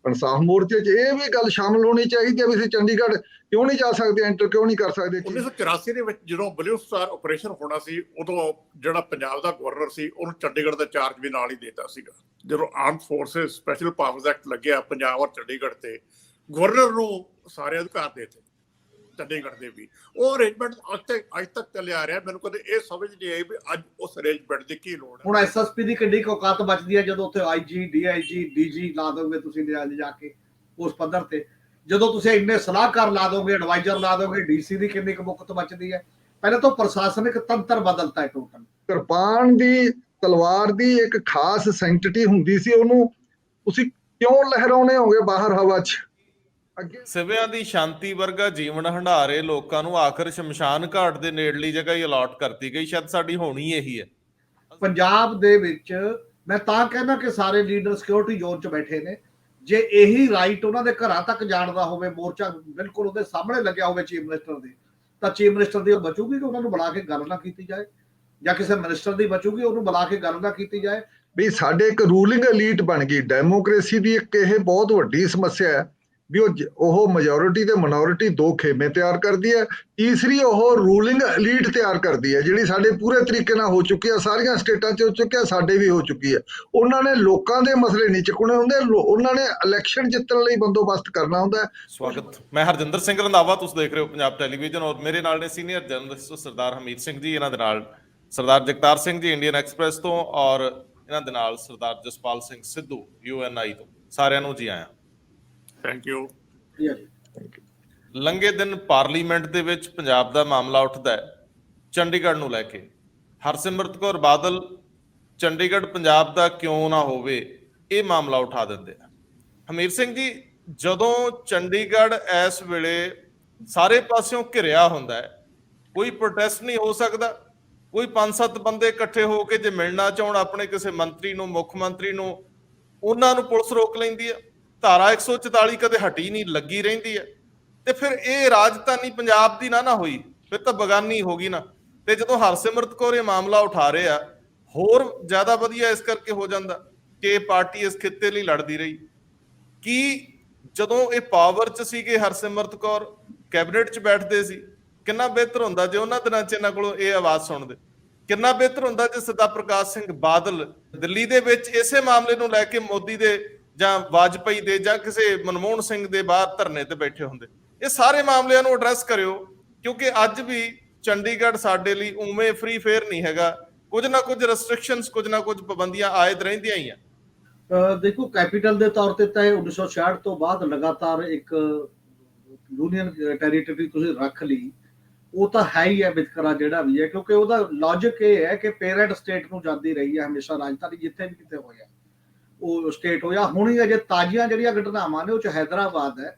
ਇਨਸਾਫ ਮੋਰਚੇ 'ਚ ਇਹ ਵੀ ਗੱਲ ਸ਼ਾਮਲ ਹੋਣੀ ਚਾਹੀਦੀ ਹੈ ਵੀ ਅਸੀਂ ਚੰਡੀਗੜ੍ਹ ਕਿਉਂ ਨਹੀਂ ਜਾ ਸਕਦੇ, ਐਂਟਰ ਕਿਉਂ ਨਹੀਂ ਕਰ ਸਕਦੇ। 1984 ਦੇ ਵਿੱਚ ਜਦੋਂ ਬਲੂ ਸਟਾਰ ਆਪਰੇਸ਼ਨ ਹੋਣਾ ਸੀ, ਉਦੋਂ ਜਿਹੜਾ ਪੰਜਾਬ ਦਾ ਗਵਰਨਰ ਸੀ ਉਹਨੂੰ ਚੰਡੀਗੜ੍ਹ ਦਾ ਚਾਰਜ ਵੀ ਨਾਲ ਹੀ ਦੇਤਾ ਸੀਗਾ। ਜਦੋਂ armed forces special powers act ਲੱਗਿਆ ਪੰਜਾਬ ਔਰ ਚੰਡੀਗੜ੍ਹ ਤੇ, ਗਵਰਨਰ ਨੂੰ ਸਾਰੇ ਅਧਿਕਾਰ ਦੇਤੇ ਚੰਡੀਗੜ੍ਹ ਦੇ ਵੀ। ਉਹ ਅਰੇਂਜਮੈਂਟ ਅੱਜ ਤੱਕ ਚੱਲਿਆ ਆ ਰਿਹਾ। ਮੈਨੂੰ ਕਦੇ ਇਹ ਸਮਝ ਨਹੀਂ ਆਈ ਵੀ ਅੱਜ ਉਸ ਅਰੇਂਜਮੈਂਟ ਦੀ ਕੀ ਲੋੜ ਹੈ। ਹੁਣ ਐਸਐਸਪੀ ਦੀ ਕਿੰਨੀ ਔਕਾਤ ਬਚਦੀ ਹੈ ਜਦੋਂ ਉੱਥੇ ਆਈਜੀ, ਡੀਆਈਜੀ, ਡੀਜੀ ਲਾ ਦੋਗੇ ਤੁਸੀਂ ਜਾ ਕੇ ਉਸ ਪੱਧਰ ਤੇ। ਜਦੋਂ ਤੁਸੀਂ ਇੰਨੇ ਸਲਾਹਕਾਰ ਲਾ ਦੋਗੇ, ਐਡਵਾਈਜ਼ਰ ਲਾ ਦੋਗੇ, ਡੀਸੀ ਦੀ ਕਿੰਨੀ ਮੁਕਤ ਬਚਦੀ ਹੈ। ਪਹਿਲਾਂ ਤਾਂ ਪ੍ਰਸ਼ਾਸਨਿਕ ਤੰਤਰ ਬਦਲਤਾ ਹੈ ਟੋਟਲ। ਕਿਰਪਾਨ ਦੀ, ਤਲਵਾਰ ਦੀ ਇੱਕ ਖਾਸ ਸੈਂਕਟਿਟੀ ਹੁੰਦੀ ਸੀ, ਉਹਨੂੰ ਤੁਸੀਂ ਕਿਉਂ ਲਹਿਰਾਉਣੇ ਹੋਗੇ ਬਾਹਰ ਹਵਾ 'ਚ। ਸਿਵਿਆਂ ਦੀ ਸ਼ਾਂਤੀ ਵਰਗਾ ਜੀਵਨ ਹੰਢਾਰੇ ਲੋਕਾਂ ਨੂੰ ਆਖਰ ਸ਼ਮਸ਼ਾਨ ਘਾਟ ਦੇ ਨੇੜਲੀ ਜਗ੍ਹਾ ਹੀ ਅਲਾਟ ਕਰਤੀ ਗਈ। ਸ਼ਾਇਦ ਸਾਡੀ ਹੋਣੀ ਇਹੀ ਹੈ ਪੰਜਾਬ ਦੇ ਵਿੱਚ। ਮੈਂ ਤਾਂ ਕਹਿੰਦਾ ਕਿ ਸਾਰੇ ਲੀਡਰ ਸਿਕਿਉਰਿਟੀ ਜ਼ੋਨ 'ਚ ਬੈਠੇ ਨੇ। ਜੇ ਇਹੀ ਰਾਈਟ ਉਹਨਾਂ ਦੇ ਘਰਾਂ ਤੱਕ ਜਾਣ ਦਾ ਹੋਵੇ, ਮੋਰਚਾ ਬਿਲਕੁਲ ਉਹਦੇ ਸਾਹਮਣੇ ਲੱਗਿਆ ਹੋਵੇ ਚੀਫ ਮਿਨਿਸਟਰ ਦੇ, ਤਾਂ ਚੀਫ ਮਿਨਿਸਟਰ ਦੀ ਬਚੂਗੀ ਕਿ ਉਹਨਾਂ ਨੂੰ ਬੁਲਾ ਕੇ ਗੱਲ ਨਾ ਕੀਤੀ ਜਾਏ, ਜਾਂ ਕਿਸੇ ਮਿਨਿਸਟਰ ਦੀ ਬਚੂਗੀ ਉਹਨੂੰ ਬੁਲਾ ਕੇ ਗੱਲ ਨਾ ਕੀਤੀ ਜਾਏ। ਵੀ ਸਾਡੇ ਇੱਕ ਰੂਲਿੰਗ ਐਲੀਟ ਬਣ ਗਈ। ਡੈਮੋਕ੍ਰੇਸੀ ਦੀ ਇੱਕ ਇਹ ਬਹੁਤ ਵੱਡੀ ਸਮੱਸਿਆ ਹੈ ਵੀ ਉਹ ਮੈਜੋਰਿਟੀ ਤੇ ਮਿਨੋਰਿਟੀ ਦੋ ਖੇਮੇ ਤਿਆਰ ਕਰਦੀ ਹੈ। ਤੀਸਰੀ ਉਹ ਰੂਲਿੰਗ ਐਲੀਟ ਤਿਆਰ ਕਰਦੀ ਹੈ, ਜਿਹੜੀ ਸਾਡੇ ਪੂਰੇ ਤਰੀਕੇ ਨਾਲ ਹੋ ਚੁੱਕੀ ਹੈ, ਸਾਰੀਆਂ ਸਟੇਟਾਂ 'ਚ ਹੋ ਚੁੱਕਿਆ, ਸਾਡੇ ਵੀ ਹੋ ਚੁੱਕੀ ਹੈ। ਉਹਨਾਂ ਨੇ ਲੋਕਾਂ ਦੇ ਮਸਲੇ ਨਹੀਂ ਚੁੱਕਣੇ ਹੁੰਦੇ, ਉਹਨਾਂ ਨੇ ਇਲੈਕਸ਼ਨ ਜਿੱਤਣ ਲਈ ਬੰਦੋਬਸਤ ਕਰਨਾ ਹੁੰਦਾ। ਸਵਾਗਤ, ਮੈਂ ਹਰਜਿੰਦਰ ਸਿੰਘ ਰੰਧਾਵਾ, ਤੁਸੀਂ ਦੇਖ ਰਹੇ ਹੋ ਪੰਜਾਬ ਟੈਲੀਵਿਜ਼ਨ, ਔਰ ਮੇਰੇ ਨਾਲ ਨੇ ਸੀਨੀਅਰ ਜਰਨਲਿਸਟ ਸਰਦਾਰ ਹਮੀਤ ਸਿੰਘ ਜੀ, ਇਹਨਾਂ ਦੇ ਨਾਲ ਸਰਦਾਰ ਜਗਤਾਰ ਸਿੰਘ ਜੀ ਇੰਡੀਅਨ ਐਕਸਪ੍ਰੈਸ ਤੋਂ, ਔਰ ਇਹਨਾਂ ਦੇ ਨਾਲ ਸਰਦਾਰ ਜਸਪਾਲ ਸਿੰਘ ਸਿੱਧੂ UNI ਤੋਂ। ਸਾਰਿਆਂ ਨੂੰ ਜੀ ਆਇਆਂ। Thank you. ਲੰਘੇ ਦਿਨ ਪਾਰਲੀਮੈਂਟ ਦੇ ਵਿੱਚ ਪੰਜਾਬ ਦਾ ਮਾਮਲਾ ਉੱਠਦਾ ਹੈ ਚੰਡੀਗੜ੍ਹ ਨੂੰ ਲੈ ਕੇ। ਹਰਸਿਮਰਤ ਕੌਰ ਬਾਦਲ ਚੰਡੀਗੜ੍ਹ ਪੰਜਾਬ ਦਾ ਕਿਉਂ ਨਾ ਹੋਵੇ ਇਹ ਮਾਮਲਾ ਉਠਾ ਦਿੰਦੇ ਆ। ਹਮੀਰ ਸਿੰਘ ਜੀ, ਜਦੋਂ ਚੰਡੀਗੜ੍ਹ ਇਸ ਵੇਲੇ ਸਾਰੇ ਪਾਸਿਓਂ ਘਿਰਿਆ ਹੁੰਦਾ ਹੈ, ਕੋਈ ਪ੍ਰੋਟੈਸਟ ਨਹੀਂ ਹੋ ਸਕਦਾ, ਕੋਈ 5-7 ਬੰਦੇ ਇਕੱਠੇ ਹੋ ਕੇ ਜੇ ਮਿਲਣਾ ਚਾਹਣ ਆਪਣੇ ਕਿਸੇ ਮੰਤਰੀ ਨੂੰ, ਮੁੱਖ ਮੰਤਰੀ ਨੂੰ, ਉਹਨਾਂ ਨੂੰ ਪੁਲਿਸ ਰੋਕ ਲੈਂਦੀ ਹੈ। ਧਾਰਾ 144 ਕਦੇ ਹਟੀ ਨਹੀਂ, ਲੱਗੀ ਰਹਿੰਦੀ ਹੈ। ਤੇ ਫਿਰ ਇਹ ਰਾਜਧਾਨੀ ਪੰਜਾਬ ਦੀ ਨਾ ਹੋਈ, ਫਿਰ ਤਾਂ ਬਗਾਨੀ ਹੋ ਗਈ ਨਾ। ਤੇ ਜਦੋਂ ਹਰਸਿਮਰਤ ਕੌਰ ਇਹ ਮਾਮਲਾ ਉਠਾ ਰਹੇ ਆ, ਹੋਰ ਜ਼ਿਆਦਾ ਵਧੀਆ ਇਸ ਕਰਕੇ ਹੋ ਜਾਂਦਾ ਕਿ ਇਹ ਪਾਰਟੀ ਇਸ ਖਿੱਤੇ ਲਈ ਲੜਦੀ ਰਹੀ। ਕਿ ਜਦੋਂ ਇਹ ਪਾਵਰ 'ਚ ਸੀਗੇ, ਹਰਸਿਮਰਤ ਕੌਰ ਕੈਬਨਿਟ 'ਚ ਬੈਠਦੇ ਸੀ, ਕਿੰਨਾ ਬਿਹਤਰ ਹੁੰਦਾ ਜੇ ਉਹਨਾਂ ਦਿਨਾਂ 'ਚ ਇਹਨਾਂ ਕੋਲੋਂ ਇਹ ਆਵਾਜ਼ ਸੁਣਦੇ। ਕਿੰਨਾ ਬਿਹਤਰ ਹੁੰਦਾ ਜੇ ਸਰਦਾਰ ਪ੍ਰਕਾਸ਼ ਸਿੰਘ ਬਾਦਲ ਦਿੱਲੀ ਦੇ ਵਿੱਚ ਇਸੇ ਮਾਮਲੇ ਨੂੰ ਲੈ ਕੇ ਮੋਦੀ ਦੇ ਜਾਂ ਵਾਜਪਾਈ ਦੇ ਜਾਂ ਕਿਸੇ ਮਨਮੋਹਨ ਸਿੰਘ ਦੇ ਬਾਹਰ ਧਰਨੇ ਤੇ ਬੈਠੇ ਹੁੰਦੇ। ਇਹ ਸਾਰੇ ਮਾਮਲਿਆਂ ਨੂੰ ਐਡਰੈਸ ਕਰਿਓ, ਕਿਉਂਕਿ ਅੱਜ ਵੀ ਚੰਡੀਗੜ੍ਹ ਸਾਡੇ ਲਈ ਉਵੇਂ ਫ੍ਰੀ ਫੇਅਰ ਨਹੀਂ ਹੈਗਾ। ਕੁਝ ਨਾ ਕੁਝ ਰੈਸਟ੍ਰਿਕਸ਼ਨਸ, ਕੁਝ ਨਾ ਕੁਝ ਪਾਬੰਦੀਆਂ ਆਇਦ ਰਹਿੰਦੀਆਂ ਹੀ ਆ। ਦੇਖੋ, ਕੈਪੀਟਲ ਦੇ ਤੌਰ ਤੇ ਤਾਂ 1966 ਤੋਂ ਬਾਅਦ ਲਗਾਤਾਰ ਇੱਕ ਯੂਨੀਅਨ ਟੈਰੀਟਰੀ ਤੁਸੀਂ ਰੱਖ ਲਈ, ਉਹ ਤਾਂ ਹੈ ਹੀ ਹੈ ਵਿਤਕਰਾ ਜਿਹੜਾ ਵੀ ਹੈ, ਕਿਉਂਕਿ ਉਹਦਾ ਲੌਜਿਕ ਇਹ ਹੈ ਕਿ ਪੇਰੈਂਟ ਸਟੇਟ ਨੂੰ ਜਾਂਦੀ ਰਹੀ ਹੈ ਹਮੇਸ਼ਾ ਰਾਜਧਾਨੀ, ਜਿੱਥੇ ਵੀ ਕਿਤੇ ਹੋਇਆ ਉਹ ਸਟੇਟ ਹੋਇਆ। ਹੁਣ ਹੀ ਅਜੇ ਤਾਜ਼ੀਆਂ ਜਿਹੜੀਆਂ ਘਟਨਾਵਾਂ ਨੇ ਉਹ 'ਚ ਹੈਦਰਾਬਾਦ ਹੈ,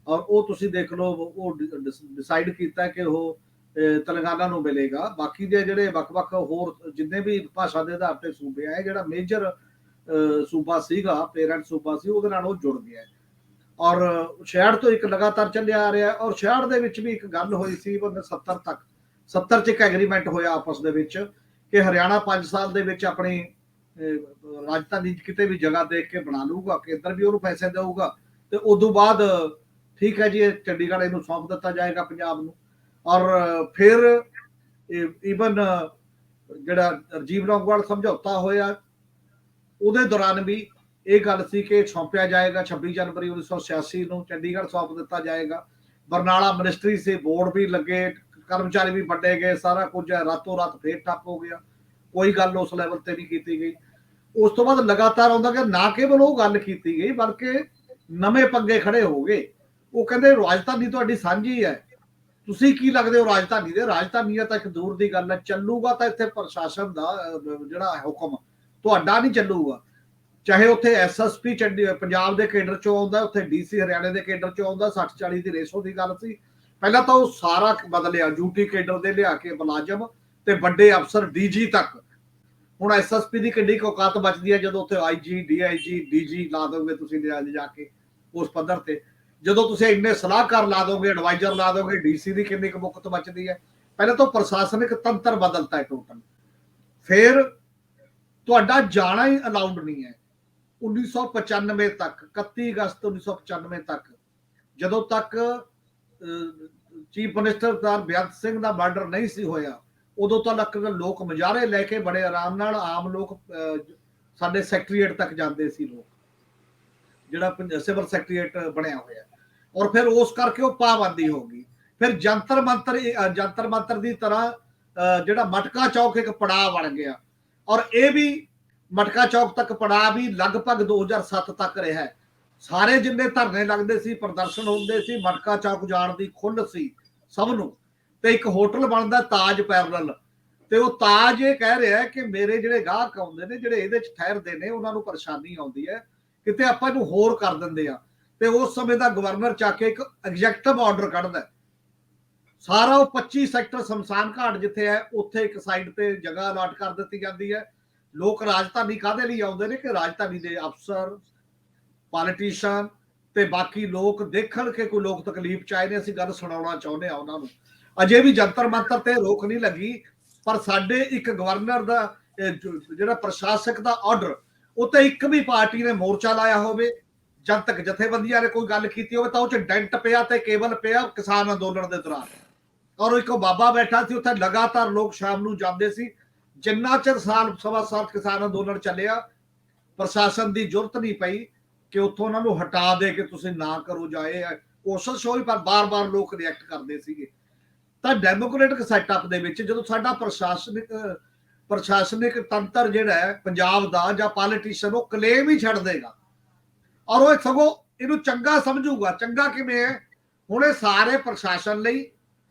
ਔਰ ਉਹ ਤੁਸੀਂ ਦੇਖ ਲਓ, ਉਹ ਡਿਸਾਈਡ ਕੀਤਾ ਕਿ ਉਹ ਤੇਲੰਗਾਨਾ ਨੂੰ ਮਿਲੇਗਾ। ਬਾਕੀ ਦੇ ਜਿਹੜੇ ਵੱਖ-ਵੱਖ ਹੋਰ ਜਿੰਨੇ ਵੀ ਭਾਸ਼ਾ ਦੇ ਆਧਾਰ ਤੇ ਸੂਬੇ ਆ, ਜਿਹੜਾ ਮੇਜਰ ਸੂਬਾ ਸੀਗਾ, ਪੇਰੈਂਟ ਸੂਬਾ ਸੀ, ਉਹਦੇ ਨਾਲ ਉਹ ਜੁੜ ਗਿਆ। ਔਰ 66 ਤੋਂ ਇੱਕ ਲਗਾਤਾਰ ਚੱਲਿਆ ਆ ਰਿਹਾ। ਔਰ 66 ਦੇ ਵਿੱਚ ਵੀ ਇੱਕ ਗੱਲ ਹੋਈ ਸੀ 70 ਤੱਕ, 70 'ਚ ਇੱਕ ਐਗਰੀਮੈਂਟ ਹੋਇਆ ਆਪਸ ਦੇ ਵਿੱਚ ਕਿ ਹਰਿਆਣਾ 5 ਸਾਲ ਦੇ ਵਿੱਚ ਆਪਣੀ ਰਾਜਧਾਨੀ ਕਿਤੇ ਵੀ ਜਗ੍ਹਾ ਦੇਖ ਕੇ ਬਣਾ ਲੂਗਾ, ਕੇਂਦਰ ਵੀ ਉਹਨੂੰ ਪੈਸੇ ਦੇਊਗਾ, ਤੇ ਉਦੋਂ ਬਾਅਦ ਠੀਕ ਹੈ ਜੀ, ਇਹ ਚੰਡੀਗੜ੍ਹ ਇਹਨੂੰ ਸੌਂਪ ਦਿੱਤਾ ਜਾਏਗਾ ਪੰਜਾਬ ਨੂੰ। ਔਰ ਫਿਰ ਈਵਨ ਜਿਹੜਾ ਰਾਜੀਵ ਲੌਂਗੋਵਾਲ ਸਮਝੌਤਾ ਹੋਇਆ, ਉਹਦੇ ਦੌਰਾਨ ਵੀ ਇਹ ਗੱਲ ਸੀ ਕਿ ਸੌਂਪਿਆ ਜਾਏਗਾ 26 ਜਨਵਰੀ 1986 ਨੂੰ ਚੰਡੀਗੜ੍ਹ ਸੌਂਪ ਦਿੱਤਾ ਜਾਏਗਾ। ਬਰਨਾਲਾ ਮਿਨਿਸਟਰੀ ਸੇ ਬੋਰਡ ਵੀ ਲੱਗੇ, ਕਰਮਚਾਰੀ ਵੀ ਵੱਡੇ ਗਏ, ਸਾਰਾ ਕੁਝ ਰਾਤੋਂ ਰਾਤ ਫੇਰ ਠੱਪ ਹੋ ਗਿਆ। ਕੋਈ ਗੱਲ ਉਸ ਲੈਵਲ ਤੇ ਨਹੀਂ ਕੀਤੀ ਗਈ। ਉਸ ਤੋਂ ਬਾਅਦ ਲਗਾਤਾਰ ਆਉਂਦਾ ਕਿ ਨਾ ਕੇਵਲ ਉਹ ਗੱਲ ਕੀਤੀ ਗਈ, ਬਲਕਿ ਨਵੇਂ ਪੰਗੇ ਖੜੇ ਹੋ ਗਏ। ਉਹ ਕਹਿੰਦੇ ਰਾਜਧਾਨੀ ਤੁਹਾਡੀ ਸਾਂਝੀ ਹੈ, ਤੁਸੀਂ ਕੀ ਲੱਗਦੇ ਹੋ ਰਾਜਧਾਨੀ ਦੇ? ਰਾਜਧਾਨੀ ਤਾਂ ਇੱਕ ਦੂਰ ਦੀ ਗੱਲ ਹੈ, ਚੱਲੂਗਾ ਤਾਂ ਇੱਥੇ ਪ੍ਰਸ਼ਾਸਨ ਦਾ ਜਿਹੜਾ ਹੁਕਮ, ਤੁਹਾਡਾ ਨਹੀਂ ਚੱਲੂਗਾ। ਚਾਹੇ ਉੱਥੇ SSP ਪੰਜਾਬ ਦੇ ਕੇਡਰ ਚੋਂ ਆਉਂਦਾ, ਉੱਥੇ DC ਹਰਿਆਣੇ ਦੇ ਕੇਡਰ ਚੋਂ ਆਉਂਦਾ। 60-40 ਦੀ ਰੇਸ਼ੋ ਦੀ ਗੱਲ ਸੀ। ਪਹਿਲਾਂ ਤਾਂ ਉਹ ਸਾਰਾ ਬਦਲਿਆ, ਯੂਟੀ ਕੇਡਰ ਦੇ ਲਿਆ ਕੇ ਮੁਲਾਜ਼ਮ ਤੇ ਵੱਡੇ ਅਫਸਰ DG ਤੱਕ। ਹੁਣ SSP ਦੀ ਕਿੰਨੀ ਔਕਾਤ ਬਚਦੀ ਹੈ ਜਦੋਂ ਉੱਥੇ IG, DIG, DG ਲਾ ਦੋਗੇ ਤੁਸੀਂ ਜਾ ਕੇ ਉਸ ਪੱਧਰ ਤੇ। ਜਦੋਂ ਤੁਸੀਂ ਇੰਨੇ ਸਲਾਹਕਾਰ ਲਾ ਦੋਗੇ, ਐਡਵਾਈਜ਼ਰ ਲਾ ਦੋਗੇ, DC ਦੀ ਕਿੰਨੀ ਮੁਕਤ ਬਚਦੀ ਹੈ। ਪਹਿਲਾਂ ਤਾਂ ਪ੍ਰਸ਼ਾਸਨਿਕ ਤੰਤਰ ਬਦਲਤਾ ਹੈ ਟੋਟਲ। ਫਿਰ ਤੁਹਾਡਾ ਜਾਣਾ ਹੀ ਅਲਾਉਡ ਨਹੀਂ ਹੈ। 1995 ਤੱਕ 31 ਅਗਸਤ 1995 ਤੱਕ, ਜਦੋਂ ਤੱਕ ਚੀਫ ਮਿਨਿਸਟਰ ਸਰਦਾਰ ਬੇਅੰਤ ਸਿੰਘ ਦਾ ਮਰਡਰ ਨਹੀਂ ਸੀ ਹੋਇਆ, ਉਦੋਂ ਤੱਕ ਲੋਕ ਮੁਜ਼ਾਹਰੇ ਲੈ ਕੇ ਬੜੇ ਆਰਾਮ ਨਾਲ ਆਮ ਲੋਕ ਸਾਡੇ ਸੈਕਟਰੀਏਟ ਤੱਕ ਜਾਂਦੇ ਸੀ ਲੋਕ, ਜਿਹੜਾ ਸਿਵਲ ਸੈਕਟਰੀਏਟ ਬਣਿਆ ਹੋਇਆ। ਔਰ ਫਿਰ ਉਸ ਕਰਕੇ ਉਹ ਪਾਬੰਦੀ ਹੋ ਗਈ। ਫਿਰ ਜੰਤਰ ਮੰਤਰ ਦੀ ਤਰ੍ਹਾਂ ਜਿਹੜਾ ਮਟਕਾ ਚੌਕ ਇੱਕ ਪੜਾਅ ਬਣ ਗਿਆ, ਔਰ ਇਹ ਵੀ ਮਟਕਾ ਚੌਕ ਤੱਕ ਪੜਾਅ ਵੀ ਲਗਭਗ 2007 ਤੱਕ ਰਿਹਾ। ਸਾਰੇ ਜਿੰਨੇ ਧਰਨੇ ਲੱਗਦੇ ਸੀ, ਪ੍ਰਦਰਸ਼ਨ ਹੁੰਦੇ ਸੀ, ਮਟਕਾ ਚੌਕ ਜਾਣ ਦੀ ਖੁੱਲ੍ਹ ਸੀ ਸਭ ਨੂੰ। ਤੇ ਇੱਕ ਹੋਟਲ ਬਣਦਾ ਤਾਜ ਪੈਰਲਲ, ਤੇ ਉਹ ਤਾਜ ਇਹ ਕਹਿ ਰਿਹਾ ਕਿ ਮੇਰੇ ਜਿਹੜੇ ਗਾਹਕ ਆਉਂਦੇ ਨੇ, ਜਿਹੜੇ ਇਹਦੇ ਚ ਠਹਿਰਦੇ ਨੇ, ਉਹਨਾਂ ਨੂੰ ਪਰੇਸ਼ਾਨੀ ਆਉਂਦੀ ਹੈ, ਕਿਤੇ ਆਪਾਂ ਇਹਨੂੰ ਹੋਰ ਕਰ ਦਿੰਦੇ ਆ। ਤੇ ਉਸ ਸਮੇਂ ਦਾ ਗਵਰਨਰ ਚੱਕ ਕੇ ਇੱਕ ਐਗਜ਼ੈਕਟਿਵ ਆਰਡਰ ਕੱਢਦਾ, ਸਾਰਾ ਉਹ 25 ਸੈਕਟਰ ਸ਼ਮਸ਼ਾਨ ਘਾਟ ਜਿੱਥੇ ਹੈ ਉੱਥੇ ਇੱਕ ਸਾਈਡ ਤੇ ਜਗ੍ਹਾ ਅਲਾਟ ਕਰ ਦਿੱਤੀ ਜਾਂਦੀ ਹੈ। ਲੋਕ ਰਾਜਧਾਨੀ ਕਾਹਦੇ ਲਈ ਆਉਂਦੇ ਨੇ ਕਿ ਰਾਜਧਾਨੀ ਦੇ ਅਫਸਰ, ਪੋਲੀਟੀਸ਼ੀਅਨ ਤੇ ਬਾਕੀ ਲੋਕ ਦੇਖਣ ਕਿ ਕੋਈ ਲੋਕ ਤਕਲੀਫ ਚ ਆਏ ਨੇ, ਅਸੀਂ ਗੱਲ ਸੁਣਾਉਣਾ ਚਾਹੁੰਦੇ ਆ ਉਹਨਾਂ ਨੂੰ। ਅਜੇ ਵੀ ਜੰਤਰ ਮੰਤਰ ਤੇ ਰੋਕ ਨਹੀਂ ਲੱਗੀ, ਪਰ ਸਾਡੇ ਇੱਕ ਗਵਰਨਰ ਦਾ ਜਿਹੜਾ ਪ੍ਰਸ਼ਾਸਕ ਦਾ ਆਰਡਰ, ਉੱਤੇ ਇੱਕ ਵੀ ਪਾਰਟੀ ਨੇ ਮੋਰਚਾ ਲਾਇਆ ਹੋਵੇ, ਜਨਤਕ ਜਥੇਬੰਦੀਆਂ ਨੇ ਕੋਈ ਗੱਲ ਕੀਤੀ ਹੋਵੇ ਤਾਂ ਉਹ ਚ ਡੈਂਟ ਪਿਆ ਤੇ ਕੇਬਲ ਪਿਆ ਕਿਸਾਨ ਅੰਦੋਲਨ ਦੇ ਦੌਰਾਨ। ਔਰ ਇੱਕ ਬਾਬਾ ਬੈਠਾ ਸੀ ਉੱਥੇ, ਲਗਾਤਾਰ ਲੋਕ ਸ਼ਾਮ ਨੂੰ ਜਾਂਦੇ ਸੀ। ਜਿੰਨਾ ਚਿਰ ਸਵਾ ਸਾਲ ਕਿਸਾਨ ਅੰਦੋਲਨ ਚੱਲਿਆ, ਪ੍ਰਸ਼ਾਸਨ ਦੀ ਜ਼ਰੂਰਤ ਨਹੀਂ ਪਈ ਕਿ ਉੱਥੋਂ ਉਹਨਾਂ ਨੂੰ ਹਟਾ ਦੇ ਕਿ ਤੁਸੀਂ ਨਾ ਕਰੋ ਜਾਏ। ਕੋਸ਼ਿਸ਼ ਹੋਈ ਪਰ ਬਾਰ-ਬਾਰ ਲੋਕ ਰਿਐਕਟ ਕਰਦੇ ਸੀਗੇ। ਤਾਂ ਡੈਮੋਕ੍ਰੈਟਿਕ ਸੈਟਅਪ ਦੇ ਵਿੱਚ ਜਦੋਂ ਸਾਡਾ ਪ੍ਰਸ਼ਾਸਨਿਕ ਤੰਤਰ ਜਿਹੜਾ ਹੈ ਪੰਜਾਬ ਦਾ ਜਾਂ ਪੋਲੀਟੀਸ਼ੀਅਨ, ਉਹ ਕਲੇਮ ਹੀ ਛੱਡ ਦੇਗਾ ਔਰ ਉਹ ਸਗੋਂ ਇਹਨੂੰ ਚੰਗਾ ਸਮਝੂਗਾ। ਚੰਗਾ ਕਿਵੇਂ ਹੈ? ਹੁਣ ਇਹ ਸਾਰੇ ਪ੍ਰਸ਼ਾਸਨ ਲਈ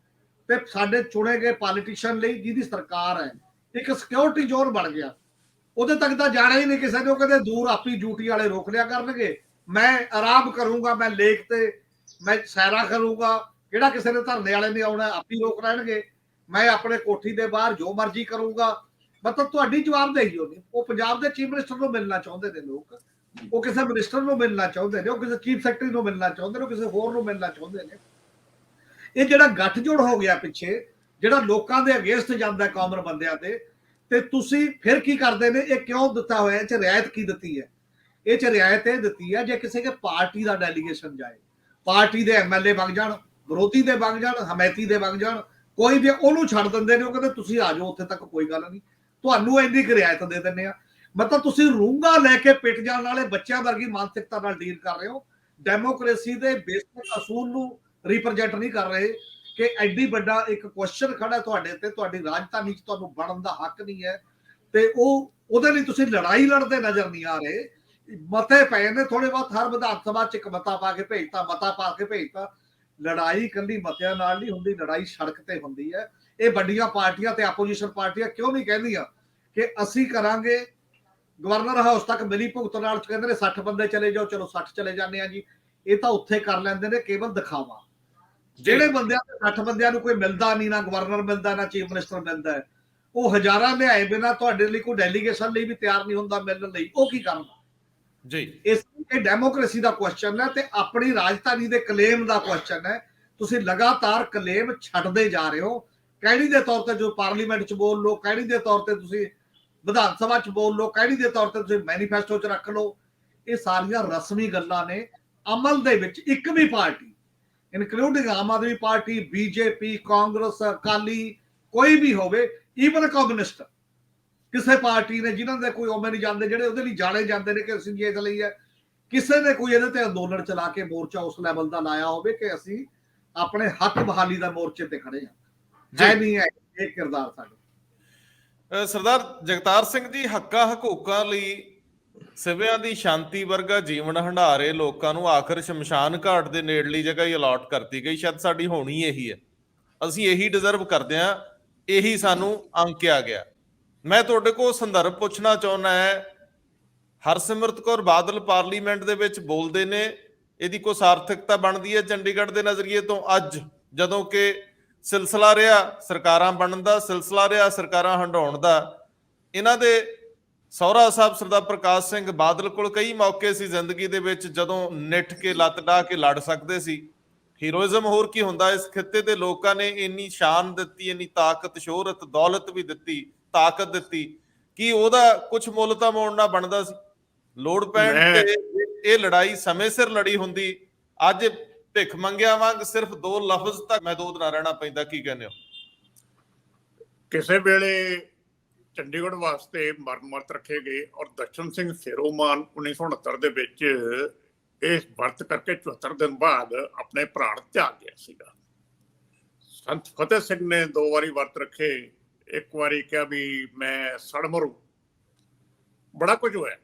ਤੇ ਸਾਡੇ ਚੁਣੇ ਗਏ ਪੋਲੀਟੀਸ਼ੀਅਨ ਲਈ, ਜਿਹਦੀ ਸਰਕਾਰ ਹੈ, ਇੱਕ ਸਿਕਿਉਰਿਟੀ ਜ਼ੋਨ ਬਣ ਗਿਆ। ਉਹਦੇ ਤੱਕ ਤਾਂ ਜਾਣਾ ਹੀ ਨਹੀਂ ਕਿਸੇ ਨੇ। ਉਹ ਕਹਿੰਦੇ ਦੂਰ ਆਪੀ ਡਿਊਟੀ ਵਾਲੇ ਰੋਕ ਲਿਆ ਕਰਨਗੇ, ਮੈਂ ਆਰਾਮ ਕਰੂੰਗਾ, ਮੈਂ ਲੇਕ ਤੇ ਮੈਂ ਸੈਰਾ ਕਰੂੰਗਾ, ਜਿਹੜਾ ਕਿਸੇ ਨੇ ਧਰਨੇ ਵਾਲੇ ਨੇ ਆਉਣਾ ਆਪੀ ਰੋਕ ਲੈਣਗੇ, ਮੈਂ ਆਪਣੇ ਕੋਠੀ ਦੇ ਬਾਹਰ ਜੋ ਮਰਜ਼ੀ ਕਰੂੰਗਾ। ਮਤਲਬ ਤੁਹਾਡੀ ਜਵਾਬਦੇਹੀ ਹੋਣੀ। ਉਹ ਪੰਜਾਬ ਦੇ ਚੀਫ ਮਿਨਿਸਟਰ ਨੂੰ ਮਿਲਣਾ ਚਾਹੁੰਦੇ ਨੇ ਲੋਕ, ਉਹ ਕਿਸੇ ਮਿਨਿਸਟਰ ਨੂੰ ਮਿਲਣਾ ਚਾਹੁੰਦੇ ਨੇ, ਉਹ ਕਿਸੇ ਚੀਫ ਸੈਕਟਰੀ ਨੂੰ ਮਿਲਣਾ ਚਾਹੁੰਦੇ ਨੇ, ਉਹ ਕਿਸੇ ਹੋਰ ਨੂੰ ਮਿਲਣਾ ਚਾਹੁੰਦੇ ਨੇ। ਇਹ ਜਿਹੜਾ ਗੱਠਜੋੜ ਹੋ ਗਿਆ ਪਿੱਛੇ, ਜਿਹੜਾ ਲੋਕਾਂ ਦੇ ਅਗੇਂਸਟ ਜਾਂਦਾ ਕਾਮਨ ਬੰਦਿਆਂ ਤੇ ਤੁਸੀਂ ਫਿਰ ਕੀ ਕਰਦੇ ਨੇ? ਇਹ ਕਿਉਂ ਦਿੱਤਾ ਹੋਇਆ? ਇਹ ਚ ਰਿਆਇਤ ਕੀ ਦਿੱਤੀ ਹੈ? ਇਹ ਚ ਰਿਆਇਤ ਇਹ ਦਿੱਤੀ ਹੈ ਜੇ ਕਿਸੇ ਕੇ ਪਾਰਟੀ ਦਾ ਡੈਲੀਗੇਸ਼ਨ ਜਾਏ, ਪਾਰਟੀ ਦੇ ਐਮਐਲਏ ਵਗ ਜਾਣ, ਵਿਰੋਧੀ ਦੇ ਵਗ ਜਾਣ, ਹਮੈਤੀ ਦੇ ਵਗ ਜਾਣ, ਕੋਈ ਵੀ, ਉਹਨੂੰ ਛੱਡ ਦਿੰਦੇ ਨੇ। ਉਹ ਕਹਿੰਦੇ ਤੁਸੀਂ ਆ ਜਾਓ, ਉੱਥੇ ਤੱਕ ਕੋਈ ਗੱਲ ਨਹੀਂ, ਤੁਹਾਨੂੰ ਇੰਨੀ ਕੁ ਰਿਆਇਤ ਦੇ ਦਿੰਦੇ ਆ। ਮਤਲਬ ਤੁਸੀਂ ਰੂੰਗਾ ਲੈ ਕੇ ਪਿੱਟ ਜਾਣ ਵਾਲੇ ਬੱਚਿਆਂ ਵਰਗੀ ਮਾਨਸਿਕਤਾ ਨਾਲ ਡੀਲ ਕਰ ਰਹੇ ਹੋ। ਡੈਮੋਕ੍ਰੇਸੀ ਦੇ ਬੇਸਿਕ ਅਸੂਲ ਨੂੰ ਰਿਪਰੈਜ਼ੈਂਟ ਨਹੀਂ ਕਰ ਰਹੇ ਕਿ ਐਡੀ ਵੱਡਾ ਇੱਕ ਕੁਐਸਚਨ ਖੜਾ ਤੁਹਾਡੇ ਤੇ, ਤੁਹਾਡੀ ਰਾਜਧਾਨੀ 'ਚ ਤੁਹਾਨੂੰ ਬਣਨ ਦਾ ਹੱਕ ਨਹੀਂ ਹੈ, ਤੇ ਉਹਦੇ ਲਈ ਤੁਸੀਂ ਲੜਾਈ ਲੜਦੇ ਨਜ਼ਰ ਨਹੀਂ ਆ ਰਹੇ। ਮਤੇ ਪਏ ਨੇ ਥੋੜੇ ਬਹੁਤ, ਹਰ ਵਿਧਾਨ ਸਭਾ 'ਚ ਇੱਕ ਮਤਾ ਪਾ ਕੇ ਭੇਜਤਾ। ਲੜਾਈ ਇਕੱਲੀ ਮਤਿਆਂ ਨਾਲ ਨਹੀਂ ਹੁੰਦੀ, ਲੜਾਈ ਸੜਕ ਤੇ ਹੁੰਦੀ ਹੈ। ਇਹ ਵੱਡੀਆਂ ਪਾਰਟੀਆਂ ਤੇ ਆਪੋਜੀਸ਼ਨ ਪਾਰਟੀਆਂ ਕਿਉਂ ਨਹੀਂ ਕਹਿੰਦੀਆਂ ਕਿ ਅਸੀਂ ਕਰਾਂਗੇ? ਗਵਰਨਰ ਹਾਊਸ ਤੱਕ ਮਿਲੀ ਭੁਗਤ ਨਾਲ ਕਹਿੰਦੇ ਨੇ 60 ਬੰਦੇ ਚਲੇ ਜਾਓ, ਚਲੋ 60 ਚਲੇ ਜਾਂਦੇ ਆ ਜੀ। ਇਹ ਤਾਂ ਉੱਥੇ ਕਰ ਲੈਂਦੇ ਨੇ ਕੇਵਲ ਦਿਖਾਵਾ। ਜਿਹੜੇ ਬੰਦਿਆਂ ਦੇ 60 ਬੰਦਿਆਂ ਨੂੰ ਕੋਈ ਮਿਲਦਾ ਨਹੀਂ, ਨਾ ਗਵਰਨਰ ਮਿਲਦਾ, ਨਾ ਚੀਫ ਮਿਨਿਸਟਰ ਮਿਲਦਾ, ਉਹ ਹਜ਼ਾਰਾਂ ਲਿਆਏ ਬਿਨਾਂ ਤੁਹਾਡੇ ਲਈ ਕੋਈ ਡੈਲੀਗੇਸ਼ਨ ਲਈ ਵੀ ਤਿਆਰ ਨਹੀਂ ਹੁੰਦਾ ਮਿਲਣ ਲਈ। ਉਹ ਕੀ ਕਰਨ ਜੀ? ਇਹ ਡੈਮੋਕ੍ਰੇਸੀ ਦਾ ਕੁਐਸਚਨ ਹੈ ਤੇ ਆਪਣੀ ਰਾਜਧਾਨੀ ਦੇ ਕਲੇਮ ਦਾ ਕੁਐਸਚਨ ਹੈ। ਤੁਸੀਂ ਲਗਾਤਾਰ ਕਲੇਮ ਛੱਡਦੇ ਜਾ ਰਹੇ ਹੋ। ਕਹਿਣੀ ਦੇ ਤੌਰ ਤੇ ਜੋ ਪਾਰਲੀਮੈਂਟ 'ਚ ਬੋਲ ਲਓ, ਕਹਿਣੀ ਦੇ ਤੌਰ ਤੇ ਤੁਸੀਂ ਵਿਧਾਨ ਸਭਾ 'ਚ ਬੋਲ ਲਓ, ਕਹਿਣੀ ਦੇ ਤੌਰ ਤੇ ਤੁਸੀਂ ਮੈਨੀਫੈਸਟੋ 'ਚ ਰੱਖ ਲਓ। ਇਹ ਸਾਰੀਆਂ ਰਸਮੀ ਗੱਲਾਂ ਨੇ। ਅਮਲ ਦੇ ਵਿੱਚ ਇੱਕ ਵੀ party, including Aam Aadmi party, BJP, Congress, Akali, ਕੋਈ ਵੀ ਹੋਵੇ, ਈਵਨ ਕਮਿਊਨਿਸਟ, ਕਿਸੇ ਪਾਰਟੀ ਨੇ ਜਿਨ੍ਹਾਂ ਦੇ ਕੋਈ ਉਮਰ ਨਹੀਂ ਜਾਂਦੇ, ਜਿਹੜੇ ਉਹਦੇ ਲਈ ਜਾਣੇ ਜਾਂਦੇ ਨੇ ਕਿ ਅਸੀਂ ਜੀ ਇਸ ਲਈ ਹੈ, ਕਿਸੇ ਨੇ ਕੋਈ ਇਹਦੇ ਤੇ ਅੰਦੋਲਨ ਚਲਾ ਕੇ ਮੋਰਚਾ ਉਸ ਲੈਵਲ ਦਾ ਲਾਇਆ ਹੋਵੇ ਕਿ ਅਸੀਂ ਆਪਣੇ ਹੱਕ ਬਹਾਲੀ ਦਾ ਮੋਰਚੇ ਤੇ ਖੜੇ ਹਾਂ। ਨਹੀਂ ਹੈ ਇਹ ਕਿਰਦਾਰ ਸਾਡੇ। ਸਰਦਾਰ ਜਗਤਾਰ ਸਿੰਘ ਜੀ, ਹੱਕਾਂ ਹਕੂਕਾਂ ਲਈ ਸਿਵਿਆਂ ਦੀ ਸ਼ਾਂਤੀ ਵਰਗਾ ਜੀਵਨ ਹੰਢਾਰੇ ਲੋਕਾਂ ਨੂੰ ਆਖਰ ਸ਼ਮਸ਼ਾਨ ਘਾਟ ਦੇ ਨੇੜਲੀ ਜਗ੍ਹਾ ਹੀ ਅਲਾਟ ਕਰਤੀ ਗਈ। ਸ਼ਾਇਦ ਸਾਡੀ ਹੋਣੀ ਇਹੀ ਹੈ, ਅਸੀਂ ਇਹੀ ਡਿਜ਼ਰਵ ਕਰਦੇ ਹਾਂ, ਇਹੀ ਸਾਨੂੰ ਅੰਕਿਆ ਗਿਆ। ਮੈਂ ਤੁਹਾਡੇ ਕੋਲ ਸੰਦਰਭ ਪੁੱਛਣਾ ਚਾਹੁੰਦਾ ਹੈ। ਹਰਸਿਮਰਤ ਕੌਰ ਬਾਦਲ ਪਾਰਲੀਮੈਂਟ ਦੇ ਵਿੱਚ ਬੋਲਦੇ ਨੇ, ਇਹਦੀ ਕੋਈ ਸਾਰਥਕਤਾ ਬਣਦੀ ਹੈ ਚੰਡੀਗੜ੍ਹ ਦੇ ਨਜ਼ਰੀਏ ਤੋਂ? ਅੱਜ ਜਦੋਂ ਕਿ ਸਿਲਸਿਲਾ ਰਿਹਾ ਸਰਕਾਰਾਂ ਬਣਨ ਦਾ, ਸਿਲਸਿਲਾ ਰਿਹਾ ਸਰਕਾਰਾਂ ਹੰਢਾਉਣ ਦਾ, ਇਹਨਾਂ ਦੇ ਸਹੁਰਾ ਸਾਹਿਬ ਸਰਦਾਰ ਪ੍ਰਕਾਸ਼ ਸਿੰਘ ਬਾਦਲ ਕੋਲ ਕਈ ਮੌਕੇ ਸੀ ਜ਼ਿੰਦਗੀ ਦੇ ਵਿੱਚ ਜਦੋਂ ਨਿੱਠ ਕੇ ਲੱਤ ਡਾਹ ਕੇ ਲੜ ਸਕਦੇ ਸੀ। ਹੀਰੋਇਜ਼ਮ ਹੋਰ ਕੀ ਹੁੰਦਾ? ਇਸ ਖਿੱਤੇ ਦੇ ਲੋਕਾਂ ਨੇ ਇੰਨੀ ਸ਼ਾਨ ਦਿੱਤੀ, ਇੰਨੀ ਤਾਕਤ, ਸ਼ੋਹਰਤ, ਦੌਲਤ ਵੀ ਦਿੱਤੀ, ਤਾਕਤ ਦਿੱਤੀ, ਕਿ ਉਹਦਾ ਕੁਝ ਮੁੱਲ ਤਾਂ ਮੋੜਨਾ ਬਣਦਾ ਸੀ। ਲੋੜ ਪੈਣ ਮੈਂ- ਤੇ ਇਹ ਲੜਾਈ ਸਮੇਂ ਸਿਰ ਲੜੀ ਹੁੰਦੀ, ਅੱਜ ਭਿੱਖ ਮੰਗਿਆ ਵਾਂਗ ਸਿਰਫ 2 ਲਫ਼ਜ਼ ਤੱਕ ਮਹਿਦੂਦ ਨਾ ਰਹਿਣਾ ਪੈਂਦਾ। ਕੀ ਕਹਿੰਦੇ ਹੋ? ਕਿਸੇ ਵੇਲੇ ਚੰਡੀਗੜ੍ਹ ਵਾਸਤੇ ਮਰਮਤ ਰੱਖੇ ਗਏ ਔਰ ਦਰਸ਼ਨ ਸਿੰਘ ਫੇਰੋਮਾਨ 1969 ਦੇ ਵਿੱਚ ਇਹ ਵਰਤ ਕਰਕੇ 74 ਦਿਨ ਬਾਅਦ ਆਪਣੇ ਪ੍ਰਾਣ ਤਿਆਗ ਗਿਆ ਸੀਗਾ। ਸੰਤ ਫਤਿਹ ਸਿੰਘ ਨੇ 2 ਵਾਰੀ ਵਰਤ ਰੱਖੇ, ਇੱਕ ਵਾਰੀ ਕਿਹਾ ਵੀ ਮੈਂ ਸੜ ਮਰੂ। ਬੜਾ ਕੁਝ ਹੋਇਆ।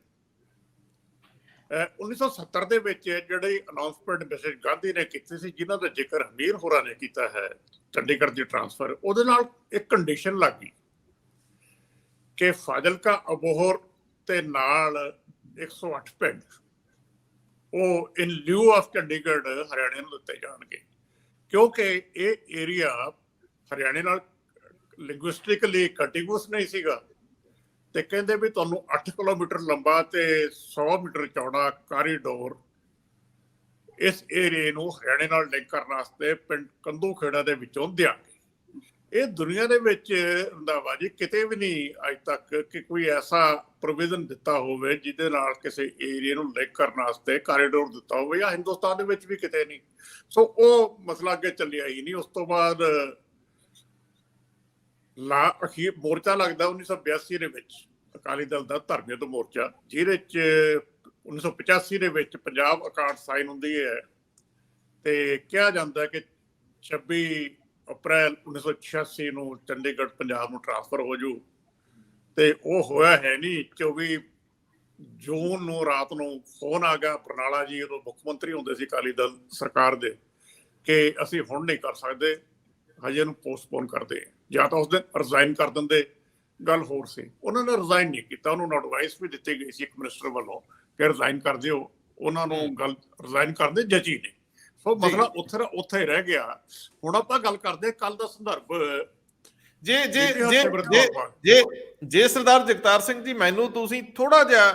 1970 ਦੇ ਵਿੱਚ ਜਿਹੜੀ ਅਨਾਉਂਸਮੈਂਟ ਮਿਸੇਜ ਗਾਂਧੀ ਨੇ ਕੀਤੀ ਸੀ, ਜਿਨ੍ਹਾਂ ਦਾ ਜ਼ਿਕਰ ਹਮੀਰ ਹੋਰਾਂ ਨੇ ਕੀਤਾ ਹੈ, ਚੰਡੀਗੜ੍ਹ ਦੀ ਟ੍ਰਾਂਸਫਰ, ਉਹਦੇ ਨਾਲ ਇੱਕ ਕੰਡੀਸ਼ਨ ਲੱਗ ਗਈ ਕਿ ਫਾਜ਼ਿਲਕਾ, ਅਬੋਹਰ ਤੇ ਨਾਲ 108 ਪਿੰਡ ਉਹ ਇਨ ਲਿਊ ਆਫ ਚੰਡੀਗੜ੍ਹ ਹਰਿਆਣੇ ਨੂੰ ਦਿੱਤੇ ਜਾਣਗੇ, ਕਿਉਂਕਿ ਇਹ ਏਰੀਆ ਹਰਿਆਣੇ ਨਾਲ ਲਿੰਗੁਇਸਟਿਕਲੀ ਕੰਟੀਗੂਅਸ ਨਹੀਂ ਸੀਗਾ। ਤੇ ਕਹਿੰਦੇ ਵੀ ਤੁਹਾਨੂੰ 8 ਕਿਲੋਮੀਟਰ ਲੰਬਾ ਤੇ 100 ਮੀਟਰ ਚੌੜਾ ਕਾਰੀਡੋਰ ਇਸ ਏਰੀਏ ਨੂੰ ਹਰਿਆਣੇ ਨਾਲ ਲਿੰਕ ਕਰਨ ਵਾਸਤੇ ਪਿੰਡ ਕੰਦੂ ਖੇੜਾ ਦੇ ਵਿੱਚੋਂ ਦਿਆਂਗੇ। ਇਹ ਦੁਨੀਆ ਦੇ ਵਿੱਚ ਰੰਧਾਵਾ ਜੀ ਕਿਤੇ ਵੀ ਨਹੀਂ ਅੱਜ ਤੱਕ ਕਿ ਕੋਈ ਐਸਾ ਪ੍ਰੋਵੀਜ਼ਨ ਦਿੱਤਾ ਹੋਵੇ ਜਿਹਦੇ ਨਾਲ ਕਿਸੇ ਏਰੀਏ ਨੂੰ ਲਿੰਕ ਕਰਨ ਵਾਸਤੇ ਕਾਰੀਡੋਰ ਦਿੱਤਾ ਹੋਵੇ, ਜਾਂ ਹਿੰਦੁਸਤਾਨ ਦੇ ਵਿੱਚ ਵੀ ਕਿਤੇ ਨਹੀਂ। ਸੋ ਉਹ ਮਸਲਾ ਅੱਗੇ ਚੱਲਿਆ ਹੀ ਨਹੀਂ। ਉਸ ਤੋਂ ਬਾਅਦ ਅਖੀਰ ਮੋਰਚਾ ਲੱਗਦਾ 1982 ਦੇ ਵਿੱਚ, ਅਕਾਲੀ ਦਲ ਦਾ ਧਰਮਯੁੱਧ ਮੋਰਚਾ, ਜਿਹਦੇ ਚ 1985 ਦੇ ਵਿੱਚ ਪੰਜਾਬ ਅਕਾਰਡ ਸਾਈਨ ਹੁੰਦੀ ਹੈ ਤੇ ਕਿਹਾ ਜਾਂਦਾ ਕਿ 26 ਅਪ੍ਰੈਲ 1986 ਨੂੰ ਚੰਡੀਗੜ੍ਹ ਪੰਜਾਬ ਨੂੰ ਟ੍ਰਾਂਸਫਰ ਹੋ ਜੂ, ਤੇ ਉਹ ਹੋਇਆ ਹੈ ਨਹੀਂ। 24 ਜੂਨ ਨੂੰ ਰਾਤ ਨੂੰ ਫੋਨ ਆ ਗਿਆ ਬਰਨਾਲਾ ਜੀ, ਉਦੋਂ ਮੁੱਖ ਮੰਤਰੀ ਹੁੰਦੇ ਸੀ ਅਕਾਲੀ ਦਲ ਸਰਕਾਰ ਦੇ, ਕਿ ਅਸੀਂ ਹੁਣ ਨਹੀਂ ਕਰ ਸਕਦੇ, ਹਜੇ ਇਹਨੂੰ ਪੋਸਟਪੋਨ ਕਰਦੇ, ਜਾਂ ਤਾਂ ਉਸ ਦਿਨ ਰਿਜ਼ਾਈਨ ਕਰ ਦਿੰਦੇ, ਗੱਲ ਹੋਰ ਸੀ। ਉਹਨਾਂ ਨੇ ਰਿਜ਼ਾਈਨ ਨਹੀਂ ਕੀਤਾ, ਉਹਨਾਂ ਨੂੰ ਐਡਵਾਈਸ ਵੀ ਦਿੱਤੀ ਗਈ ਸੀ ਇੱਕ ਮਿਨਿਸਟਰ ਵੱਲੋਂ ਕਿ ਰਿਜ਼ਾਈਨ ਕਰ ਦਿਓ, ਉਹਨਾਂ ਨੂੰ ਗੱਲ ਰਿਜ਼ਾਈਨ ਕਰਦੇ ਜੱਜੀ ਨੇ। ਸੋ ਮਸਲਾ ਉੱਥੇ ਹੀ ਰਹਿ ਗਿਆ। ਹੁਣ ਆਪਾਂ ਗੱਲ ਕਰਦੇ ਕੱਲ ਦਾ ਸੰਦਰਭ। ਜੇ ਸਰਦਾਰ ਜਗਤਾਰ ਸਿੰਘ ਜੀ, ਮੈਨੂੰ ਤੁਸੀਂ ਥੋੜਾ ਜਿਹਾ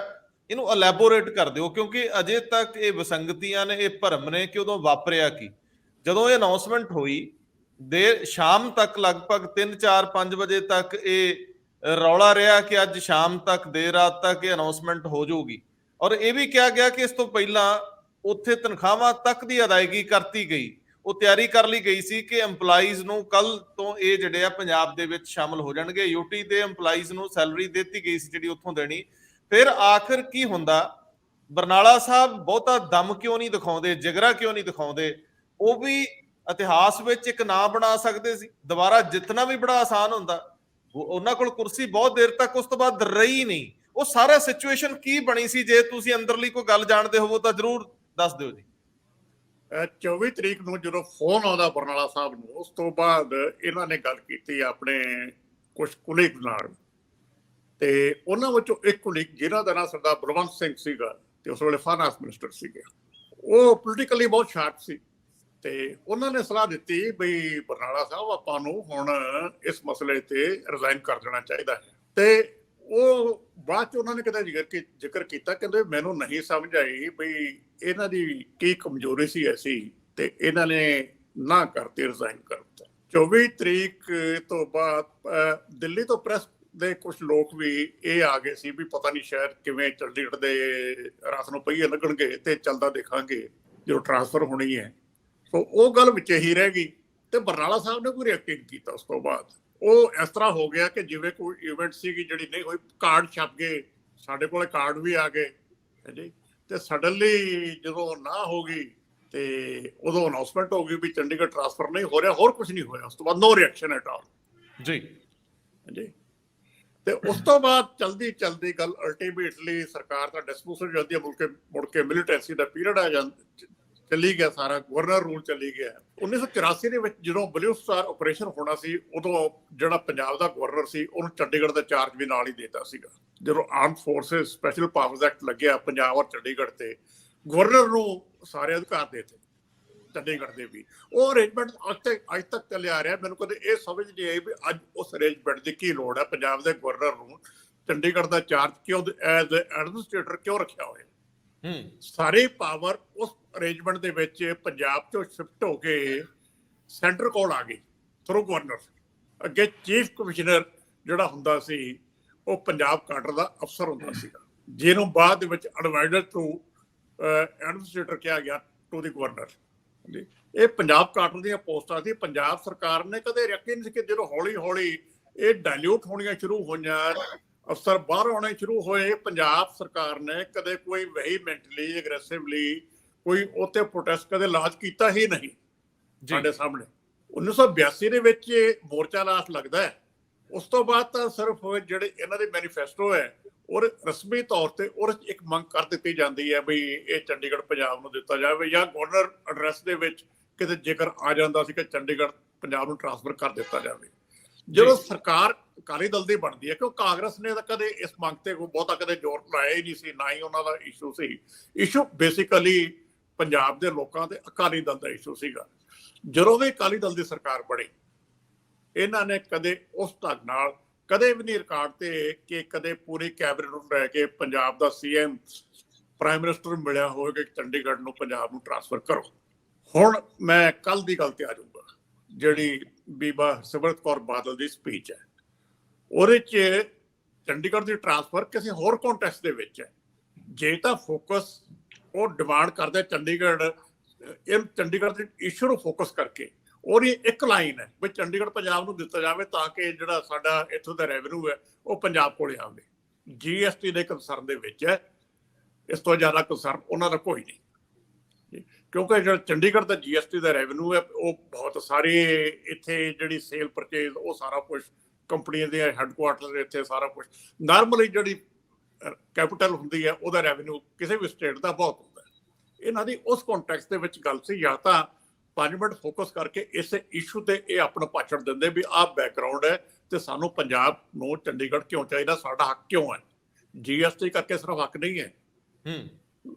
ਇਹਨੂੰ ਐਲੈਬੋਰੇਟ ਕਰ ਦਿਓ, ਕਿਉਂਕਿ ਅਜੇ ਤੱਕ ਇਹ ਵਿਸੰਗਤੀਆਂ ਨੇ, ਇਹ ਭਰਮ ਨੇ ਕਿ ਉਦੋਂ ਵਾਪਰਿਆ ਕੀ। ਜਦੋਂ ਇਹ ਅਨਾਉਂਸਮੈਂਟ ਹੋਈ ਦੇਰ ਸ਼ਾਮ ਤੱਕ, ਲਗਭਗ 3, 4, 5 ਵਜੇ ਤੱਕ ਇਹ ਰੌਲਾ ਰਿਹਾ ਕਿ ਅੱਜ ਸ਼ਾਮ ਤੱਕ, ਦੇਰ ਰਾਤ ਤੱਕ ਇਹ ਅਨਾਉਂਸਮੈਂਟ ਹੋ ਜਾਊਗੀ, ਔਰ ਇਹ ਵੀ ਕਿਹਾ ਗਿਆ ਕਿ ਇਸ ਤੋਂ ਪਹਿਲਾਂ ਉੱਥੇ ਤਨਖਾਹਾਂ ਤੱਕ ਦੀ ਅਦਾਇਗੀ ਕਰਤੀ ਗਈ। ਉਹ ਤਿਆਰੀ ਕਰ ਲਈ ਗਈ ਸੀ ਕਿ EMPLOYEES ਨੂੰ ਕੱਲ ਤੋਂ ਇਹ ਜਿਹੜੇ ਆ ਪੰਜਾਬ ਦੇ ਵਿੱਚ ਸ਼ਾਮਲ ਹੋ ਜਾਣਗੇ। UT ਦੇ EMPLOYEES ਨੂੰ ਸੈਲਰੀ ਦਿੱਤੀ ਗਈ ਸੀ ਜਿਹੜੀ ਉੱਥੋਂ ਦੇਣੀ। ਫਿਰ ਆਖਿਰ ਕੀ ਹੁੰਦਾ? ਬਰਨਾਲਾ ਸਾਹਿਬ ਬਹੁਤਾ ਦਮ ਕਿਉਂ ਨਹੀਂ ਦਿਖਾਉਂਦੇ, ਜਿਗਰਾ ਕਿਉਂ ਨਹੀਂ ਦਿਖਾਉਂਦੇ? ਉਹ ਵੀ ਇਤਿਹਾਸ ਵਿੱਚ ਇੱਕ ਨਾਂ ਬਣਾ ਸਕਦੇ ਸੀ, ਦੁਬਾਰਾ ਜਿੱਤਣਾ ਵੀ ਬੜਾ ਆਸਾਨ ਹੁੰਦਾ। ਉਹਨਾਂ ਕੋਲ ਕੁਰਸੀ ਬਹੁਤ ਦੇਰ ਤੱਕ ਉਸ ਤੋਂ ਬਾਅਦ ਰਹੀ ਨਹੀਂ। ਉਹ ਸਾਰਾ ਸਿਚੁਏਸ਼ਨ ਕੀ ਬਣੀ ਸੀ? ਜੇ ਤੁਸੀਂ ਅੰਦਰਲੀ ਕੋਈ ਗੱਲ ਜਾਣਦੇ ਹੋਵੋ ਤਾਂ ਜ਼ਰੂਰ ਦੱਸ ਦਿਓ ਜੀ। 24 ਤਰੀਕ ਨੂੰ ਜਦੋਂ ਫੋਨ ਆਉਂਦਾ ਬਰਨਾਲਾ ਸਾਹਿਬ ਨੂੰ, ਉਸ ਤੋਂ ਬਾਅਦ ਇਹਨਾਂ ਨੇ ਗੱਲ ਕੀਤੀ ਆਪਣੇ ਕੁਝ ਕੁਲੀਗ ਨਾਲ, ਤੇ ਉਹਨਾਂ ਵਿੱਚੋਂ ਇੱਕ ਕੁਲੀਗ ਜਿਹਨਾਂ ਦਾ ਨਾਮ ਸਰਦਾਰ ਬਲਵੰਤ ਸਿੰਘ ਸੀਗਾ ਤੇ ਉਸ ਵੇਲੇ ਫਾਈਨਾਂਸ ਮਿਨਿਸਟਰ ਸੀਗੇ, ਉਹ ਪੋਲੀਟੀਕਲੀ ਬਹੁਤ ਸ਼ਾਰਪ ਸੀ, ਤੇ ਉਹਨਾਂ ਨੇ ਸਲਾਹ ਦਿੱਤੀ ਬਈ ਬਰਨਾਲਾ ਸਾਹਿਬ ਆਪਾਂ ਨੂੰ ਹੁਣ ਇਸ ਮਸਲੇ ਤੇ ਰਿਜ਼ਾਈਨ ਕਰ ਦੇਣਾ ਚਾਹੀਦਾ ਹੈ। ਤੇ ਉਹ ਬਾਅਦ ਚ ਉਹਨਾਂ ਨੇ ਕਿਤੇ ਜ਼ਿਕਰ ਕੀਤਾ, ਕਹਿੰਦੇ ਮੈਨੂੰ ਨਹੀਂ ਸਮਝ ਆਈ ਬਈ ਇਹਨਾਂ ਦੀ ਕੀ ਕਮਜ਼ੋਰੀ ਸੀ ਐਸੀ, ਤੇ ਇਹਨਾਂ ਨੇ ਨਾ ਕਰਤੀ, ਰਿਜ਼ਾਈਨ ਕਰ ਦਿੱਤਾ। 24 ਤਰੀਕ ਤੋਂ ਬਾਅਦ ਦਿੱਲੀ ਤੋਂ ਪ੍ਰੈਸ ਦੇ ਕੁਝ ਲੋਕ ਵੀ ਇਹ ਆ ਗਏ ਸੀ ਵੀ ਪਤਾ ਨਹੀਂ ਸ਼ਾਇਦ ਕਿਵੇਂ ਚੰਡੀਗੜ੍ਹ ਦੇ ਰਾਤ ਨੂੰ ਪਹੀਏ ਲੱਗਣਗੇ ਤੇ ਚੱਲਦਾ ਦੇਖਾਂਗੇ ਜਦੋਂ ਟ੍ਰਾਂਸਫਰ ਹੋਣੀ ਹੈ। ਸੋ ਉਹ ਗੱਲ ਵਿੱਚ ਹੀ ਰਹਿ ਗਈ, ਤੇ ਬਰਨਾਲਾ ਸਾਹਿਬ ਨੇ ਕੋਈ ਰਿਐਕਟ ਕੀਤਾ। ਉਸ ਤੋਂ ਬਾਅਦ ਉਹ ਇਸ ਤਰ੍ਹਾਂ ਹੋ ਗਿਆ ਕਿ ਜਿਵੇਂ ਕੋਈ ਇਵੈਂਟ ਸੀਗੀ ਜਿਹੜੀ ਨਹੀਂ ਹੋਈ। ਕਾਰਡ ਛਪ ਗਏ, ਸਾਡੇ ਕੋਲੇ ਕਾਰਡ ਵੀ ਆ ਗਏ ਜੀ, ਤੇ ਸਡਨਲੀ ਜਦੋਂ ਨਾ ਹੋ ਗਈ ਤੇ ਉਦੋਂ ਅਨਾਉਂਸਮੈਂਟ ਹੋ ਗਈ ਵੀ ਚੰਡੀਗੜ੍ਹ ਟ੍ਰਾਂਸਫਰ ਨਹੀਂ ਹੋ ਰਿਹਾ, ਹੋਰ ਕੁਝ ਨਹੀਂ ਹੋਇਆ। ਉਸ ਤੋਂ ਬਾਅਦ ਨੋ ਰਿਐਕਸ਼ਨ ਐਟ ਆਲ ਜੀ। ਤੇ ਉਸ ਤੋਂ ਬਾਅਦ ਚਲਦੀ ਗੱਲ ਅਲਟੀਮੇਟਲੀ ਸਰਕਾਰ ਦਾ ਡਿਸਪੋਜ਼ਲ ਹੋ ਜਾਂਦੀ ਹੈ, ਮੁੜ ਕੇ ਮਿਲੀਟੈਂਸੀ ਦਾ ਪੀਰੀਅਡ ਆ ਜਾਂਦਾ, ਚੱਲੀ ਗਿਆ ਸਾਰਾ, ਗਵਰਨਰ ਰੂਲ ਚੱਲੀ ਗਿਆ। 1984 ਦੇ ਵਿੱਚ ਜਦੋਂ ਬਲੂ ਸਟਾਰ ਆਪਰੇਸ਼ਨ ਹੋਣਾ ਸੀ, ਉਦੋਂ ਜਿਹੜਾ ਪੰਜਾਬ ਦਾ ਗਵਰਨਰ ਸੀ ਉਹਨੂੰ ਚੰਡੀਗੜ੍ਹ ਦਾ ਚਾਰਜ ਵੀ ਨਾਲ ਹੀ ਦੇਤਾ ਸੀਗਾ। ਜਦੋਂ armed forces special powers act ਲੱਗਿਆ ਪੰਜਾਬ ਔਰ ਚੰਡੀਗੜ੍ਹ ਤੇ, ਗਵਰਨਰ ਨੂੰ ਸਾਰੇ ਅਧਿਕਾਰ ਦੇਤੇ ਚੰਡੀਗੜ੍ਹ ਦੇ ਵੀ। ਉਹ ਅਰੇਂਜਮੈਂਟ ਅੱਜ ਤੱਕ ਚੱਲਿਆ ਆ ਰਿਹਾ। ਮੈਨੂੰ ਕਦੇ ਇਹ ਸਮਝ ਨਹੀਂ ਆਈ ਵੀ ਅੱਜ ਉਸ ਅਰੇਂਜਮੈਂਟ ਦੀ ਕੀ ਲੋੜ ਹੈ। ਪੰਜਾਬ ਦੇ ਗਵਰਨਰ ਨੂੰ ਚੰਡੀਗੜ੍ਹ ਦਾ ਚਾਰਜ ਕਿਉਂ ਐਜ਼ ਐਡਮਿਨਿਸਟ੍ਰੇਟਰ ਕਿਉਂ ਰੱਖਿਆ ਹੋਇਆ? ਸਾਰੀ ਪਾਵਰ ਉਸ ਅਰੇਂਜਮੈਂਟ ਦੇ ਵਿੱਚ ਪੰਜਾਬ ਤੋਂ ਸ਼ਿਫਟ ਹੋ ਕੇ ਸੈਂਟਰ ਕੋਲ ਆ ਗਈ ਥਰੂ ਗਵਰਨਰ। ਅੱਗੇ ਚੀਫ ਕਮਿਸ਼ਨਰ ਜਿਹੜਾ ਹੁੰਦਾ ਸੀ ਉਹ ਪੰਜਾਬ ਕਾਡਰ ਦਾ ਅਫਸਰ ਹੁੰਦਾ ਸੀਗਾ। ਜਿਹਨੂੰ ਬਾਅਦ ਦੇ ਵਿੱਚ ਐਡਵਾਈਜ਼ਰ ਟੂ ਐਡਮਿਨਿਸਟ੍ਰੇਟਰ ਕਿਹਾ ਗਿਆ ਟੂ ਦੀ ਗਵਰਨਰ। ਇਹ ਪੰਜਾਬ ਕਾਟਨ ਦੀਆਂ ਪੋਸਟਾਂ ਸੀ। ਪੰਜਾਬ ਸਰਕਾਰ ਨੇ ਕਦੇ ਰੱਖੀ ਨਹੀਂ ਸੀ ਕਿ ਜਦੋਂ ਹੌਲੀ ਹੌਲੀ ਇਹ ਡਾਇਲੂਟ ਹੋਣੀਆਂ ਸ਼ੁਰੂ ਹੋਈਆਂ, ਅਫਸਰ ਬਾਹਰ ਆਉਣੇ ਸ਼ੁਰੂ ਹੋਏ, ਪੰਜਾਬ ਸਰਕਾਰ ਨੇ ਕਦੇ ਕੋਈ ਵਹੀਮੈਂਟਲੀ ਐਗਰੈਸਿਵਲੀ ਕੋਈ ਉੱਥੇ ਪ੍ਰੋਟੈਸਟ ਕਦੇ ਲਾਂਚ ਕੀਤਾ ਹੀ ਨਹੀਂ ਸਾਡੇ ਸਾਹਮਣੇ। 1982 ਦੇ ਵਿੱਚ ਮੋਰਚਾ ਲਾਂਚ ਲੱਗਦਾ ਹੈ। ਉਸ ਤੋਂ ਬਾਅਦ ਤਾਂ ਸਿਰਫ ਜਿਹੜੇ ਇਹਨਾਂ ਦੇ ਮੈਨੀਫੈਸਟੋ ਹੈ ਔਰ ਰਸਮੀ ਤੌਰ ਤੇ ਉਹ ਇੱਕ ਮੰਗ ਕਰ ਦਿੱਤੀ ਜਾਂਦੀ ਹੈ ਵੀ ਇਹ ਚੰਡੀਗੜ੍ਹ ਪੰਜਾਬ ਨੂੰ ਦਿੱਤਾ ਜਾਵੇ, ਜਾਂ ਗਵਰਨਰ ਐਡਰੈਸ ਦੇ ਵਿੱਚ ਕਿਤੇ ਜ਼ਿਕਰ ਆ ਜਾਂਦਾ ਸੀ ਕਿ ਚੰਡੀਗੜ੍ਹ ਪੰਜਾਬ ਨੂੰ ਟ੍ਰਾਂਸਫਰ ਕਰ ਦਿੱਤਾ ਜਾਵੇ। ਜਦੋਂ ਸਰਕਾਰ ਅਕਾਲੀ ਦਲ ਦੀ ਬਣਦੀ ਹੈ, ਕਿਉਂ ਕਾਂਗਰਸ ਨੇ ਤਾਂ ਕਦੇ ਇਸ ਮੰਗ ਤੇ ਕੋਈ ਬਹੁਤਾ ਕਦੇ ਜ਼ੋਰ ਲਾਇਆ ਹੀ ਨਹੀਂ ਸੀ, ਨਾ ਹੀ ਉਹਨਾਂ ਦਾ ਇਸ਼ੂ ਸੀ। ਇਸ਼ੂ ਬੇਸਿਕਲੀ ਪੰਜਾਬ ਦੇ ਲੋਕਾਂ ਤੇ ਅਕਾਲੀ ਦਲ ਦਾ ਇਸ਼ੂ ਸੀਗਾ। ਜਦੋਂ ਵੀ ਅਕਾਲੀ ਦਲ ਦੀ ਸਰਕਾਰ ਬਣੀ, ਇਹਨਾਂ ਨੇ ਕਦੇ ਉਸ ਢੰਗ ਨਾਲ ਕਦੇ ਵੀ ਨਹੀਂ ਰਿਕਾਰਡ ਤੇ ਕਿ ਕਦੇ ਪੂਰੀ ਕੈਬਨਿਟ ਨੂੰ ਲੈ ਕੇ ਪੰਜਾਬ ਦਾ ਸੀਐਮ ਪ੍ਰਾਈਮ ਮਿਨਿਸਟਰ ਮਿਲਿਆ ਹੋਵੇਗਾ ਕਿ ਚੰਡੀਗੜ੍ਹ ਨੂੰ ਪੰਜਾਬ ਨੂੰ ਟ੍ਰਾਂਸਫਰ ਕਰੋ। ਹੁਣ ਮੈਂ ਕੱਲ ਦੀ ਗੱਲ ਤੇ ਆ ਜਾਊਂਗਾ, ਜਿਹੜੀ ਬੀਬਾ ਸਿਮਰਤ ਕੌਰ ਬਾਦਲ ਦੀ ਸਪੀਚ ਹੈ, ਉਹਦੇ 'ਚ ਚੰਡੀਗੜ੍ਹ ਦੀ ਟ੍ਰਾਂਸਫਰ ਕਿਸੇ ਹੋਰ ਕੰਟੈਕਸਟ ਦੇ ਵਿੱਚ ਹੈ। ਜੇ ਤਾਂ ਫੋਕਸ ਉਹ ਡਿਮਾਂਡ ਕਰਦਾ ਚੰਡੀਗੜ੍ਹ ਦੇ ਇਸ਼ੂ ਨੂੰ ਫੋਕਸ ਕਰਕੇ, ਉਹਦੀ ਇੱਕ ਲਾਈਨ ਹੈ ਵੀ ਚੰਡੀਗੜ੍ਹ ਪੰਜਾਬ ਨੂੰ ਦਿੱਤਾ ਜਾਵੇ ਤਾਂ ਕਿ ਜਿਹੜਾ ਸਾਡਾ ਇੱਥੋਂ ਦਾ ਰੈਵਨਿਊ ਹੈ ਉਹ ਪੰਜਾਬ ਕੋਲੇ ਆਵੇ। GST ਦੇ ਕੰਸਰਨ ਦੇ ਵਿੱਚ ਹੈ, ਇਸ ਤੋਂ ਜ਼ਿਆਦਾ ਕੰਸਰਨ ਉਹਨਾਂ ਦਾ ਕੋਈ ਨਹੀਂ, ਕਿਉਂਕਿ ਜਿਹੜਾ ਚੰਡੀਗੜ੍ਹ ਦਾ GST ਦਾ ਰੈਵਨਿਊ ਹੈ ਉਹ ਬਹੁਤ ਸਾਰੇ ਇੱਥੇ ਜਿਹੜੀ ਸੇਲ ਪਰਚੇਜ਼ ਉਹ ਸਾਰਾ ਕੁਛ ਕੰਪਨੀਆਂ ਦੇ ਹੈੱਡਕੁਆਰਟਰ ਇੱਥੇ ਸਾਰਾ ਕੁਛ ਨਾਰਮਲੀ ਜਿਹੜੀ ਕੈਪੀਟਲ ਹੁੰਦੀ ਹੈ ਉਹਦਾ ਰੈਵਨਿਊ ਕਿਸੇ ਵੀ ਸਟੇਟ ਦਾ ਬਹੁਤ ਹੁੰਦਾ। ਇਹਨਾਂ ਦੀ ਉਸ ਕੰਟੈਕਸਟ ਦੇ ਵਿੱਚ ਗੱਲ ਸੀ, ਜਾਂ ਤਾਂ 5 ਮਿੰਟ ਫੋਕਸ ਕਰਕੇ ਇਸ ਇਸ਼ੂ ਤੇ ਇਹ ਆਪਣਾ ਭਾਸ਼ਣ ਦਿੰਦੇ ਵੀ ਆਹ ਬੈਕਗਰਾਉਂਡ ਹੈ ਤੇ ਸਾਨੂੰ ਪੰਜਾਬ ਨੂੰ ਚੰਡੀਗੜ੍ਹ ਕਿਉਂ ਚਾਹੀਦਾ, ਸਾਡਾ ਹੱਕ ਕਿਉਂ ਹੈ। GST ਕਰਕੇ ਸਿਰਫ ਹੱਕ ਨਹੀਂ ਹੈ,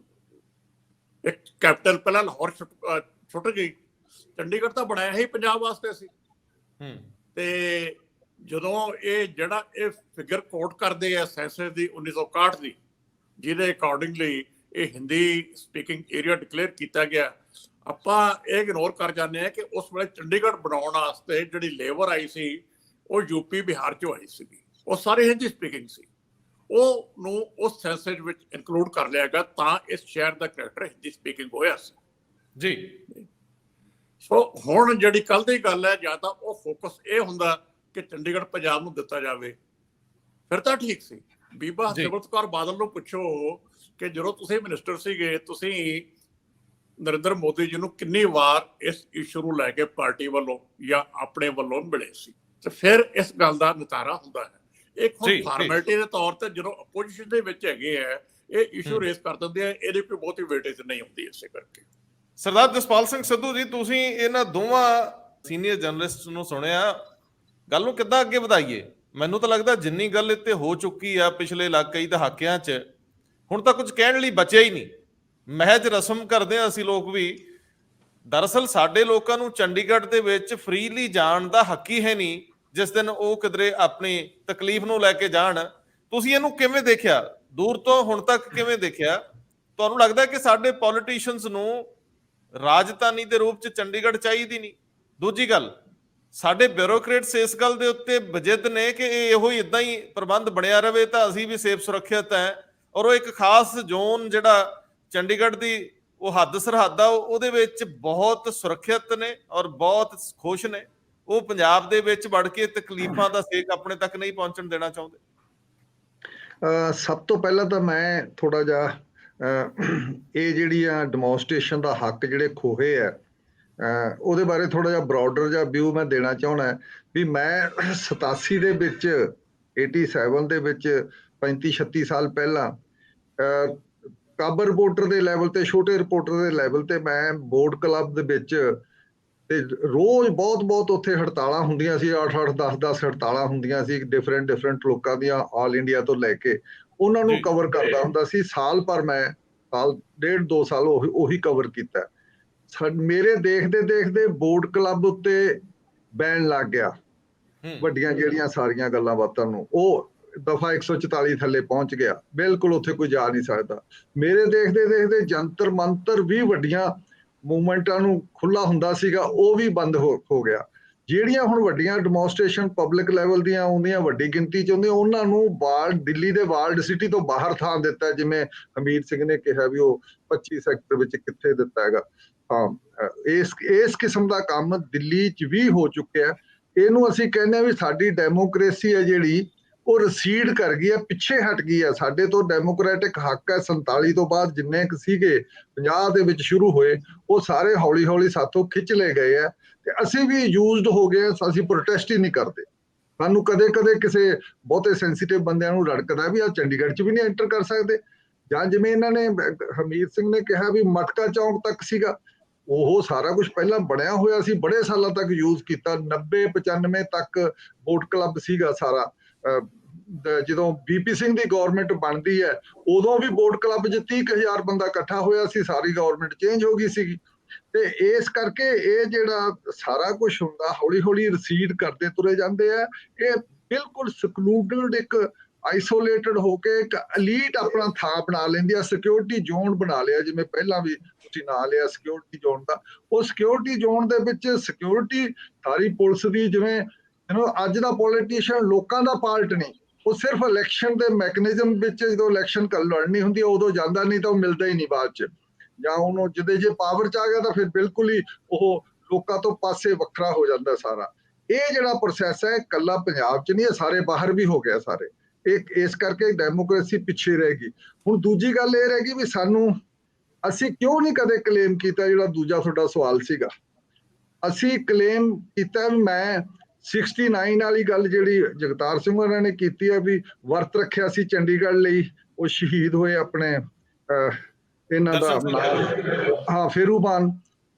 ਇੱਕ ਕੈਪੀਟਲ ਪਹਿਲਾਂ ਲਾਹੌਰ ਛੁੱਟ ਗਈ, ਚੰਡੀਗੜ੍ਹ ਤਾਂ ਬਣਾਇਆ ਹੀ ਪੰਜਾਬ ਵਾਸਤੇ ਸੀ। ਤੇ ਜਦੋਂ ਇਹ ਜਿਹੜਾ ਇਹ ਫਿਗਰ ਕੋਟ ਕਰਦੇ ਆ ਸੈਂਸਸ ਦੀ 1961 ਦੀ, ਜਿਹਦੇ ਅਕੋਰਡਿੰਗਲੀ ਇਹ ਹਿੰਦੀ ਸਪੀਕਿੰਗ ਏਰੀਆ ਡਿਕਲੇਅਰ ਕੀਤਾ ਗਿਆ, ਆਪਾਂ ਇਹ ਇਗਨੋਰ ਕਰ ਜਾਂਦੇ ਹਾਂ ਕਿ ਉਸ ਵੇਲੇ ਚੰਡੀਗੜ੍ਹ ਬਣਾਉਣ ਵਾਸਤੇ ਜਿਹੜੀ ਲੇਬਰ ਆਈ ਸੀ ਉਹ ਯੂਪੀ ਬਿਹਾਰ ਚੋਂ ਆਈ ਸੀਗੀ, ਉਹ ਸਾਰੇ ਹਿੰਦੀ ਸਪੀਕਿੰਗ ਸੀ। ਉਹ ਨੂੰ ਉਸ ਸੈਂਸਸ ਵਿੱਚ ਇਨਕਲੂਡ ਕਰ ਲਿਆ ਗਿਆ ਤਾਂ ਇਸ ਸ਼ਹਿਰ ਦਾ ਕਰੈਕਟਰ ਹਿੰਦੀ ਸਪੀਕਿੰਗ ਹੋਇਆ ਸੀ ਜੀ। ਸੋ ਹੁਣ ਜਿਹੜੀ ਕੱਲ ਦੀ ਗੱਲ ਹੈ, ਜਾਂ ਤਾਂ ਉਹ ਫੋਕਸ ਇਹ ਹੁੰਦਾ ਕਿ ਚੰਡੀਗੜ੍ਹ ਪੰਜਾਬ ਨੂੰ ਦਿੱਤਾ ਜਾਵੇ, ਫਿਰ ਤਾਂ ਠੀਕ ਸੀ। ਬੀਬਾ ਸਿਮਰਤ ਕੌਰ ਬਾਦਲ ਨੂੰ ਪੁੱਛੋ ਕਿ ਜਦੋਂ ਤੁਸੀਂ ਮਿਨਿਸਟਰ ਸੀਗੇ, ਤੁਸੀਂ ਨਰਿੰਦਰ ਮੋਦੀ ਜੀ ਨੂੰ ਕਿੰਨੀ ਵਾਰ ਇਸ ਇਸ਼ੂ ਨੂੰ ਲੈ ਕੇ ਪਾਰਟੀ ਵੱਲੋਂ ਜਾਂ ਆਪਣੇ ਵੱਲੋਂ ਮਿਲੇ ਸੀ, ਤੇ ਫਿਰ ਇਸ ਗੱਲ ਦਾ ਨਿਤਾਰਾ ਹੁੰਦਾ ਹੈ। ਇੱਕ ਹੁਣ ਫਾਰਮੈਲਿਟੀ ਦੇ ਤੌਰ ਤੇ ਜਦੋਂ ਆਪੋਜੀਸ਼ਨ ਦੇ ਵਿੱਚ ਹੈਗੇ ਆ, ਇਹ ਇਸ਼ੂ ਰੇਸ ਕਰ ਦਿੰਦੇ ਆ, ਇਹਦੀ ਕੋਈ ਬਹੁਤੀ ਵੇਟੇਜ ਨਹੀਂ ਹੁੰਦੀ। ਇਸੇ ਕਰਕੇ ਸਰਦਾਰ ਜਸਪਾਲ ਸਿੰਘ ਸਿੱਧੂ ਜੀ, ਤੁਸੀਂ ਇਹਨਾਂ ਦੋਵਾਂ ਸੀਨੀਅਰ ਜਰਨਲਿਸਟ ਨੂੰ ਸੁਣਿਆ, ਗੱਲ ਨੂੰ ਕਿੱਦਾਂ ਅੱਗੇ ਵਧਾਈਏ? ਮੈਨੂੰ ਤਾਂ ਲੱਗਦਾ ਜਿੰਨੀ ਗੱਲ ਇੱਥੇ ਹੋ ਚੁੱਕੀ ਆ ਪਿਛਲੇ ਕਈ ਦਹਾਕਿਆਂ 'ਚ, ਹੁਣ ਤਾਂ ਕੁਝ ਕਹਿਣ ਲਈ ਬਚਿਆ ਹੀ ਨਹੀਂ। ਮਹਿਜ ਰਸਮ ਕਰਦੇ ਹਾਂ ਅਸੀਂ ਲੋਕ ਵੀ। ਦਰਅਸਲ ਸਾਡੇ ਲੋਕਾਂ ਨੂੰ ਚੰਡੀਗੜ੍ਹ ਦੇ ਵਿੱਚ ਫ੍ਰੀਲੀ ਜਾਣ ਦਾ ਹੱਕ ਹੀ ਹੈ ਨਹੀਂ, ਜਿਸ ਦਿਨ ਉਹ ਕਿਧਰੇ ਆਪਣੀ ਤਕਲੀਫ ਨੂੰ ਲੈ ਕੇ ਜਾਣ। ਤੁਸੀਂ ਇਹਨੂੰ ਕਿਵੇਂ ਦੇਖਿਆ, ਦੂਰ ਤੋਂ ਹੁਣ ਤੱਕ ਕਿਵੇਂ ਦੇਖਿਆ? ਤੁਹਾਨੂੰ ਲੱਗਦਾ ਕਿ ਸਾਡੇ ਪੋਲੀਟੀਸ਼ੀਅਨਸ ਨੂੰ ਰਾਜਧਾਨੀ ਦੇ ਰੂਪ 'ਚ ਚੰਡੀਗੜ੍ਹ ਚਾਹੀਦੀ ਨਹੀਂ? ਦੂਜੀ ਗੱਲ, ਸਾਡੇ ਬਿਊਰੋਕਰੇਟਸ ਇਸ ਗੱਲ ਦੇ ਉੱਤੇ ਬਜਿੱਦ ਨੇ ਕਿ ਇਹੋ ਹੀ ਇਦਾਂ ਹੀ ਪ੍ਰਬੰਧ ਬਣਿਆ ਰਵੇ ਤਾਂ ਅਸੀਂ ਵੀ ਸੇਫ ਸੁਰੱਖਿਅਤ ਹੈ, ਔਰ ਉਹ ਇੱਕ ਖਾਸ ਜ਼ੋਨ ਜਿਹੜਾ ਚੰਡੀਗੜ੍ਹ ਦੀ ਉਹ ਹੱਦ ਸਰਹੱਦ ਆ, ਉਹਦੇ ਵਿੱਚ ਬਹੁਤ ਸੁਰੱਖਿਅਤ ਨੇ ਔਰ ਬਹੁਤ ਖੁਸ਼ ਨੇ। ਉਹ ਪੰਜਾਬ ਦੇ ਵਿੱਚ ਵੜ ਕੇ ਤਕਲੀਫਾਂ ਦਾ ਸੇਕ ਆਪਣੇ ਤੱਕ ਨਹੀਂ ਪਹੁੰਚਣ ਦੇਣਾ ਚਾਹੁੰਦੇ। ਸਭ ਤੋਂ ਪਹਿਲਾਂ ਤਾਂ ਮੈਂ ਥੋੜਾ ਜਿਹਾ ਇਹ ਜਿਹੜੀ ਆ ਡੈਮੋਨਸਟ੍ਰੇਸ਼ਨ ਦਾ ਹੱਕ ਜਿਹੜੇ ਖੋਹੇ ਆ, ਉਹਦੇ ਬਾਰੇ ਥੋੜਾ ਜਿਹਾ ਬਰੋਡਰ ਜਿਹਾ ਵਿਊ ਮੈਂ ਦੇਣਾ ਚਾਹੁੰਦਾ ਵੀ ਮੈਂ 87 ਦੇ ਵਿੱਚ 87 ਦੇ ਵਿੱਚ 35-36 ਸਾਲ ਪਹਿਲਾਂ ਕਾਬਰ ਰਿਪੋਰਟਰ ਦੇ ਲੈਵਲ ਤੇ, ਛੋਟੇ ਰਿਪੋਰਟਰ ਦੇ ਲੈਵਲ ਤੇ ਮੈਂ ਬੋਰਡ ਕਲੱਬ ਦੇ ਵਿੱਚ, ਤੇ ਰੋਜ਼ ਬਹੁਤ ਉੱਥੇ ਹੜਤਾਲਾਂ ਹੁੰਦੀਆਂ ਸੀ, 8-8 10-10 ਹੜਤਾਲਾਂ ਹੁੰਦੀਆਂ ਸੀ ਡਿਫਰੈਂਟ ਲੋਕਾਂ ਦੀਆਂ, ਆਲ ਇੰਡੀਆ ਤੋਂ ਲੈ ਕੇ। ਉਹਨਾਂ ਨੂੰ ਕਵਰ ਕਰਦਾ ਹੁੰਦਾ ਸੀ ਸਾਲ ਭਰ। ਮੈਂ ਸਾਲ 1.5-2 ਸਾਲ ਉਹੀ ਕਵਰ ਕੀਤਾ। ਮੇਰੇ ਦੇਖਦੇ ਬੋਰਡ ਕਲੱਬ ਉੱਤੇ ਬੈਨ ਲੱਗ ਗਿਆ, ਵੱਡੀਆਂ ਜਿਹੜੀਆਂ ਸਾਰੀਆਂ ਗੱਲਾਂ ਬਾਤਾਂ ਨੂੰ। ਉਹ ਦਫਾ 144 ਥੱਲੇ ਪਹੁੰਚ ਗਿਆ, ਬਿਲਕੁਲ ਉੱਥੇ ਕੋਈ ਜਾ ਨਹੀਂ ਸਕਦਾ। ਮੇਰੇ ਦੇਖਦੇ ਜੰਤਰ ਮੰਤਰ ਵੀ ਵੱਡੀਆਂ ਮੂਵਮੈਂਟਾਂ ਨੂੰ ਖੁੱਲਾ ਹੁੰਦਾ ਸੀਗਾ, ਉਹ ਵੀ ਬੰਦ ਹੋ ਗਿਆ। ਜਿਹੜੀਆਂ ਹੁਣ ਵੱਡੀਆਂ ਡੈਮੋਨਸਟ੍ਰੇਸ਼ਨ ਪਬਲਿਕ ਲੈਵਲ ਦੀਆਂ ਆਉਂਦੀਆਂ ਵੱਡੀ ਗਿਣਤੀ 'ਚ ਆਉਂਦੀਆਂ, ਉਹਨਾਂ ਨੂੰ ਦਿੱਲੀ ਦੇ ਵਾਲਡ ਸਿਟੀ ਤੋਂ ਬਾਹਰ ਥਾਂ ਦਿੱਤਾ, ਜਿਵੇਂ ਹਮੀਰ ਸਿੰਘ ਨੇ ਕਿਹਾ ਵੀ ਉਹ 25 ਸੈਕਟਰ ਵਿੱਚ ਕਿੱਥੇ ਦਿੱਤਾ ਹੈਗਾ। ਹਾਂ, ਇਸ ਕਿਸਮ ਦਾ ਕੰਮ ਦਿੱਲੀ 'ਚ ਵੀ ਹੋ ਚੁੱਕਿਆ। ਇਹਨੂੰ ਅਸੀਂ ਕਹਿੰਦੇ ਆ ਵੀ ਸਾਡੀ ਡੈਮੋਕ੍ਰੇਸੀ ਹੈ ਜਿਹੜੀ ਉਹ ਰਸੀਡ ਕਰ ਗਈ ਹੈ, ਪਿੱਛੇ ਹਟ ਗਈ ਹੈ। ਸਾਡੇ ਤੋਂ ਡੈਮੋਕ੍ਰੈਟਿਕ ਹੱਕ ਹੈ 47 ਤੋਂ ਬਾਅਦ ਜਿੰਨੇ ਕੁ ਸੀਗੇ 50 ਦੇ ਵਿੱਚ ਸ਼ੁਰੂ ਹੋਏ, ਉਹ ਸਾਰੇ ਹੌਲੀ ਹੌਲੀ ਸਾਥੋਂ ਖਿੱਚ ਲਏ ਗਏ ਆ ਤੇ ਅਸੀਂ ਵੀ ਯੂਜ਼ਡ ਹੋ ਗਏ। ਅਸੀਂ ਪ੍ਰੋਟੈਸਟ ਹੀ ਨਹੀਂ ਕਰਦੇ। ਸਾਨੂੰ ਕਦੇ ਕਦੇ ਕਿਸੇ ਬਹੁਤੇ ਸੈਂਸਿਟਿਵ ਬੰਦਿਆਂ ਨੂੰ ਰੜਕਦਾ ਵੀ ਆ ਚੰਡੀਗੜ੍ਹ 'ਚ ਵੀ ਨਹੀਂ ਐਂਟਰ ਕਰ ਸਕਦੇ, ਜਾਂ ਜਿਵੇਂ ਇਹਨਾਂ ਨੇ ਹਮੀਰ ਸਿੰਘ ਨੇ ਕਿਹਾ ਵੀ ਮਟਕਾ ਚੌਂਕ ਤੱਕ ਸੀਗਾ, ਉਹ ਸਾਰਾ ਕੁਝ ਪਹਿਲਾਂ ਬਣਿਆ ਹੋਇਆ ਸੀ, ਬੜੇ ਸਾਲਾਂ ਤੱਕ ਯੂਜ਼ ਕੀਤਾ। 90-95 ਤੱਕ ਬੋਟ ਕਲੱਬ ਸੀਗਾ ਸਾਰਾ। ਜਦੋਂ ਬੀਪੀ ਸਿੰਘ ਦੀ ਗਵਰਨਮੈਂਟ ਬਣਦੀ ਹੈ ਉਦੋਂ ਵੀ ਬੋਟ ਕਲੱਬ 'ਚ 30,000 ਬੰਦਾ ਇਕੱਠਾ ਹੋਇਆ ਸੀ। ਸਾਰੀ ਗਵਰਨਮੈਂਟ ਚੇਂਜ ਹੋ ਗਈ ਸੀਗੀ ਤੇ ਇਸ ਕਰਕੇ ਇਹ ਜਿਹੜਾ ਸਾਰਾ ਕੁਝ ਹੁੰਦਾ ਹੌਲੀ ਹੌਲੀ ਰਸੀਡ ਕਰਦੇ ਤੁਰੇ ਜਾਂਦੇ ਆ। ਇਹ ਬਿਲਕੁਲ ਸਕਲੂਡਡ, ਇੱਕ ਆਈਸੋਲੇਟਡ ਹੋ ਕੇ ਇੱਕ ਐਲੀਟ ਆਪਣਾ ਥਾਂ ਬਣਾ ਲੈਂਦੀ ਆ। ਸਿਕਿਉਰਿਟੀ ਜ਼ੋਨ ਬਣਾ ਲਿਆ, ਜਿਵੇਂ ਪਹਿਲਾਂ ਵੀ ਤੁਸੀਂ ਨਾਂ ਲਿਆ ਸਿਕਿਉਰਿਟੀ ਜ਼ੋਨ ਦਾ। ਉਹ ਸਿਕਿਉਰਿਟੀ ਜ਼ੋਨ ਦੇ ਵਿੱਚ ਸਿਕਿਉਰਿਟੀ ਸਾਰੀ ਪੁਲਿਸ ਦੀ, ਜਿਵੇਂ ਅੱਜ ਦਾ ਪੋਲੀਟੀਸ਼ੀਅਨ ਲੋਕਾਂ ਦਾ ਪਾਰਟ ਨਹੀਂ, ਉਹ ਸਿਰਫ ਇਲੈਕਸ਼ਨ ਦੇ ਮੈਕੈਨਿਜ਼ਮ ਵਿੱਚ ਜਦੋਂ ਇਲੈਕਸ਼ਨ ਲੜਨੀ ਹੁੰਦੀ ਹੈ ਉਦੋਂ ਜਾਂਦਾ, ਨਹੀਂ ਤਾਂ ਉਹ ਮਿਲਦਾ ਹੀ ਨਹੀਂ ਬਾਅਦ ਚ, ਜਾਂ ਉਹਨੂੰ ਜਦੋਂ ਜੇ ਪਾਵਰ ਚ ਆ ਗਿਆ ਤਾਂ ਫਿਰ ਬਿਲਕੁਲ ਹੀ ਉਹ ਲੋਕਾਂ ਤੋਂ ਪਾਸੇ ਵੱਖਰਾ ਹੋ ਜਾਂਦਾ ਸਾਰਾ। ਇਹ ਜਿਹੜਾ ਪ੍ਰੋਸੈਸ ਹੈ ਇਕੱਲਾ ਪੰਜਾਬ ਚ ਨਹੀਂ, ਇਹ ਸਾਰੇ ਬਾਹਰ ਵੀ ਹੋ ਗਿਆ ਸਾਰੇ। ਇਸ ਕਰਕੇ ਡੈਮੋਕ੍ਰੇਸੀ ਪਿੱਛੇ ਰਹਿ ਗਈ। ਹੁਣ ਦੂਜੀ ਗੱਲ ਇਹ ਰਹਿ ਗਈ ਵੀ ਸਾਨੂੰ, ਅਸੀਂ ਕਿਉਂ ਨਹੀਂ ਕਦੇ ਕਲੇਮ ਕੀਤਾ, ਜਿਹੜਾ ਦੂਜਾ ਤੁਹਾਡਾ ਸਵਾਲ ਸੀਗਾ, ਅਸੀਂ ਕਲੇਮ ਕੀਤਾ ਵੀ ਮੈਂ 69 ਵਾਲੀ ਗੱਲ ਜਿਹੜੀ ਜਗਤਾਰ ਸਿੰਘ ਹੋਰਾਂ ਨੇ ਕੀਤੀ ਹੈ ਵੀ ਵਰਤ ਰੱਖਿਆ ਸੀ ਚੰਡੀਗੜ੍ਹ ਲਈ, ਉਹ ਸ਼ਹੀਦ ਹੋਏ ਆਪਣੇ ਇਹਨਾਂ ਦਾ ਹਾਂ ਫੇਰੂਮਾਨ,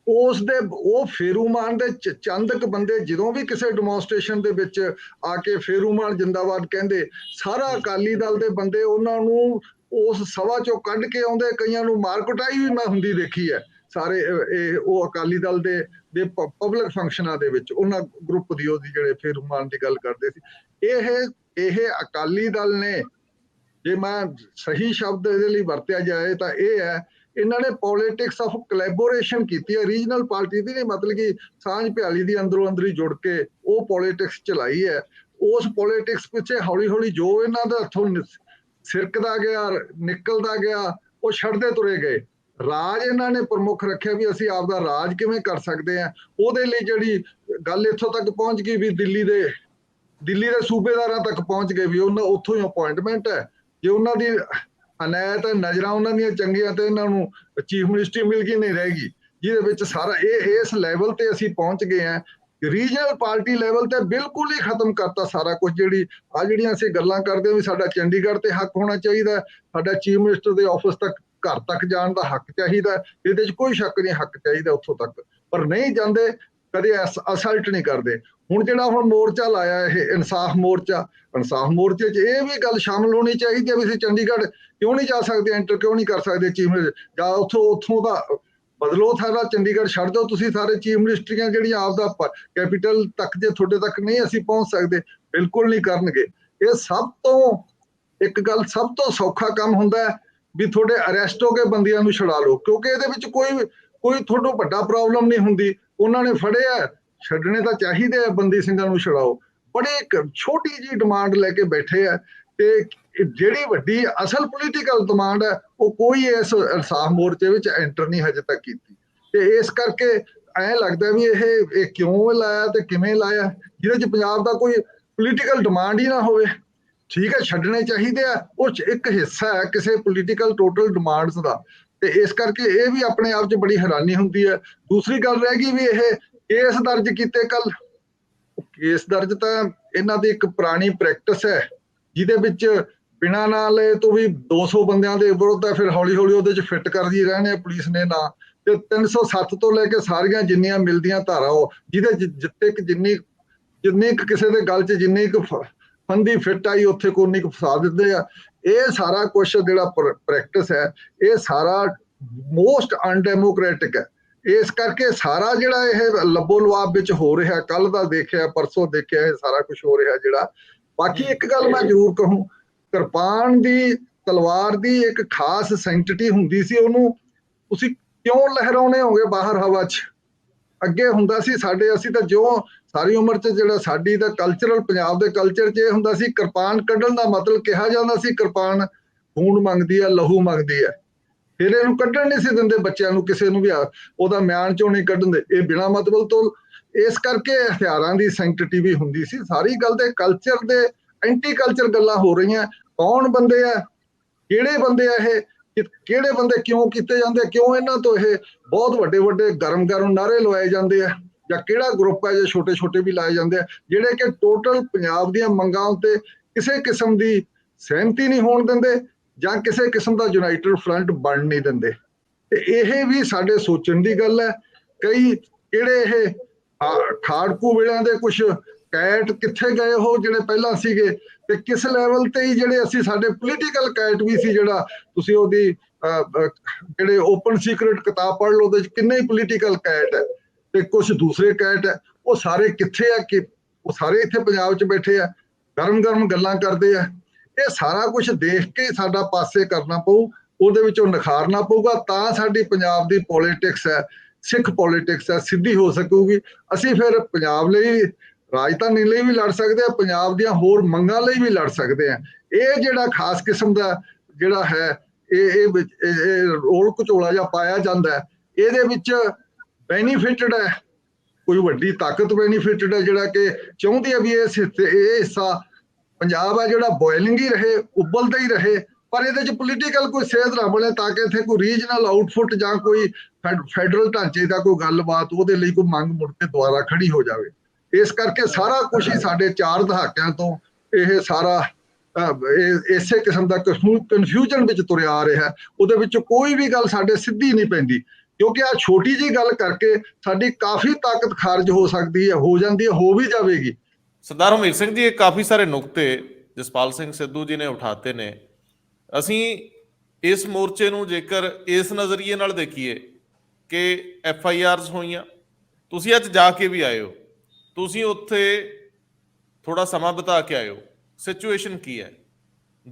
ਉਹ ਫੇਰੂਮਾਨ ਦੇ ਚੰਦਕ ਬੰਦੇ ਜਦੋਂ ਵੀ ਕਿਸੇ ਡੈਮੋਨਸਟ੍ਰੇਸ਼ਨ ਦੇ ਵਿੱਚ ਆ ਕੇ ਫੇਰੂਮਾਨ ਜਿੰਦਾਬਾਦ ਕਹਿੰਦੇ, ਸਾਰਾ ਅਕਾਲੀ ਦਲ ਦੇ ਬੰਦੇ ਉਹਨਾਂ ਨੂੰ ਉਸ ਸਭਾ ਚੋਂ ਕੱਢ ਕੇ ਆਉਂਦੇ, ਕਈਆਂ ਨੂੰ ਮਾਰ ਕੁਟਾਈ ਵੀ ਮੈਂ ਹੁੰਦੀ ਦੇਖੀ ਹੈ ਸਾਰੇ। ਉਹ ਅਕਾਲੀ ਦਲ ਦੇ ਪਬਲਿਕ ਫੰਕਸ਼ਨਾਂ ਦੇ ਵਿੱਚ ਉਹਨਾਂ ਗਰੁੱਪ ਦੀ ਉਹਦੀ ਜਿਹੜੇ ਫੇਰੂਮਾਨ ਦੀ ਗੱਲ ਕਰਦੇ ਸੀ। ਇਹ ਅਕਾਲੀ ਦਲ ਨੇ, ਜੇ ਮੈਂ ਸਹੀ ਸ਼ਬਦ ਇਹਦੇ ਲਈ ਵਰਤਿਆ ਜਾਏ ਤਾਂ ਇਹ ਹੈ, ਇਹਨਾਂ ਨੇ ਪੋਲਿਟਿਕਸ ਆਫ ਕੋਲੈਬੋਰੇਸ਼ਨ ਕੀਤੀ ਹੈ। ਰੀਜਨਲ ਪਾਰਟੀ ਦੀ ਨਹੀਂ, ਮਤਲਬ ਕਿ ਸਾਂਝ ਭਿਆਲੀ ਦੀ ਅੰਦਰੋਂ ਅੰਦਰੀ ਜੁੜ ਕੇ ਉਹ ਪੋਲਿਟਿਕਸ ਚਲਾਈ ਹੈ। ਉਸ ਪੋਲਿਟਿਕਸ ਪਿੱਛੇ ਹੌਲੀ ਹੌਲੀ ਜੋ ਇਹਨਾਂ ਦਾ ਹੱਥੋਂ ਸਿਰਕਦਾ ਗਿਆ, ਨਿਕਲਦਾ ਗਿਆ, ਉਹ ਛੱਡਦੇ ਤੁਰੇ ਗਏ। ਰਾਜ ਇਹਨਾਂ ਨੇ ਪ੍ਰਮੁੱਖ ਰੱਖਿਆ ਵੀ ਅਸੀਂ ਆਪਦਾ ਰਾਜ ਕਿਵੇਂ ਕਰ ਸਕਦੇ ਹਾਂ। ਉਹਦੇ ਲਈ ਜਿਹੜੀ ਗੱਲ ਇੱਥੋਂ ਤੱਕ ਪਹੁੰਚ ਗਈ ਵੀ ਦਿੱਲੀ ਦੇ ਸੂਬੇਦਾਰਾਂ ਤੱਕ ਪਹੁੰਚ ਗਏ ਵੀ ਉਹਨਾਂ ਉੱਥੋਂ ਹੀ ਅਪਾਇੰਟਮੈਂਟ ਹੈ। ਜੇ ਉਹਨਾਂ ਦੀ ਅਨਾਇਤ ਨਜ਼ਰਾਂ ਉਹਨਾਂ ਦੀਆਂ ਚੰਗੀਆਂ ਤੇ ਇਹਨਾਂ ਨੂੰ ਚੀਫ ਮਿਨਿਸਟਰੀ ਮਿਲ ਗਈ ਨਹੀਂ ਰਹੇਗੀ, ਜਿਹਦੇ ਵਿੱਚ ਸਾਰਾ ਇਸ ਲੈਵਲ ਤੇ ਅਸੀਂ ਪਹੁੰਚ ਗਏ ਹਾਂ। ਰੀਜਨਲ ਪਾਰਟੀ ਲੈਵਲ ਤੇ ਬਿਲਕੁਲ ਹੀ ਖਤਮ ਕਰਤਾ ਸਾਰਾ ਕੁਝ। ਜਿਹੜੀਆਂ ਅਸੀਂ ਗੱਲਾਂ ਕਰਦੇ ਹਾਂ ਵੀ ਸਾਡਾ ਚੰਡੀਗੜ੍ਹ ਤੇ ਹੱਕ ਹੋਣਾ ਚਾਹੀਦਾ, ਸਾਡਾ ਚੀਫ ਮਿਨਿਸਟਰ ਦੇ ਆਫਿਸ ਤੱਕ ਘਰ ਤੱਕ ਜਾਣ ਦਾ ਹੱਕ ਚਾਹੀਦਾ, ਇਹਦੇ 'ਚ ਕੋਈ ਸ਼ੱਕ ਨਹੀਂ, ਹੱਕ ਚਾਹੀਦਾ ਉੱਥੋਂ ਤੱਕ, ਪਰ ਨਹੀਂ ਜਾਂਦੇ, ਕਦੇ ਅਸਲਟ ਨਹੀਂ ਕਰਦੇ। ਹੁਣ ਜਿਹੜਾ ਮੋਰਚਾ ਲਾਇਆ ਇਹ ਇਨਸਾਫ ਮੋਰਚੇ 'ਚ ਇਹ ਵੀ ਗੱਲ ਸ਼ਾਮਲ ਹੋਣੀ ਚਾਹੀਦੀ ਹੈ ਵੀ ਅਸੀਂ ਚੰਡੀਗੜ੍ਹ ਕਿਉਂ ਨਹੀਂ ਜਾ ਸਕਦੇ, ਐਂਟਰ ਕਿਉਂ ਨਹੀਂ ਕਰ ਸਕਦੇ ਚੀਫ ਮਿਨਿਸਟਰ, ਜਾਂ ਉੱਥੋਂ ਦਾ ਬਦਲੋ, ਸਾਰਾ ਚੰਡੀਗੜ੍ਹ ਛੱਡ ਦਿਓ ਤੁਸੀਂ, ਸਾਰੇ ਚੀਫ ਮਿਨਿਸਟਰੀਆਂ ਜਿਹੜੀਆਂ ਆਪਦਾ ਕੈਪੀਟਲ ਤੱਕ ਜੇ ਤੁਹਾਡੇ ਤੱਕ ਨਹੀਂ ਅਸੀਂ ਪਹੁੰਚ ਸਕਦੇ, ਬਿਲਕੁਲ ਨਹੀਂ ਕਰਨਗੇ। ਇਹ ਸਭ ਤੋਂ ਸੌਖਾ ਕੰਮ ਹੁੰਦਾ ਹੈ ਵੀ ਤੁਹਾਡੇ ਅਰੈਸਟ ਹੋ ਕੇ ਬੰਦੀਆਂ ਨੂੰ ਛੁਡਾ ਲਓ, ਕਿਉਂਕਿ ਇਹਦੇ ਵਿੱਚ ਕੋਈ ਤੁਹਾਨੂੰ ਵੱਡਾ ਪ੍ਰੋਬਲਮ ਨਹੀਂ ਹੁੰਦੀ। ਉਹਨਾਂ ਨੇ ਫੜਿਆ, ਛੱਡਣੇ ਤਾਂ ਚਾਹੀਦੇ ਆ, ਬੰਦੀ ਸਿੰਘਾਂ ਨੂੰ ਛੁਡਾਓ। ਬੜੇ ਛੋਟੀ ਜੀ ਡਿਮਾਂਡ ਲੈ ਕੇ ਬੈਠੇ ਆ, ਤੇ ਜਿਹੜੀ ਵੱਡੀ ਅਸਲ ਪੋਲੀਟੀਕਲ ਡਿਮਾਂਡ ਹੈ ਉਹ ਕੋਈ ਇਸ ਇਨਸਾਫ ਮੋਰਚੇ ਵਿੱਚ ਐਂਟਰ ਨਹੀਂ ਹਜੇ ਤੱਕ ਕੀਤੀ। ਤੇ ਇਸ ਕਰਕੇ ਐਂ ਲੱਗਦਾ ਵੀ ਇਹ ਕਿਉਂ ਲਾਇਆ ਤੇ ਕਿਵੇਂ ਲਾਇਆ, ਜਿਹਦੇ 'ਚ ਪੰਜਾਬ ਦਾ ਕੋਈ ਪੋਲੀਟੀਕਲ ਡਿਮਾਂਡ ਹੀ ਨਾ ਹੋਵੇ। ਠੀਕ ਹੈ, ਛੱਡਣੇ ਚਾਹੀਦੇ ਆ, ਉਹ ਇੱਕ ਹਿੱਸਾ ਹੈ ਕਿਸੇ ਪੋਲੀਟੀਕਲ ਟੋਟਲ ਡਿਮਾਂਡਸ ਦਾ, ਤੇ ਇਸ ਕਰਕੇ ਇਹ ਵੀ ਆਪਣੇ ਆਪ 'ਚ ਬੜੀ ਹੈਰਾਨੀ ਹੁੰਦੀ ਹੈ। ਦੂਸਰੀ ਗੱਲ ਰਹਿ ਗਈ ਵੀ ਇਹ ਕੇਸ ਦਰਜ ਕੀਤੇ, ਕੱਲ ਕੇਸ ਦਰਜ ਤਾਂ ਇਹਨਾਂ ਦੀ ਇੱਕ ਪੁਰਾਣੀ ਪ੍ਰੈਕਟਿਸ ਹੈ, ਜਿਹਦੇ ਵਿੱਚ ਬਿਨਾਂ ਨਾਂ ਲਏ ਤੋਂ ਵੀ 200 ਬੰਦਿਆਂ ਦੇ ਵਿਰੁੱਧ ਹੈ, ਫਿਰ ਹੌਲੀ ਹੌਲੀ ਉਹਦੇ 'ਚ ਫਿੱਟ ਕਰਦੀ ਰਹਿਣੇ ਪੁਲਿਸ ਨੇ ਨਾਂ, ਤੇ 307 ਤੋਂ ਲੈ ਕੇ ਸਾਰੀਆਂ ਜਿੰਨੀਆਂ ਮਿਲਦੀਆਂ ਧਾਰਾ, ਉਹ ਜਿਹਦੇ ਜਿੱਤੇ ਜਿੰਨੀ ਕਿਸੇ ਦੇ ਗੱਲ 'ਚ ਜਿੰਨੀ ਕੁ ਫੰਦੀ ਫਿੱਟ ਆਈ ਉੱਥੇ ਕੋਨੀ ਕੁ ਫਸਾ ਦਿੰਦੇ ਆ। ਇਹ ਸਾਰਾ ਕੁਛ ਜਿਹੜਾ ਪ੍ਰੈਕਟਿਸ ਹੈ, ਇਹ ਸਾਰਾ ਮੋਸਟ ਅਨਡੈਮੋਕ੍ਰੈਟਿਕ ਹੈ। ਇਸ ਕਰਕੇ ਸਾਰਾ ਜਿਹੜਾ ਇਹ ਲੱਬੋ ਲਵਾਬ ਵਿੱਚ ਹੋ ਰਿਹਾ, ਕੱਲ ਦਾ ਦੇਖਿਆ, ਪਰਸੋਂ ਦੇਖਿਆ, ਇਹ ਸਾਰਾ ਕੁਝ ਹੋ ਰਿਹਾ ਜਿਹੜਾ। ਬਾਕੀ ਇੱਕ ਗੱਲ ਮੈਂ ਜ਼ਰੂਰ ਕਹੂੰ, ਕਿਰਪਾਨ ਦੀ, ਤਲਵਾਰ ਦੀ ਇੱਕ ਖਾਸ ਸੈਂਕਟਿਟੀ ਹੁੰਦੀ ਸੀ, ਉਹਨੂੰ ਤੁਸੀਂ ਕਿਉਂ ਲਹਿਰਾਉਣੇ ਹੋਗੇ ਬਾਹਰ ਹਵਾ 'ਚ? ਅੱਗੇ ਹੁੰਦਾ ਸੀ ਅਸੀਂ ਤਾਂ ਜਿਉਂ ਸਾਰੀ ਉਮਰ 'ਚ ਜਿਹੜਾ ਸਾਡੀ ਦਾ ਕਲਚਰਲ ਪੰਜਾਬ ਦੇ ਕਲਚਰ 'ਚ ਇਹ ਹੁੰਦਾ ਸੀ, ਕਿਰਪਾਨ ਕੱਢਣ ਦਾ ਮਤਲਬ ਕਿਹਾ ਜਾਂਦਾ ਸੀ ਕਿਰਪਾਨ ਖੂਨ ਮੰਗਦੀ ਆ, ਲਹੂ ਮੰਗਦੀ ਆ। ਫਿਰ ਇਹਨੂੰ ਕੱਢਣ ਨਹੀਂ ਸੀ ਦਿੰਦੇ ਬੱਚਿਆਂ ਨੂੰ, ਕਿਸੇ ਨੂੰ ਵੀ ਉਹਦਾ ਮਿਆਨ ਚੋਂ ਨਹੀਂ ਕੱਢਣ ਦੇ, ਇਹ ਬਿਨਾਂ ਮਤਲਬ ਤੋਂ। ਇਸ ਕਰਕੇ ਹਥਿਆਰਾਂ ਦੀ ਸੈਂਕਟਿਟੀ ਵੀ ਹੁੰਦੀ ਸੀ। ਸਾਰੀ ਗੱਲ ਦੇ ਕਲਚਰ ਦੇ ਐਂਟੀ ਕਲਚਰ ਗੱਲਾਂ ਹੋ ਰਹੀਆਂ। ਕੌਣ ਬੰਦੇ ਆ, ਕਿਹੜੇ ਬੰਦੇ ਆ ਇਹ, ਕਿਹੜੇ ਬੰਦੇ ਕਿਉਂ ਕੀਤੇ ਜਾਂਦੇ, ਕਿਉਂ ਇਹਨਾਂ ਤੋਂ ਇਹ ਬਹੁਤ ਵੱਡੇ ਵੱਡੇ ਗਰਮ ਨਾਅਰੇ ਲਵਾਏ ਜਾਂਦੇ ਆ, ਜਾਂ ਕਿਹੜਾ ਗਰੁੱਪ ਹੈ ਜੇ ਛੋਟੇ ਛੋਟੇ ਵੀ ਲਾਏ ਜਾਂਦੇ ਆ, ਜਿਹੜੇ ਕਿ ਟੋਟਲ ਪੰਜਾਬ ਦੀਆਂ ਮੰਗਾਂ ਉੱਤੇ ਕਿਸੇ ਕਿਸਮ ਦੀ ਸਹਿਮਤੀ ਨਹੀਂ ਹੋਣ ਦਿੰਦੇ, ਜਾਂ ਕਿਸੇ ਕਿਸਮ ਦਾ ਯੂਨਾਈਟਿਡ ਫਰੰਟ ਬਣ ਨਹੀਂ ਦਿੰਦੇ। ਤੇ ਇਹ ਵੀ ਸਾਡੇ ਸੋਚਣ ਦੀ ਗੱਲ ਹੈ। ਕਈ ਕਿਹੜੇ ਇਹ ਖਾੜਕੂ ਵੇਲਿਆਂ ਦੇ ਕੁਝ ਕੈਟ ਕਿੱਥੇ ਗਏ ਉਹ ਜਿਹੜੇ ਪਹਿਲਾਂ ਸੀਗੇ, ਤੇ ਕਿਸ ਲੈਵਲ ਤੇ ਹੀ ਜਿਹੜੇ ਅਸੀਂ ਸਾਡੇ ਪੋਲੀਟੀਕਲ ਕੈਟ ਵੀ ਸੀ, ਜਿਹੜਾ ਤੁਸੀਂ ਉਹਦੀ ਜਿਹੜੇ ਓਪਨ ਸੀਕ੍ਰੇਟ ਕਿਤਾਬ ਪੜ੍ਹ ਲਓ, ਉਹਦੇ ਚ ਕਿੰਨੇ ਹੀ ਪੋਲੀਟੀਕਲ ਕੈਟ ਹੈ ਤੇ ਕੁਝ ਦੂਸਰੇ ਕੈਟ ਹੈ, ਉਹ ਸਾਰੇ ਕਿੱਥੇ ਆ? ਕਿ ਉਹ ਸਾਰੇ ਇੱਥੇ ਪੰਜਾਬ 'ਚ ਬੈਠੇ ਆ, ਗਰਮ ਗੱਲਾਂ ਕਰਦੇ ਆ। ਇਹ ਸਾਰਾ ਕੁਝ ਦੇਖ ਕੇ ਸਾਡਾ ਪਾਸੇ ਕਰਨਾ ਪਊ, ਉਹਦੇ ਵਿੱਚੋਂ ਨਿਖਾਰਨਾ ਪਊਗਾ, ਤਾਂ ਸਾਡੀ ਪੰਜਾਬ ਦੀ ਪੋਲਿਟਿਕਸ ਹੈ, ਸਿੱਖ ਪੋਲਿਟਿਕਸ ਹੈ, ਸਿੱਧੀ ਹੋ ਸਕੂਗੀ। ਅਸੀਂ ਫਿਰ ਪੰਜਾਬ ਲਈ, ਰਾਜਧਾਨੀ ਲਈ ਵੀ ਲੜ ਸਕਦੇ ਆ, ਪੰਜਾਬ ਦੀਆਂ ਹੋਰ ਮੰਗਾਂ ਲਈ ਵੀ ਲੜ ਸਕਦੇ ਆ। ਇਹ ਜਿਹੜਾ ਖਾਸ ਕਿਸਮ ਦਾ ਜਿਹੜਾ ਹੈ ਇਹ ਰੋਲ ਘਚੋਲਾ ਜਿਹਾ ਪਾਇਆ ਜਾਂਦਾ, ਇਹਦੇ ਵਿੱਚ ਬੈਨੀਫਿਟਡ ਹੈ ਕੋਈ ਵੱਡੀ ਤਾਕਤ, ਬੈਨੀਫਿਟਡ ਹੈ ਜਿਹੜਾ ਕਿ ਚਾਹੁੰਦੀ ਹੈ ਵੀ ਇਹ ਹਿੱਸਾ ਪੰਜਾਬ ਹੈ ਜਿਹੜਾ ਬੋਇਲਿੰਗ ਹੀ ਰਹੇ, ਉਬਲਦਾ ਹੀ ਰਹੇ, ਪਰ ਇਹਦੇ ਚ ਪੋਲੀਟੀਕਲ ਕੋਈ ਸੇਧ ਨਾ ਬਣੇ, ਤਾਂ ਕਿ ਇੱਥੇ ਕੋਈ ਰੀਜਨਲ ਆਊਟਪੁੱਟ ਜਾਂ ਕੋਈ ਫੈਡਰਲ ਢਾਂਚੇ ਦਾ ਕੋਈ ਗੱਲਬਾਤ, ਉਹਦੇ ਲਈ ਕੋਈ ਮੰਗ ਮੁੜ ਕੇ ਦੁਬਾਰਾ ਖੜੀ ਹੋ ਜਾਵੇ। ਇਸ ਕਰਕੇ ਸਾਰਾ ਕੁਝ ਹੀ ਸਾਡੇ 4 ਦਹਾਕਿਆਂ ਤੋਂ ਇਹ ਸਾਰਾ ਇਸੇ ਕਿਸਮ ਦਾ ਕਨਫਿਊਜ਼ਨ ਵਿੱਚ ਤੁਰਿਆ ਆ ਰਿਹਾ। ਉਹਦੇ ਵਿੱਚ ਕੋਈ ਵੀ ਗੱਲ ਸਾਡੇ ਸਿੱਧੀ ਨਹੀਂ ਪੈਂਦੀ, ਕਿਉਂਕਿ ਆ ਛੋਟੀ ਜੀ ਗੱਲ ਕਰਕੇ ਸਾਡੀ ਕਾਫੀ ਤਾਕਤ ਖਾਰਜ ਹੋ ਸਕਦੀ ਹੈ, ਹੋ ਜਾਂਦੀ ਹੈ, ਹੋ ਵੀ ਜਾਵੇਗੀ। ਸਰਦਾਰ ਹਮੀਰ ਸਿੰਘ ਜੀ, ਇਹ ਕਾਫੀ ਸਾਰੇ ਨੁਕਤੇ ਜਸਪਾਲ ਸਿੰਘ ਸਿੱਧੂ ਜੀ ਨੇ ਉਠਾਤੇ ਨੇ। ਅਸੀਂ ਇਸ ਮੋਰਚੇ ਨੂੰ ਜੇਕਰ ਇਸ ਨਜ਼ਰੀਏ ਨਾਲ ਦੇਖੀਏ ਕਿ FIRs ਹੋਈਆਂ, ਤੁਸੀਂ ਅੱਜ ਜਾ ਕੇ ਵੀ ਆਏ ਹੋ, ਤੁਸੀਂ ਉੱਥੇ ਥੋੜਾ ਸਮਾਂ ਬਿਤਾ ਕੇ ਆਏ ਹੋ, ਸਿਚੁਏਸ਼ਨ ਕੀ ਹੈ?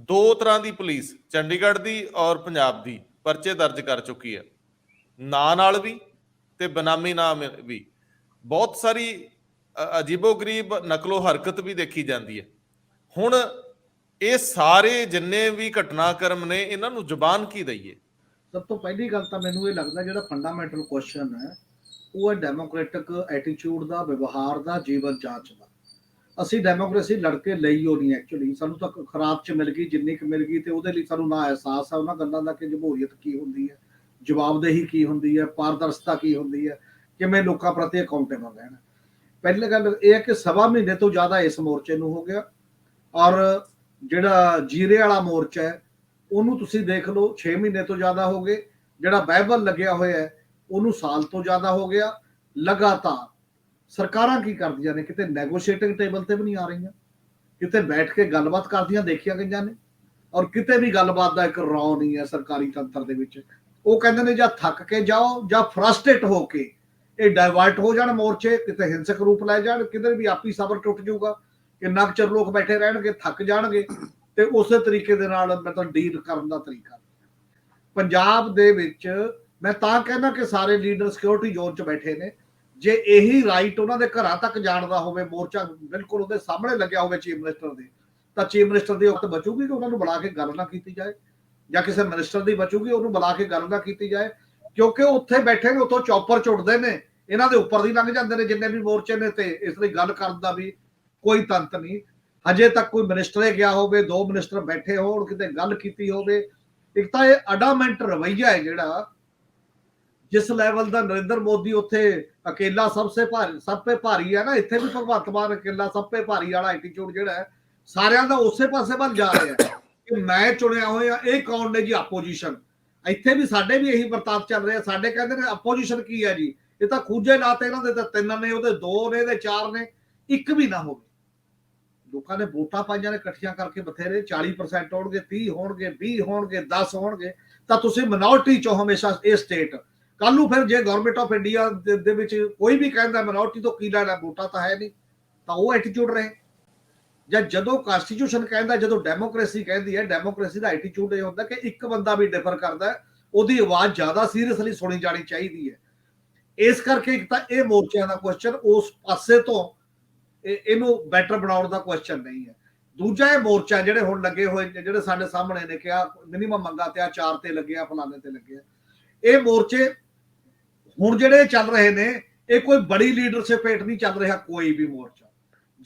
2 ਤਰ੍ਹਾਂ ਦੀ ਪੁਲਿਸ, ਚੰਡੀਗੜ੍ਹ ਦੀ ਔਰ ਪੰਜਾਬ ਦੀ, ਪਰਚੇ ਦਰਜ ਕਰ ਚੁੱਕੀ ਹੈ, ਨਾਂ ਨਾਲ ਵੀ ਤੇ ਬਨਾਮੀ ਨਾਮ ਵੀ। ਬਹੁਤ ਸਾਰੀ ਅਜੀਬੋ-ਗਰੀਬ ਨਕਲੋ ਹਰਕਤ ਵੀ ਦੇਖੀ ਜਾਂਦੀ ਹੈ। ਹੁਣ ਇਹ ਸਾਰੇ ਜਿੰਨੇ ਵੀ ਘਟਨਾਕ੍ਰਮ ਨੇ, ਇਹਨਾਂ ਨੂੰ ਜ਼ੁਬਾਨ ਕੀ ਦਈਏ? ਸਭ ਤੋਂ ਪਹਿਲੀ ਗੱਲ ਤਾਂ ਮੈਨੂੰ ਇਹ ਲੱਗਦਾ ਜਿਹੜਾ ਫੰਡਾਮੈਂਟਲ ਕੁਐਸਚਨ ਹੈ ਉਹ ਹੈ ਡੈਮੋਕ੍ਰੈਟਿਕ ਐਟੀਟਿਊਡ ਦਾ, ਵਿਵਹਾਰ ਦਾ, ਜੀਵਨ ਜਾਂਚ ਦਾ। ਅਸੀਂ ਡੈਮੋਕ੍ਰੇਸੀ ਲੜ ਕੇ ਲਈ ਹੋ ਨਹੀਂ, ਐਕਚੁਅਲੀ ਸਾਨੂੰ ਤਾਂ ਖਰਾਬ 'ਚ ਮਿਲ ਗਈ, ਜਿੰਨੀ ਕੁ ਮਿਲ ਗਈ, ਤੇ ਉਹਦੇ ਲਈ ਸਾਨੂੰ ਨਾ ਅਹਿਸਾਸ ਹੈ ਉਹਨਾਂ ਗੱਲਾਂ ਦਾ ਕਿ ਜਮਹੂਰੀਅਤ ਕੀ ਹੁੰਦੀ ਹੈ, ਜਵਾਬਦੇਹੀ ਕੀ ਹੁੰਦੀ ਹੈ, ਪਾਰਦਰਸ਼ਤਾ ਕੀ ਹੁੰਦੀ ਹੈ, ਕਿਵੇਂ ਲੋਕਾਂ ਪ੍ਰਤੀ ਅਕਾਊਂਟੇਬਲ ਰਹਿਣਾ। ਪਹਿਲੀ ਗੱਲ ਇਹ ਹੈ ਕਿ 1.25 ਮਹੀਨੇ ਤੋਂ ਜ਼ਿਆਦਾ ਇਸ ਮੋਰਚੇ ਨੂੰ ਹੋ ਗਿਆ, ਔਰ ਜਿਹੜਾ ਜੀਰੇ ਵਾਲਾ ਮੋਰਚਾ ਹੈ ਉਹਨੂੰ ਤੁਸੀਂ ਦੇਖ ਲਓ 6 ਮਹੀਨੇ ਤੋਂ ਜ਼ਿਆਦਾ ਹੋ ਗਏ, ਜਿਹੜਾ ਬਾਈਬਲ ਲੱਗਿਆ ਹੋਇਆ ਹੈ ਉਹਨੂੰ ਸਾਲ ਤੋਂ ਜ਼ਿਆਦਾ ਹੋ ਗਿਆ। ਲਗਾਤਾਰ ਸਰਕਾਰਾਂ ਕੀ ਕਰਦੀਆਂ ਨੇ, ਕਿਤੇ ਨੈਗੋਸ਼ੀਏਟਿੰਗ ਟੇਬਲ ਤੇ ਵੀ ਨਹੀਂ ਆ ਰਹੀਆਂ, ਕਿਤੇ ਬੈਠ ਕੇ ਗੱਲਬਾਤ ਕਰਦੀਆਂ ਦੇਖੀਆਂ ਗਈਆਂ ਨੇ, ਔਰ ਕਿਤੇ ਵੀ ਗੱਲਬਾਤ ਦਾ ਇੱਕ ਰੌ ਨਹੀਂ ਹੈ ਸਰਕਾਰੀ ਤੰਤਰ ਦੇ ਵਿੱਚ। ਉਹ ਕਹਿੰਦੇ ਨੇ ਜਾਂ ਥੱਕ ਕੇ ਜਾਓ ਜਾਂ ਫਰਸਟ੍ਰੇਟ ਹੋ ਕੇ ਇਹ ਡਾਇਵਰਟ ਹੋ ਜਾਣ ਮੋਰਚੇ, ਕਿਤੇ ਹਿੰਸਕ ਰੂਪ ਲੈ ਜਾਣ, ਕਿਤੇ ਵੀ ਆਪੀ ਸਬਰ ਟੁੱਟ ਜਾਊਗਾ, ਕਿੰਨਾ ਕੁ ਚਿਰ ਲੋਕ ਬੈਠੇ ਰਹਿਣਗੇ, ਥੱਕ ਜਾਣਗੇ, ਤੇ ਉਸੇ ਤਰੀਕੇ ਦੇ ਨਾਲ ਮਤਲਬ ਡੀਲ ਕਰਨ ਦਾ ਤਰੀਕਾ। ਪੰਜਾਬ ਦੇ ਵਿੱਚ ਮੈਂ ਤਾਂ ਕਹਿੰਦਾ ਕਿ ਸਾਰੇ ਲੀਡਰ ਸਿਕਿਉਰਿਟੀ ਜ਼ੋਨ 'ਚ ਬੈਠੇ ਨੇ। ਜੇ ਇਹੀ ਰਾਈਟ ਉਹਨਾਂ ਦੇ ਘਰਾਂ ਤੱਕ ਜਾਣਦਾ ਹੋਵੇ, ਮੋਰਚਾ ਬਿਲਕੁਲ ਉਹਦੇ ਸਾਹਮਣੇ ਲੱਗਿਆ ਹੋਵੇ ਚੀਫ ਮਿਨਿਸਟਰ ਦੇ, ਤਾਂ ਚੀਫ ਮਿਨਿਸਟਰ ਦੀ ਵਕਤ ਬਚੂਗੀ ਕਿ ਉਹਨਾਂ ਨੂੰ ਬੁਲਾ ਕੇ ਗੱਲ ਨਾ ਕੀਤੀ ਜਾਏ, ਜਾਂ ਕਿਸੇ ਮਿਨਿਸਟਰ ਦੀ ਬਚੂਗੀ ਉਹਨੂੰ ਬੁਲਾ ਕੇ ਗੱਲ ਨਾ ਕੀਤੀ ਜਾਏ, ਕਿਉਂਕਿ ਉੱਥੇ ਬੈਠੇ ਨੇ, ਉੱਥੋਂ ਚੌਪਰ ਚੁੱਟਦੇ ਨੇ, ਇਹਨਾਂ ਦੇ ਉੱਪਰ ਦੀ ਲੰਘ ਜਾਂਦੇ ਨੇ ਜਿੰਨੇ ਵੀ ਮੋਰਚੇ ਨੇ, ਤੇ ਇਸ ਲਈ ਗੱਲ ਕਰਨ ਦਾ ਵੀ ਕੋਈ ਤੰਤ ਨਹੀਂ। ਹਜੇ ਤੱਕ ਕੋਈ ਮਿਨਿਸਟਰ ਗਿਆ ਹੋਵੇ, 2 ਮਿਨਿਸਟਰ ਬੈਠੇ ਹੋਣ, ਕਿਤੇ ਗੱਲ ਕੀਤੀ ਹੋਵੇ। ਇੱਕ ਤਾਂ ਇਹ ਅਡਾਮੈਂਟ ਰਵੱਈਆ ਹੈ ਜਿਹੜਾ, ਜਿਸ ਲੈਵਲ ਦਾ ਨਰਿੰਦਰ ਮੋਦੀ ਉੱਥੇ ਅਕੇਲਾ ਸਭ ਤੋਂ ਭਾਰੀ ਹੈ ਨਾ, ਇੱਥੇ ਵੀ ਭਗਵੰਤ ਮਾਨ ਅਕੇਲਾ ਸਭ ਤੋਂ ਭਾਰੀ ਵਾਲਾ ਐਟੀਟਿਊਡ ਜਿਹੜਾ ਹੈ ਸਾਰਿਆਂ ਦਾ ਉਸੇ ਪਾਸੇ ਵੱਲ ਜਾ ਰਿਹਾ ਹੈ ਕਿ ਮੈਂ ਚੁਣਿਆ ਹੋਇਆ, ਇਹ ਕੌਣ ਨੇ ਜੀ ਆਪੋਜੀਸ਼ਨ। ਇੱਥੇ ਵੀ ਸਾਡੇ ਵੀ ਇਹੀ ਵਰਤਾਵ ਚੱਲ ਰਿਹਾ। ਸਾਡੇ ਕਹਿੰਦੇ ਨੇ ਆਪੋਜੀਸ਼ਨ ਕੀ ਹੈ ਜੀ, ਇਹ ਤਾਂ ਖੂਜੇ ਲਾਤੇ, ਇਹਨਾਂ ਦੇ ਤਾਂ 3 ਨੇ, ਉਹਦੇ 2 ਨੇ, ਇਹਦੇ 4 ਨੇ, ਇੱਕ ਵੀ ਨਾ ਹੋਵੇ। ਲੋਕਾਂ ਨੇ ਵੋਟਾਂ ਪਾਈਆਂ ਨੇ ਇਕੱਠੀਆਂ ਕਰਕੇ ਬਥੇਰੇ, 40% ਹੋਣਗੇ, 30 ਹੋਣਗੇ, 20 ਹੋਣਗੇ, 10 ਹੋਣਗੇ, ਤਾਂ ਤੁਸੀਂ ਮਿਨੋਰਟੀ ਚੋਂ ਹਮੇਸ਼ਾ ਇਹ ਸਟੇਟ। ਕੱਲ ਨੂੰ ਫਿਰ ਜੇ ਗਵਰਨਮੈਂਟ ਆਫ ਇੰਡੀਆ ਦੇ ਵਿੱਚ ਕੋਈ ਵੀ ਕਹਿੰਦਾ ਮਿਨੋਰਟੀ ਤੋਂ ਕੀ ਲੈਣਾ, ਵੋਟਾਂ ਤਾਂ ਹੈ ਨਹੀਂ, ਤਾਂ ਉਹ ਐਟੀਟਿਊਡ ਰਹੇ। ਜਾਂ ਜਦੋਂ ਕਾਨਸਟੀਟਿਊਸ਼ਨ ਕਹਿੰਦਾ, ਜਦੋਂ ਡੈਮੋਕ੍ਰੇਸੀ ਕਹਿੰਦੀ ਹੈ, ਡੈਮੋਕ੍ਰੇਸੀ ਦਾ ਐਟੀਟਿਊਡ ਇਹ ਹੁੰਦਾ ਕਿ ਇੱਕ ਬੰਦਾ ਵੀ ਡਿਫਰ ਕਰਦਾ, ਉਹਦੀ ਆਵਾਜ਼ ਜ਼ਿਆਦਾ ਸੀਰੀਅਸਲੀ ਸੁਣੀ ਜਾਣੀ ਚਾਹੀਦੀ ਹੈ। ਇਸ ਕਰਕੇ ਇੱਕ ਤਾਂ ਇਹ ਮੋਰਚਿਆਂ ਦਾ ਕੁਐਸਚਨ ਉਸ ਪਾਸੇ ਤੋਂ ਇਹਨੂੰ ਬੈਟਰ ਬਣਾਉਣ ਦਾ ਕੁਐਸਚਨ ਨਹੀਂ ਹੈ। ਦੂਜਾ ਇਹ ਮੋਰਚਾ ਜਿਹੜੇ ਹੁਣ ਲੱਗੇ ਹੋਏ ਜਿਹੜੇ ਸਾਡੇ ਸਾਹਮਣੇ ਨੇ ਕਿਹਾ ਮਿਨੀਮਮ ਮੰਗਾ ਤੇ 4 ਤੇ ਲੱਗਿਆ ਫਲਾਣੇ ਤੇ ਲੱਗਿਆ, ਇਹ ਮੋਰਚੇ ਹੁਣ ਜਿਹੜੇ ਚੱਲ ਰਹੇ ਨੇ ਇਹ ਕੋਈ ਬੜੀ ਲੀਡਰਸ਼ਿਪ ਹੇਠ ਨਹੀਂ ਚੱਲ ਰਿਹਾ। ਕੋਈ ਵੀ ਮੋਰਚਾ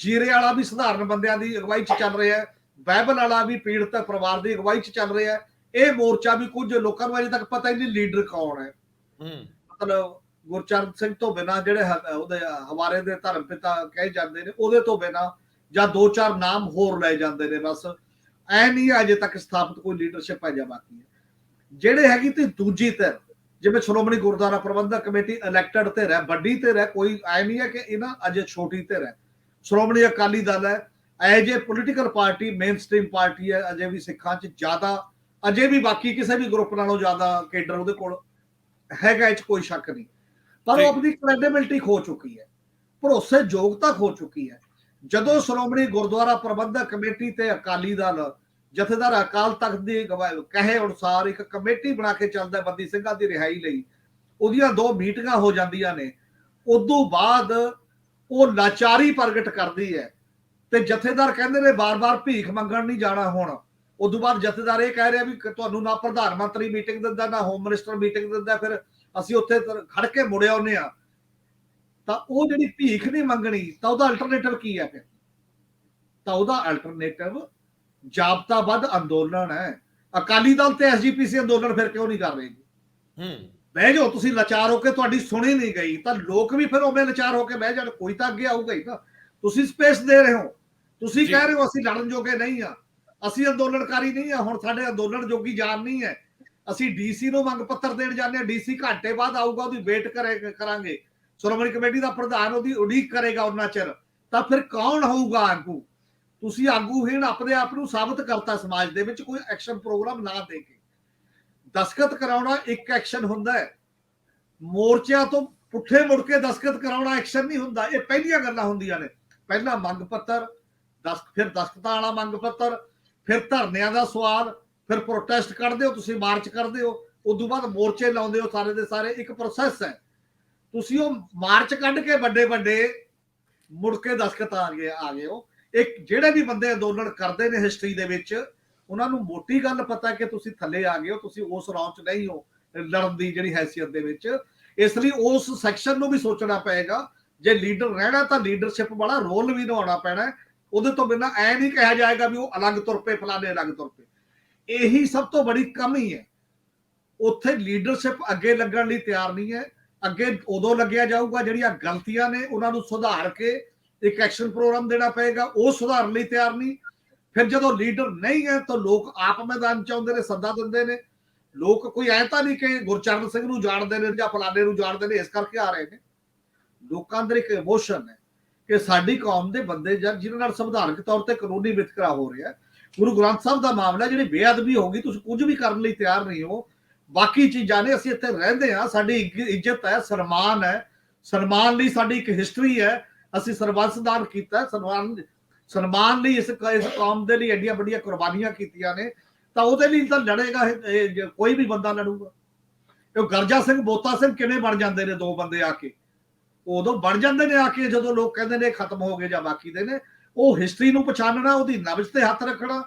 ਜੀਰੇ ਵਾਲਾ ਵੀ ਸਧਾਰਨ ਬੰਦਿਆਂ ਦੀ ਅਗਵਾਈ 'ਚ ਚੱਲ ਰਿਹਾ, ਬਾਈਬਲ ਵਾਲਾ ਵੀ ਪੀੜਤ ਪਰਿਵਾਰ ਦੀ ਅਗਵਾਈ 'ਚ ਚੱਲ ਰਿਹਾ। ਇਹ ਮੋਰਚਾ ਵੀ ਕੁਝ ਲੋਕਾਂ ਨੂੰ ਅਜੇ ਤੱਕ ਪਤਾ ਹੀ ਨਹੀਂ ਲੀਡਰ ਕੌਣ ਹੈ। ਮਤਲਬ ਗੁਰਚਰਨ ਸਿੰਘ ਤੋਂ ਬਿਨਾਂ ਜਿਹੜੇ ਉਹਦੇ ਹਵਾਰੇ ਦੇ ਧਰਮ ਪਿਤਾ ਕਹੇ ਜਾਂਦੇ ਨੇ ਉਹਦੇ ਤੋਂ ਬਿਨਾਂ ਜਾਂ 2-4 ਨਾਮ ਹੋਰ ਲਏ ਜਾਂਦੇ ਨੇ, ਬਸ ਐ ਨਹੀਂ ਅਜੇ ਤੱਕ ਸਥਾਪਿਤ ਕੋਈ ਲੀਡਰਸ਼ਿਪ ਹੈ ਜਾਂ ਬਾਕੀ ਹੈ। ਜਿਹੜੇ ਹੈਗੀ ਤੇ ਦੂਜੀ ਧਿਰ ਜਿਵੇਂ ਸ਼੍ਰੋਮਣੀ ਗੁਰਦੁਆਰਾ ਪ੍ਰਬੰਧਕ ਕਮੇਟੀ ਇਲੈਕਟਡ ਧਿਰ ਹੈ, ਵੱਡੀ ਧਿਰ ਹੈ, ਕੋਈ ਐ ਨਹੀਂ ਹੈ ਕਿ ਇਹਨਾਂ ਅਜੇ ਛੋਟੀ ਧਿਰ ਹੈ। ਸ਼੍ਰੋਮਣੀ ਅਕਾਲੀ ਦਲ ਹੈ as a political party main stream party ਹੈ, ਅਜੇ ਵੀ ਸਿੱਖਾਂ 'ਚ ਜ਼ਿਆਦਾ, ਅਜੇ ਵੀ ਬਾਕੀ ਕਿਸੇ ਵੀ ਗਰੁੱਪ ਨਾਲੋਂ ਜ਼ਿਆਦਾ ਕੇਡਰ ਉਹਦੇ ਕੋਲ ਹੈਗਾ, ਇਹ 'ਚ ਕੋਈ ਸ਼ੱਕ ਨਹੀਂ। ਪਰ ਉਹ ਆਪਣੀ ਕ੍ਰੈਡੀਬਿਲਿਟੀ ਖੋ ਚੁੱਕੀ ਹੈ, ਭਰੋਸੇਯੋਗਤਾ ਖੋ ਚੁੱਕੀ ਹੈ। ਜਦੋਂ ਸ਼੍ਰੋਮਣੀ ਗੁਰਦੁਆਰਾ ਪ੍ਰਬੰਧਕ ਕਮੇਟੀ ਤੇ ਅਕਾਲੀ ਦਲ ਜਥੇਦਾਰ ਅਕਾਲ ਤਖਤ ਦੀ ਕਹੇ ਅਨੁਸਾਰ ਇੱਕ ਕਮੇਟੀ ਬਣਾ ਕੇ ਚੱਲਦਾ ਬੰਦੀ ਸਿੰਘਾਂ ਦੀ ਰਿਹਾਈ ਲਈ, ਉਹਦੀਆਂ 2 ਮੀਟਿੰਗਾਂ ਹੋ ਜਾਂਦੀਆਂ ਨੇ, ਉਦੋਂ ਬਾਅਦ ਉਹ ਲਾਚਾਰੀ ਪ੍ਰਗਟ ਕਰਦੀ ਹੈ ਤੇ ਜਥੇਦਾਰ ਕਹਿੰਦੇ ਨੇ ਬਾਰ-ਬਾਰ ਭੀਖ ਮੰਗਣ ਨਹੀਂ ਜਾਣਾ। ਹੁਣ ਉਦੋਂ ਬਾਅਦ ਜਥੇਦਾਰ ਇਹ ਕਹਿ ਰਿਹਾ ਵੀ ਤੁਹਾਨੂੰ ਨਾ ਪ੍ਰਧਾਨ ਮੰਤਰੀ ਮੀਟਿੰਗ ਦਿੰਦਾ ਨਾ ਹੋਮ ਮਿਨਿਸਟਰ ਮੀਟਿੰਗ ਦਿੰਦਾ, ਫਿਰ ਅਸੀਂ ਉੱਥੇ ਖੜ ਕੇ ਮੁੜ ਆਉਂਦੇ ਆ। ਤਾਂ ਉਹ ਜਿਹੜੀ ਭੀਖ ਨਹੀਂ ਮੰਗਣੀ ਤਾਂ ਉਹਦਾ ਅਲਟਰਨੇਟਿਵ ਕੀ ਹੈ? ਫਿਰ ਤਾਂ ਉਹਦਾ ਅਲਟਰਨੇਟਿਵ ਜਾਬਤਾਬੱਧ ਅੰਦੋਲਨ ਹੈ। ਅਕਾਲੀ ਦਲ ਤੇ ਐਸਜੀਪੀਸੀ ਅੰਦੋਲਨ ਫਿਰ ਕਿਉਂ ਨਹੀਂ ਕਰ ਰਹੇ? ਬਹਿ ਜਾਓ, ਤੁਸੀਂ ਲਾਚਾਰ ਹੋ ਕੇ ਤੁਹਾਡੀ ਸੁਣੀ ਨਹੀਂ ਗਈ ਤਾਂ ਲੋਕ ਵੀ ਫਿਰ ਉਵੇਂ ਲਾਚਾਰ ਹੋ ਕੇ ਬਹਿ ਜਾਣ, ਕੋਈ ਤਾਂ ਅੱਗੇ ਆਊਗਾ ਹੀ ਨਾ। ਤੁਸੀਂ ਸਪੇਸ ਦੇ ਰਹੇ ਹੋ, ਤੁਸੀਂ ਕਹਿ ਰਹੇ ਹੋ ਅਸੀਂ ਲੜਨ ਜੋਗੇ ਨਹੀਂ ਆ, ਅਸੀਂ ਅੰਦੋਲਨਕਾਰੀ ਨਹੀਂ ਆ, ਹੁਣ ਸਾਡੇ ਅੰਦੋਲਨ ਜੋਗੀ ਜਾਨ ਨਹੀਂ ਹੈ, ਅਸੀਂ ਡੀਸੀ ਨੂੰ ਮੰਗ ਪੱਤਰ ਦੇਣ ਜਾਂਦੇ ਆ, ਡੀਸੀ ਘੰਟੇ ਬਾਅਦ ਆਊਗਾ, ਉਹਦੀ ਵੇਟ ਕਰਾਂਗੇ, ਸ਼੍ਰੋਮਣੀ ਕਮੇਟੀ ਦਾ ਪ੍ਰਧਾਨ ਉਹਦੀ ਉਡੀਕ ਕਰੇਗਾ ਉਹਨਾਂ ਚਿਰ। ਤਾਂ ਫਿਰ ਕੌਣ ਹੋਊਗਾ ਆਗੂ? ਤੁਸੀਂ ਆਗੂਹੀਣ ਆਪਣੇ ਆਪ ਨੂੰ ਸਾਬਤ ਕਰਤਾ ਸਮਾਜ ਦੇ ਵਿੱਚ, ਕੋਈ ਐਕਸ਼ਨ ਪ੍ਰੋਗਰਾਮ ਨਾ ਦੇ ਕੇ। ਦਸਖਤ ਕਰਾਉਣਾ ਇੱਕ ਐਕਸ਼ਨ ਹੁੰਦਾ ਹੈ, ਮੋਰਚਿਆਂ ਤੋਂ ਪੁੱਠੇ ਮੁੜ ਕੇ ਦਸਖਤ ਕਰਾਉਣਾ ਐਕਸ਼ਨ ਨਹੀਂ ਹੁੰਦਾ। ਇਹ ਪਹਿਲੀਆਂ ਗੱਲਾਂ ਹੁੰਦੀਆਂ ਨੇ, ਪਹਿਲਾਂ ਮੰਗ ਪੱਤਰ, ਫਿਰ ਦਸਖਤਾਂ ਵਾਲਾ ਮੰਗ ਪੱਤਰ, ਫਿਰ ਧਰਨਿਆਂ ਦਾ ਸਵਾਲ, ਫਿਰ ਪ੍ਰੋਟੈਸਟ ਕਰਦੇ ਹੋ ਤੁਸੀਂ, ਮਾਰਚ ਕਰਦੇ ਹੋ, ਉਦੋਂ ਬਾਅਦ ਮੋਰਚੇ ਲਾਉਂਦੇ ਹੋ, ਸਾਰੇ ਦੇ ਸਾਰੇ ਇੱਕ ਪ੍ਰੋਸੈਸ ਹੈ। ਤੁਸੀਂ ਉਹ ਮਾਰਚ ਕੱਢ ਕੇ ਵੱਡੇ ਵੱਡੇ ਮੁੜ ਕੇ ਦਸਖਤ ਆ ਗਏ ਹੋ। ਇੱਕ ਜਿਹੜੇ ਵੀ ਬੰਦੇ ਅੰਦੋਲਨ ਕਰਦੇ ਨੇ ਹਿਸਟਰੀ ਦੇ ਵਿੱਚ, ਉਹਨਾਂ ਨੂੰ ਮੋਟੀ ਗੱਲ ਪਤਾ ਕਿ ਤੁਸੀਂ ਥੱਲੇ ਆ ਗਏ ਹੋ, ਤੁਸੀਂ ਉਸ ਰੌਂ 'ਚ ਨਹੀਂ ਹੋ ਲੜਨ ਦੀ ਜਿਹੜੀ ਹੈਸੀਅਤ ਦੇ ਵਿੱਚ। ਇਸ ਲਈ ਉਸ ਸੈਕਸ਼ਨ ਨੂੰ ਵੀ ਸੋਚਣਾ ਪਏਗਾ, ਜੇ ਲੀਡਰ ਰਹਿਣਾ ਤਾਂ ਲੀਡਰਸ਼ਿਪ ਵਾਲਾ ਰੋਲ ਵੀ ਨਿਭਾਉਣਾ ਪੈਣਾ। ਉਹਦੇ ਤੋਂ ਬਿਨਾਂ ਐ ਨਹੀਂ ਕਿਹਾ ਜਾਏਗਾ ਵੀ ਉਹ ਅਲੱਗ ਤੁਰ ਪਏ, ਫਲਾਣੇ ਅਲੱਗ ਤੁਰ ਪਏ। ਇਹੀ ਸਭ ਤੋਂ ਬੜੀ ਕਮੀ ਹੈ। ਉੱਥੇ ਲੀਡਰਸ਼ਿਪ ਅੱਗੇ ਲੱਗਣ ਲਈ ਤਿਆਰ ਨਹੀਂ ਹੈ। ਅੱਗੇ ਉਦੋਂ ਲੱਗਿਆ ਜਾਊਗਾ ਜਿਹੜੀਆਂ ਗਲਤੀਆਂ ਨੇ ਉਹਨਾਂ ਨੂੰ ਸੁਧਾਰ ਕੇ ਇੱਕ ਐਕਸ਼ਨ ਪ੍ਰੋਗਰਾਮ ਦੇਣਾ ਪਏਗਾ, ਉਹ ਸੁਧਾਰਨ ਲਈ ਤਿਆਰ ਨਹੀਂ। ਫਿਰ ਜਦੋਂ ਲੀਡਰ ਨਹੀਂ ਹੈ ਤਾਂ ਲੋਕ ਆਪ ਮੈਦਾਨ ਚ ਆਉਂਦੇ ਨੇ, ਸੱਦਾ ਦਿੰਦੇ ਨੇ। ਲੋਕ ਕੋਈ ਐ ਤਾਂ ਨਹੀਂ ਕਿ ਗੁਰਚਰਨ ਸਿੰਘ ਨੂੰ ਜਾਣਦੇ ਨੇ ਜਾਂ ਫਲਾਣੇ ਨੂੰ ਜਾਣਦੇ ਨੇ ਇਸ ਕਰਕੇ ਆ ਰਹੇ ਨੇ। ਲੋਕਾਂ ਅੰਦਰ ਇੱਕ ਇਮੋਸ਼ਨ ਹੈ ਕਿ ਸਾਡੀ ਕੌਮ ਦੇ ਬੰਦੇ ਜਾਂ ਜਿਹਨਾਂ ਨਾਲ ਸੰਵਿਧਾਨਕ ਤੌਰ ਤੇ ਕਾਨੂੰਨੀ ਵਿਤਕਰਾ ਹੋ ਰਿਹਾ, ਗੁਰੂ ਗ੍ਰੰਥ ਸਾਹਿਬ ਦਾ ਮਾਮਲਾ, ਜਿਹੜੀ ਬੇਅਦਬੀ ਹੋ ਗਈ, ਤੁਸੀਂ ਕੁਝ ਵੀ ਕਰਨ ਲਈ ਤਿਆਰ ਨਹੀਂ ਹੋ। ਬਾਕੀ ਚੀਜ਼ਾਂ ਨੇ, ਅਸੀਂ ਇੱਥੇ ਰਹਿੰਦੇ ਹਾਂ, ਸਾਡੀ ਇੱਜ਼ਤ ਹੈ, ਸਨਮਾਨ ਹੈ, ਸਨਮਾਨ ਲਈ ਸਾਡੀ ਇੱਕ ਹਿਸਟਰੀ ਹੈ, ਅਸੀਂ ਸਰਬੰਸਦਾਨ ਕੀਤਾ, ਸਨਮਾਨ ਲਈ ਇਸ ਕੌਮ ਦੇ ਲਈ ਐਡੀਆਂ ਵੱਡੀਆਂ ਕੁਰਬਾਨੀਆਂ ਕੀਤੀਆਂ ਨੇ, ਤਾਂ ਉਹਦੇ ਲਈ ਤਾਂ ਲੜੇਗਾ ਕੋਈ ਵੀ ਬੰਦਾ ਲੜੂਗਾ। ਉਹ ਗਰਜਾ ਸਿੰਘ ਬੋਤਾ ਸਿੰਘ ਕਿਵੇਂ ਬਣ ਜਾਂਦੇ ਨੇ 2 ਬੰਦੇ ਆ ਕੇ? ਉਦੋਂ ਬਣ ਜਾਂਦੇ ਨੇ ਆ ਕੇ ਜਦੋਂ ਲੋਕ ਕਹਿੰਦੇ ਨੇ ਖਤਮ ਹੋ ਗਏ ਜਾਂ ਬਾਕੀ ਦੇ ਨੇ। ਉਹ ਹਿਸਟਰੀ ਨੂੰ ਪਛਾਣਨਾ, ਉਹਦੀ ਨਬਜ਼ ਤੇ ਹੱਥ ਰੱਖਣਾ।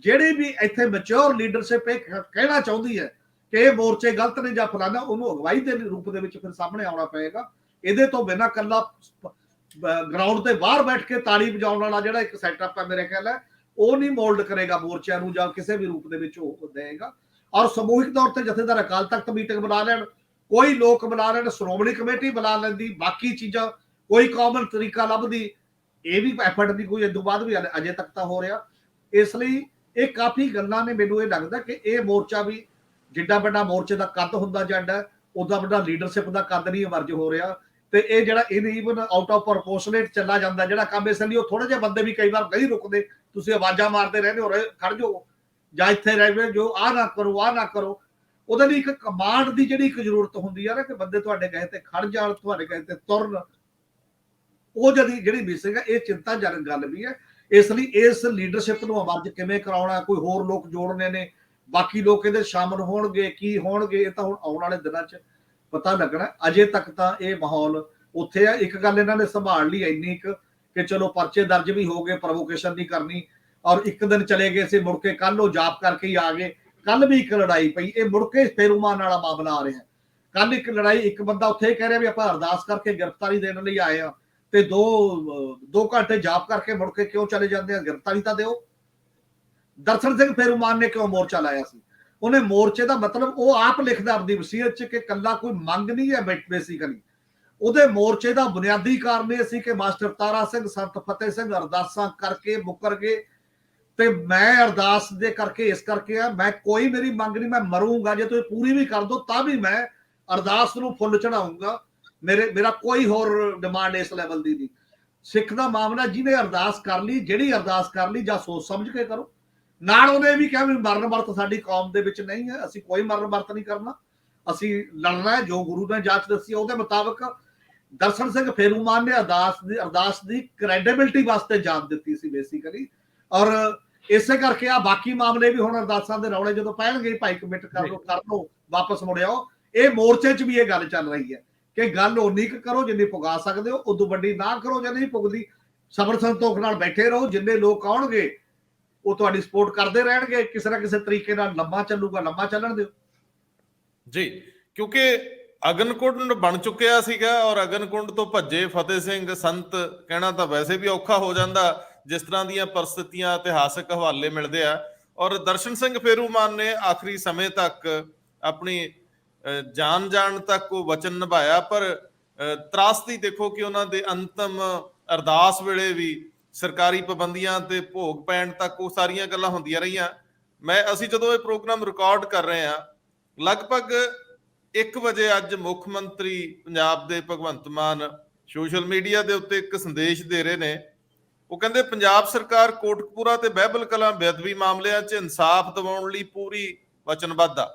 ਜਿਹੜੀ ਵੀ ਇੱਥੇ ਮੈਚੁਰ ਲੀਡਰਸ਼ਿਪ ਇਹ ਕਹਿਣਾ ਚਾਹੁੰਦੀ ਹੈ ਕਿ ਇਹ ਮੋਰਚੇ ਗਲਤ ਨੇ ਜਾਂ ਫਲਾਣਾ, ਉਹਨੂੰ ਅਗਵਾਈ ਦੇ ਰੂਪ ਦੇ ਵਿੱਚ ਫਿਰ ਸਾਹਮਣੇ ਆਉਣਾ ਪਏਗਾ। ਇਹਦੇ ਤੋਂ ਬਿਨਾਂ ਕੱਲਾ ਗਰਾਊਂਡ ਤੇ ਬਾਹਰ ਬੈਠ ਕੇ ਤਾੜੀ ਵਜਾਉਣ ਵਾਲਾ ਜਿਹੜਾ ਇੱਕ ਸੈਟਅਪ ਹੈ, ਮੇਰੇ ਖਿਆਲ ਹੈ ਉਹ ਨਹੀਂ ਮੋਲਡ ਕਰੇਗਾ ਮੋਰਚਿਆਂ ਨੂੰ ਜਾਂ ਕਿਸੇ ਵੀ ਰੂਪ ਦੇ ਵਿੱਚ ਉਹ ਦੇਗਾ। ਔਰ ਸਮੂਹਿਕ ਤੌਰ ਤੇ ਜਥੇਦਾਰ ਅਕਾਲ ਤਖਤ ਮੀਟਿੰਗ ਬੁਲਾ ਲੈਣ, ਕੋਈ ਲੋਕ ਬੁਲਾ ਲੈਣ, ਸ਼੍ਰੋਮਣੀ ਕਮੇਟੀ ਬੁਲਾ ਲੈਂਦੀ, ਬਾਕੀ ਚੀਜ਼ਾਂ ਕੋਈ ਕਾਮਨ ਤਰੀਕਾ ਲੱਭਦੀ। ਇਹ ਵੀ ਐਫਰਟ ਦੀ ਕੋਈ ਇਦੋਂ ਬਾਅਦ ਵੀ ਅਜੇ ਤੱਕ ਤਾਂ ਹੋ ਰਿਹਾ। ਇਸ ਲਈ ਇਹ ਕਾਫੀ ਗੱਲਾਂ ਨੇ, ਮੈਨੂੰ ਇਹ ਲੱਗਦਾ ਕਿ ਇਹ ਮੋਰਚਾ ਵੀ ਜਿੱਡਾ ਵੱਡਾ ਮੋਰਚੇ ਦਾ ਕੱਦ ਹੁੰਦਾ ਜਾਂਦਾ, ਉਦਾਂ ਵੱਡਾ ਲੀਡਰਸ਼ਿਪ ਦਾ ਕੱਦ ਨਹੀਂ ਵਰਜ ਹੋ ਰਿਹਾ। ਤੇ ਇਹ ਜਿਹੜਾ ਇਵਨ ਆਊਟ ਆਫ ਪ੍ਰੋਪੋਰਸ਼ਨੇਟ ਚੱਲਾ ਜਾਂਦਾ ਜਿਹੜਾ ਕੰਮ, ਇਸ ਲਈ ਉਹ ਥੋੜੇ ਜਿਹੇ ਬੰਦੇ ਵੀ ਕਈ ਵਾਰ ਨਹੀਂ ਰੁਕਦੇ। ਤੁਸੀਂ ਆਵਾਜ਼ਾਂ ਮਾਰਦੇ ਰਹਿੰਦੇ ਹੋ, ਖੜ ਜਾਓ ਜਾਂ ਇੱਥੇ ਰਹਿ ਜੋ ਆਹ ਨਾ ਕਰੋ, ਆਹ ਨਾ ਕਰੋ। ਉਹਦੇ ਲਈ ਇੱਕ ਕਮਾਂਡ ਦੀ ਜਿਹੜੀ ਇੱਕ ਜ਼ਰੂਰਤ ਹੁੰਦੀ ਹੈ ਨਾ, ਕਿ ਬੰਦੇ ਤੁਹਾਡੇ ਕਹੇ ਤੇ ਖੜ ਜਾਣ, ਤੁਹਾਡੇ ਕਹੇ ਤੇ ਤੁਰਨ। ਉਹ ਜਿਹੜੀ ਮਿਸਿੰਗ ਹੈ, ਇਹ ਚਿੰਤਾਜਨਕ ਗੱਲ ਵੀ ਹੈ। ਇਸ ਲਈ ਇਸ ਲੀਡਰਸ਼ਿਪ ਨੂੰ ਅਮਰਜ ਕਿਵੇਂ ਕਰਾਉਣਾ, ਕੋਈ ਹੋਰ ਲੋਕ ਜੋੜਨੇ ਨੇ, ਬਾਕੀ ਲੋਕ ਇਹਦੇ ਸ਼ਾਮਲ ਹੋਣਗੇ, ਕੀ ਹੋਣਗੇ, ਇਹ ਤਾਂ ਹੁਣ ਆਉਣ ਵਾਲੇ ਦਿਨਾਂ 'ਚ ਪਤਾ ਲੱਗਣਾ। ਅਜੇ ਤੱਕ ਤਾਂ ਇਹ ਮਾਹੌਲ ਉੱਥੇ ਆ। ਇੱਕ ਗੱਲ ਇਹਨਾਂ ਨੇ ਸੰਭਾਲ ਲਈ ਇੰਨੀ ਕੁ कि चलो परचे दर्ज भी हो गए, प्रोवोकेशन नहीं करनी, और एक दिन चले गए सी, मुड़ के कल वो जाप करके ही आ गए। कल भी एक लड़ाई पई, ये मुड़ के फेरूमान वाला मामला आ रहा है। कल एक लड़ाई, एक बंदा उत्थे कह रहा भी आपां अरदास करके गिरफ्तारी देने लई आए हैं, ते दो घंटे जाप करके मुड़ के क्यों चले जाते हैं? गिरफ्तारी तो दिओ। दर्शन सिंह फेरूमान ने क्यों मोर्चा लाया सी? उन्हें मोर्चे का मतलब वो आप लिखदा अपनी वसीयत च कि कल्ला कोई मंग नहीं है बेसिकली। ਉਹਦੇ ਮੋਰਚੇ ਦਾ ਬੁਨਿਆਦੀ ਕਾਰਨ ਇਹ ਸੀ ਕਿ ਮਾਸਟਰ ਤਾਰਾ ਸਿੰਘ, ਸੰਤ ਫਤਿਹ ਸਿੰਘ ਅਰਦਾਸਾਂ ਕਰਕੇ ਮੁੱਕਰ ਗਏ, ਤੇ ਮੈਂ ਅਰਦਾਸ ਦੇ ਕਰਕੇ ਇਸ ਕਰਕੇ ਆ, ਮੈਂ ਕੋਈ ਮੇਰੀ ਮੰਗ ਨਹੀਂ, ਮੈਂ ਮਰੂੰਗਾ ਜੇ ਤੁਸੀਂ ਪੂਰੀ ਵੀ ਕਰ ਦੋ ਤਾਂ ਵੀ ਮੈਂ ਅਰਦਾਸ ਨੂੰ ਫੁੱਲ ਚੜਾਉਂਗਾ, ਮੇਰਾ ਕੋਈ ਹੋਰ ਡਿਮਾਂਡ ਇਸ ਲੈਵਲ ਦੀ ਨਹੀਂ। ਸਿੱਖ ਦਾ ਮਾਮਲਾ, ਜਿਹਨੇ ਅਰਦਾਸ ਕਰ ਲਈ, ਜਿਹੜੀ ਅਰਦਾਸ ਕਰ ਲਈ, ਜਾਂ ਸੋਚ ਸਮਝ ਕੇ ਕਰੋ। ਨਾਲ ਉਹਨੇ ਵੀ ਕਿਹਾ ਵੀ ਮਰਨ ਵਰਤ ਸਾਡੀ ਕੌਮ ਦੇ ਵਿੱਚ ਨਹੀਂ ਹੈ, ਅਸੀਂ ਕੋਈ ਮਰਨ ਵਰਤ ਨਹੀਂ ਕਰਨਾ, ਅਸੀਂ ਲੜਨਾ ਹੈ, ਜੋ ਗੁਰੂ ਨੇ ਜਾਂਚ ਦੱਸੀ ਉਹਦੇ ਮੁਤਾਬਕ। ਦਰਸ਼ਨ ਸਿੰਘ ਫੇਰੂਮਾਨ ਨੇ ਅਰਦਾਸ ਦੀ ਕ੍ਰੈਡੀਬਿਲਿਟੀ ਵਾਸਤੇ ਜਾਨ ਦਿੱਤੀ ਸੀ ਬੇਸਿਕਲੀ, ਔਰ ਇਸੇ ਕਰਕੇ ਆ ਬਾਕੀ ਮਾਮਲੇ ਵੀ ਹੁਣ ਅਰਦਾਸਾਂ ਦੇ ਰੌਲੇ ਜਦੋਂ ਪੈਣਗੇ, ਭਾਈ ਕਮਿਟ ਕਰ ਲਓ, ਵਾਪਸ ਮੁੜਿਓ। ਇਹ ਮੋਰਚੇ 'ਚ ਵੀ ਇਹ ਗੱਲ ਚੱਲ ਰਹੀ ਹੈ ਕਿ ਗੱਲ ਉਨੀ ਕੁ ਕਰੋ ਜਿੰਨੀ ਪੁਗਾ ਸਕਦੇ ਹੋ, ਉਦੋਂ ਵੱਡੀ ਨਾ ਕਰੋ ਜੇ ਨਹੀਂ ਪੁਗਦੀ। ਸਬਰ ਸੰਤੋਖ ਨਾਲ ਬੈਠੇ ਰਹੋ, ਜਿੰਨੇ ਲੋਕ ਆਉਣਗੇ ਉਹ ਤੁਹਾਡੀ ਸਪੋਰਟ ਕਰਦੇ ਰਹਿਣਗੇ, ਕਿਸੇ ਨਾ ਕਿਸੇ ਤਰੀਕੇ ਨਾਲ ਲੰਮਾ ਚੱਲੂਗਾ, ਲੰਮਾ ਚੱਲਣ ਦਿਓ ਜੀ। ਕਿਉਂਕਿ ਅਗਨਕੁੰਡ ਬਣ ਚੁੱਕਿਆ ਸੀਗਾ, ਔਰ ਅਗਨਕੁੰਡ ਤੋਂ ਭੱਜੇ ਫਤਿਹ ਸਿੰਘ ਸੰਤ ਕਹਿਣਾ ਤਾਂ ਵੈਸੇ ਵੀ ਔਖਾ ਹੋ ਜਾਂਦਾ ਜਿਸ ਤਰ੍ਹਾਂ ਦੀਆਂ ਪਰਿਸਥਿਤੀਆਂ, ਇਤਿਹਾਸਕ ਹਵਾਲੇ ਮਿਲਦੇ ਆ। ਔਰ ਦਰਸ਼ਨ ਸਿੰਘ ਫੇਰੂਮਾਨ ਨੇ ਆਖਰੀ ਸਮੇਂ ਤੱਕ ਆਪਣੀ ਜਾਨ ਤੱਕ ਉਹ ਵਚਨ ਨਿਭਾਇਆ, ਪਰ ਤਰਾਸਦੀ ਦੇਖੋ ਕਿ ਉਹਨਾਂ ਦੇ ਅੰਤਮ ਅਰਦਾਸ ਵੇਲੇ ਵੀ ਸਰਕਾਰੀ ਪਾਬੰਦੀਆਂ ਤੇ ਭੋਗ ਪੈਣ ਤੱਕ ਉਹ ਸਾਰੀਆਂ ਗੱਲਾਂ ਹੁੰਦੀਆਂ ਰਹੀਆਂ। ਅਸੀਂ ਜਦੋਂ ਇਹ ਪ੍ਰੋਗਰਾਮ ਰਿਕਾਰਡ ਕਰ ਰਹੇ ਹਾਂ, ਲਗਭਗ 1 ਵਜੇ ਅੱਜ ਮੁੱਖ ਮੰਤਰੀ ਪੰਜਾਬ ਦੇ ਭਗਵੰਤ ਮਾਨ ਸੋਸ਼ਲ ਮੀਡੀਆ ਦੇ ਉੱਤੇ ਇੱਕ ਸੰਦੇਸ਼ ਦੇ ਰਹੇ ਨੇ। ਉਹ ਕਹਿੰਦੇ ਪੰਜਾਬ ਸਰਕਾਰ ਕੋਟਕਪੂਰਾ ਤੇ ਬਹਿਬਲ ਕਲਾਂ ਬੇਅਦਬੀ ਮਾਮਲਿਆਂ 'ਚ ਇਨਸਾਫ ਦਿਵਾਉਣ ਲਈ ਪੂਰੀ ਵਚਨਬੱਧ ਆ।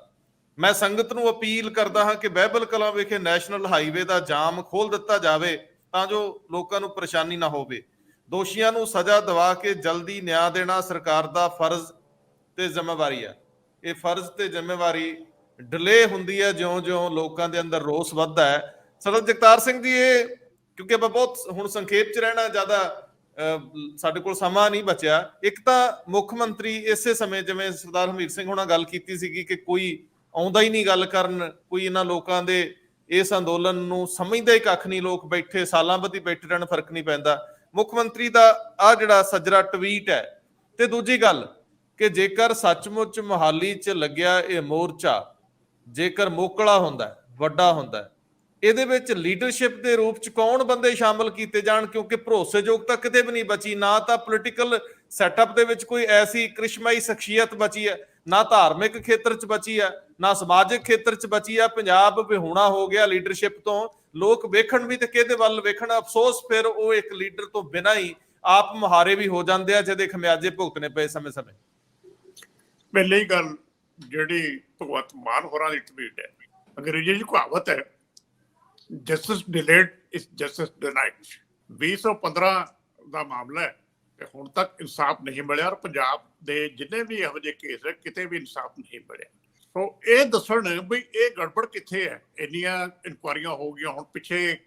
ਮੈਂ ਸੰਗਤ ਨੂੰ ਅਪੀਲ ਕਰਦਾ ਹਾਂ ਕਿ ਬਹਿਬਲ ਕਲਾਂ ਵਿਖੇ ਨੈਸ਼ਨਲ ਹਾਈਵੇ ਦਾ ਜਾਮ ਖੋਲ ਦਿੱਤਾ ਜਾਵੇ ਤਾਂ ਜੋ ਲੋਕਾਂ ਨੂੰ ਪਰੇਸ਼ਾਨੀ ਨਾ ਹੋਵੇ। ਦੋਸ਼ੀਆਂ ਨੂੰ ਸਜ਼ਾ ਦਿਵਾ ਕੇ ਜਲਦੀ ਨਿਆਂ ਦੇਣਾ ਸਰਕਾਰ ਦਾ ਫਰਜ਼ ਤੇ ਜ਼ਿੰਮੇਵਾਰੀ ਆ। ਇਹ ਫਰਜ਼ ਤੇ ਜ਼ਿੰਮੇਵਾਰੀ ਡਿਲੇ ਹੁੰਦੀ ਹੈ ਜਿਉਂ-ਜਿਉਂ ਲੋਕਾਂ ਦੇ ਅੰਦਰ ਰੋਸ ਵੱਧਦਾ ਹੈ। ਸਰਦਾਰ ਜਗਤਾਰ ਸਿੰਘ ਜੀ, ਇਹ ਕਿਉਂਕਿ ਆਪਾਂ ਬਹੁਤ ਹੁਣ ਸੰਖੇਪ 'ਚ ਰਹਿਣਾ, ਜ਼ਿਆਦਾ ਸਾਡੇ ਕੋਲ ਸਮਾਂ ਨਹੀਂ ਬਚਿਆ। ਇੱਕ ਤਾਂ ਮੁੱਖ ਮੰਤਰੀ ਇਸੇ ਸਮੇਂ, ਜਿਵੇਂ ਸਰਦਾਰ ਹਮੀਰ ਸਿੰਘ ਹੋਣਾ ਗੱਲ ਕੀਤੀ ਸੀਗੀ ਕਿ ਕੋਈ ਆਉਂਦਾ ਹੀ ਨਹੀਂ ਗੱਲ ਕਰਨ, ਕੋਈ ਇਹਨਾਂ ਲੋਕਾਂ ਦੇ ਇਸ ਅੰਦੋਲਨ ਨੂੰ ਸਮਝਦਾ ਹੀ ਕੱਖ ਨਹੀਂ, ਲੋਕ ਬੈਠੇ ਸਾਲਾਂ ਬੱਧੀ ਬੈਠੇ ਰਹਿਣ, ਫਰਕ ਨਹੀਂ ਪੈਂਦਾ। ਮੁੱਖ ਮੰਤਰੀ ਦਾ ਆ ਜਿਹੜਾ ਸੱਜਰਾ ਟਵੀਟ ਹੈ। ਤੇ ਦੂਜੀ ਗੱਲ ਕਿ ਜੇਕਰ ਸੱਚਮੁੱਚ ਮੁਹਾਲੀ 'ਚ ਲੱਗਿਆ ਇਹ ਮੋਰਚਾ ਜੇਕਰ ਮੋਕਲਾ ਹੁੰਦਾ, ਵੱਡਾ ਹੁੰਦਾ, ਇਹਦੇ ਵਿੱਚ ਲੀਡਰਸ਼ਿਪ ਦੇ ਰੂਪ 'ਚ ਕੌਣ ਬੰਦੇ ਸ਼ਾਮਲ ਕੀਤੇ ਜਾਣ? ਕਿਉਂਕਿ ਭਰੋਸੇਯੋਗ ਤਾਂ ਕਿਤੇ ਵੀ ਨਹੀਂ ਬਚੀ, ਨਾ ਤਾਂ ਪੋਲੀਟੀਕਲ ਸੈਟਅਪ ਦੇ ਵਿੱਚ ਕੋਈ ਐਸੀ ਕ੍ਰਿਸ਼ਮਾਈ ਸ਼ਖਸੀਅਤ ਬਚੀ ਹੈ, ਨਾ ਧਾਰਮਿਕ ਖੇਤਰ 'ਚ ਬਚੀ ਹੈ, ਨਾ ਸਮਾਜਿਕ ਖੇਤਰ 'ਚ ਬਚੀ ਆ। ਪੰਜਾਬ ਵਿਹੂਣਾ ਹੋ ਗਿਆ ਲੀਡਰਸ਼ਿਪ ਤੋਂ। ਲੋਕ ਵੇਖਣ ਵੀ ਤੇ ਕਿਹਦੇ ਵੱਲ ਵੇਖਣ? ਅਫਸੋਸ ਫਿਰ ਉਹ ਇੱਕ ਲੀਡਰ ਤੋਂ ਬਿਨਾਂ ਹੀ ਆਪ ਮੁਹਾਰੇ ਵੀ ਹੋ ਜਾਂਦੇ ਆ, ਜਿਹਦੇ ਖਮਿਆਜੇ ਭੁਗਤਣੇ ਪਏ ਸਮੇਂ-ਸਮੇਂ। ਪਹਿਲੀ ਗੱਲ ਜਿਹੜੀ ਭਗਵੰਤ ਮਾਨ ਹੋਰਾਂ ਦੀ ਟਵੀਟ ਹੈ, ਅੰਗਰੇਜ਼ੀ 'ਚ ਕਹਾਵਤ ਹੈ, justice delayed is justice denied. 2015 ਦਾ ਮਾਮਲਾ ਹੈ ਤੇ ਹੁਣ ਤੱਕ ਇਨਸਾਫ ਨਹੀਂ ਮਿਲਿਆ, ਔਰ ਪੰਜਾਬ ਦੇ ਜਿੰਨੇ ਵੀ ਇਹੋ ਜਿਹੇ ਕੇਸ ਹੈ ਕਿਤੇ ਵੀ ਇਨਸਾਫ ਨਹੀਂ ਮਿਲਿਆ। ਸੋ ਇਹ ਦੱਸਣ ਵੀ ਇਹ ਗੜਬੜ ਕਿੱਥੇ ਹੈ। ਇੰਨੀਆਂ ਇਨਕੁਆਰੀਆਂ ਹੋ ਗਈਆਂ, ਹੁਣ ਪਿੱਛੇ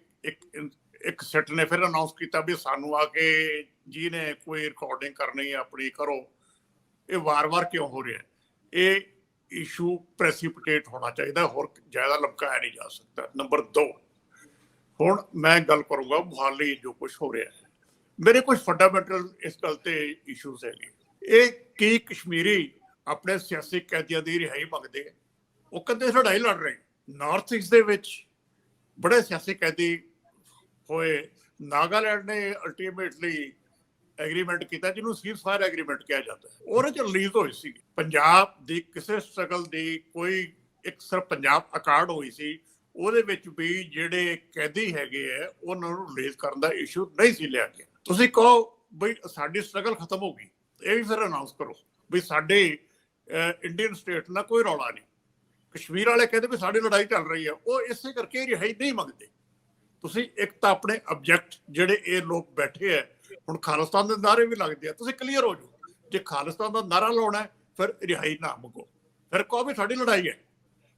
ਇੱਕ ਸੈੱਟ ਨੇ ਫਿਰ ਅਨਾਉਂਸ ਕੀਤਾ ਵੀ ਸਾਨੂੰ ਆ ਕੇ ਜਿਹਨੇ ਕੋਈ ਰਿਕਾਰਡਿੰਗ ਕਰਨੀ ਹੈ ਆਪਣੀ ਕਰੋ। ਇਹ ਵਾਰ-ਵਾਰ ਕਿਉਂ ਹੋ ਰਿਹਾ? ਇਹ ਇਸ਼ੂ ਪ੍ਰੈਸੀਪਿਟੇਟ ਹੋਣਾ ਚਾਹੀਦਾ, ਹੋਰ ਜ਼ਿਆਦਾ ਲਮਕਾਇਆ ਨਹੀਂ ਜਾ ਸਕਦਾ। ਨੰਬਰ 2, ਹੁਣ ਮੈਂ ਗੱਲ ਕਰੂੰਗਾ ਮੁਹਾਲੀ ਜੋ ਕੁਝ ਹੋ ਰਿਹਾ ਹੈ। ਮੇਰੇ ਕੁਝ ਫੰਡਾਮੈਂਟਲ ਇਸ ਗੱਲ ਤੇ ਇਸ਼ੂਜ਼ ਹੈਗੇ। ਇਹ ਕੀ ਕਸ਼ਮੀਰੀ ਆਪਣੇ ਸਿਆਸੀ ਕੈਦੀਆਂ ਦੀ ਰਿਹਾਈ ਮੰਗਦੇ ਹੈ? ਉਹ ਕਹਿੰਦੇ ਲੜਾਈ ਲੜ ਰਹੇ। ਨਾਰਥ ਈਸਟ ਦੇ ਵਿੱਚ ਬੜੇ ਸਿਆਸੀ ਕੈਦੀ ਹੋਏ। ਨਾਗਾਲੈਂਡ ਨੇ ਅਲਟੀਮੇਟਲੀ ਐਗਰੀਮੈਂਟ ਕੀਤਾ, ਜਿਹਨੂੰ ਸੀਜ਼ਫਾਇਰ ਐਗਰੀਮੈਂਟ ਕਿਹਾ ਜਾਂਦਾ ਹੈ, ਉਹਦੇ 'ਚ ਰਿਲੀਜ਼ ਹੋਈ ਸੀ। ਪੰਜਾਬ ਦੀ ਕਿਸੇ ਸਟਰਗਲ ਦੀ ਕੋਈ ਇੱਕ ਸਿਰਫ ਪੰਜਾਬ ਅਕਾਰਡ ਹੋਈ ਸੀ, ਉਹਦੇ ਵਿੱਚ ਵੀ ਜਿਹੜੇ ਕੈਦੀ ਹੈਗੇ ਹੈ ਉਹਨਾਂ ਨੂੰ ਰਿਲੀਜ਼ ਕਰਨ ਦਾ ਇਸ਼ੂ ਨਹੀਂ ਸੀ ਲਿਆ ਗਿਆ। ਤੁਸੀਂ ਕਹੋ ਬਈ ਸਾਡੀ ਸਟਰਗਲ ਖਤਮ ਹੋ ਗਈ, ਇਹ ਵੀ ਫਿਰ ਅਨਾਉਂਸ ਕਰੋ ਵੀ ਸਾਡੇ ਇੰਡੀਅਨ ਸਟੇਟ ਨਾਲ ਕੋਈ ਰੌਲਾ ਨਹੀਂ। ਕਸ਼ਮੀਰ ਵਾਲੇ ਕਹਿੰਦੇ ਵੀ ਸਾਡੀ ਲੜਾਈ ਚੱਲ ਰਹੀ ਹੈ, ਉਹ ਇਸੇ ਕਰਕੇ ਰਿਹਾਈ ਨਹੀਂ ਮੰਗਦੇ। ਤੁਸੀਂ ਇੱਕ ਤਾਂ ਆਪਣੇ ਆਬਜੈਕਟ ਜਿਹੜੇ ਇਹ ਲੋਕ ਬੈਠੇ ਹੈ, ਹੁਣ ਖਾਲਿਸਤਾਨ ਦੇ ਨਾਅਰੇ ਵੀ ਲੱਗਦੇ ਆ, ਤੁਸੀਂ ਕਲੀਅਰ ਹੋ ਜਾਓ। ਜੇ ਖਾਲਿਸਤਾਨ ਦਾ ਨਾਅਰਾ ਲਾਉਣਾ ਫਿਰ ਰਿਹਾਈ ਨਾ ਮੰਗੋ, ਫਿਰ ਕਹੋ ਵੀ ਸਾਡੀ ਲੜਾਈ ਹੈ,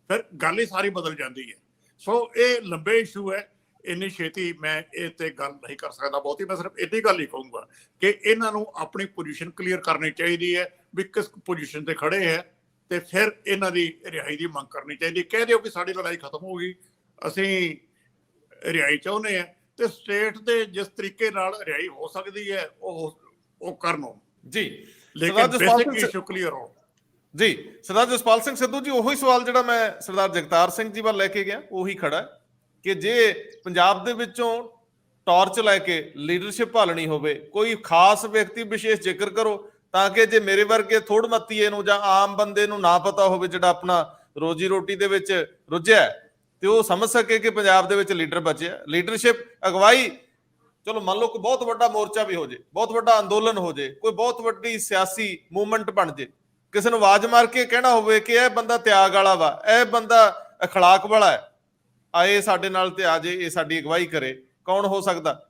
ਫਿਰ ਗੱਲ ਹੀ ਸਾਰੀ ਬਦਲ ਜਾਂਦੀ ਹੈ। ਸੋ ਇਹ ਲੰਬੇ ਇਸ਼ੂ ਹੈ। ਇੰਨੀ ਛੇਤੀ ਮੈਂ ਇਹ ਤੇ ਗੱਲ ਨਹੀਂ ਕਰ ਸਕਦਾ ਬਹੁਤੀ। ਮੈਂ ਸਿਰਫ ਇੰਨੀ ਗੱਲ ਹੀ ਕਹੂੰਗਾ ਕਿ ਇਹਨਾਂ ਨੂੰ ਆਪਣੀ ਪੋਜੀਸ਼ਨ ਕਲੀਅਰ ਕਰਨੀ ਚਾਹੀਦੀ ਹੈ ਵੀ ਕਿਸ ਪੋਜੀਸ਼ਨ ਤੇ ਖੜੇ ਹੈ, ਤੇ ਫਿਰ ਇਹਨਾਂ ਦੀ ਰਿਹਾਈ ਦੀ ਮੰਗ ਕਰਨੀ ਚਾਹੀਦੀ। ਕਹਿ ਦਿਓ ਕਿ ਸਾਡੀ ਲੜਾਈ ਖਤਮ ਹੋ ਗਈ, ਅਸੀਂ ਰਿਹਾਈ ਚਾਹੁੰਦੇ ਹਾਂ, ਤੇ ਸਟੇਟ ਦੇ ਜਿਸ ਤਰੀਕੇ ਨਾਲ ਰਿਹਾਈ ਹੋ ਸਕਦੀ ਹੈ ਉਹ ਕਰਨ ਜੀ। ਲੇਕਿਨ ਬੇਸਿਕ ਇਸ਼ੂ ਕਲੀਅਰ ਹੋ ਜੀ। ਸਰਦਾਰ ਜਸਪਾਲ ਸਿੰਘ ਸਿੱਧੂ ਜੀ, ਉਹੀ ਸਵਾਲ ਜਿਹੜਾ ਮੈਂ ਸਰਦਾਰ ਜਗਤਾਰ ਸਿੰਘ ਜੀ ਵੱਲ ਲੈ ਕੇ ਗਿਆ ਉਹੀ ਖੜਾ ਕਿ ਜੇ ਪੰਜਾਬ ਦੇ ਵਿੱਚੋਂ ਟਾਰਚ ਲੈ ਕੇ ਲੀਡਰਸ਼ਿਪ ਭਾਲਣੀ ਹੋਵੇ, ਕੋਈ ਖਾਸ ਵਿਅਕਤੀ ਵਿਸ਼ੇਸ਼ ਜ਼ਿਕਰ ਕਰੋ ਤਾਂ ਕਿ ਜੇ ਮੇਰੇ ਵਰਗੇ ਥੋੜ ਮੱਤੀਏ ਨੂੰ ਜਾਂ ਆਮ ਬੰਦੇ ਨੂੰ ਨਾ ਪਤਾ ਹੋਵੇ ਜਿਹੜਾ ਆਪਣਾ ਰੋਜੀ ਰੋਟੀ ਦੇ ਵਿੱਚ ਰੁੱਝਿਆ ਤੇ ਉਹ ਸਮਝ ਸਕੇ ਕਿ ਪੰਜਾਬ ਦੇ ਵਿੱਚ ਲੀਡਰ ਬਚਿਆ। ਲੀਡਰਸ਼ਿਪ ਅਗਵਾਈ, ਚਲੋ ਮੰਨ ਲਓ ਕੋਈ ਬਹੁਤ ਵੱਡਾ ਮੋਰਚਾ ਵੀ ਹੋ ਜੇ, ਬਹੁਤ ਵੱਡਾ ਅੰਦੋਲਨ ਹੋ ਜੇ, ਕੋਈ ਬਹੁਤ ਵੱਡੀ ਸਿਆਸੀ ਮੂਵਮੈਂਟ ਬਣ ਜੇ, ਕਿਸੇ ਨੂੰ ਆਵਾਜ਼ ਮਾਰ ਕੇ ਕਹਿਣਾ ਹੋਵੇ ਕਿ ਇਹ ਬੰਦਾ ਤਿਆਗ ਵਾਲਾ ਵਾ, ਇਹ ਬੰਦਾ ਅਖਲਾਕ ਵਾਲਾ ਹੈ, ਆਏ ਸਾਡੇ ਨਾਲ ਤੇ ਆ ਜੇ, ਇਹ ਸਾਡੀ ਅਗਵਾਈ ਕਰੇ, ਕੌਣ ਹੋ ਸਕਦਾ?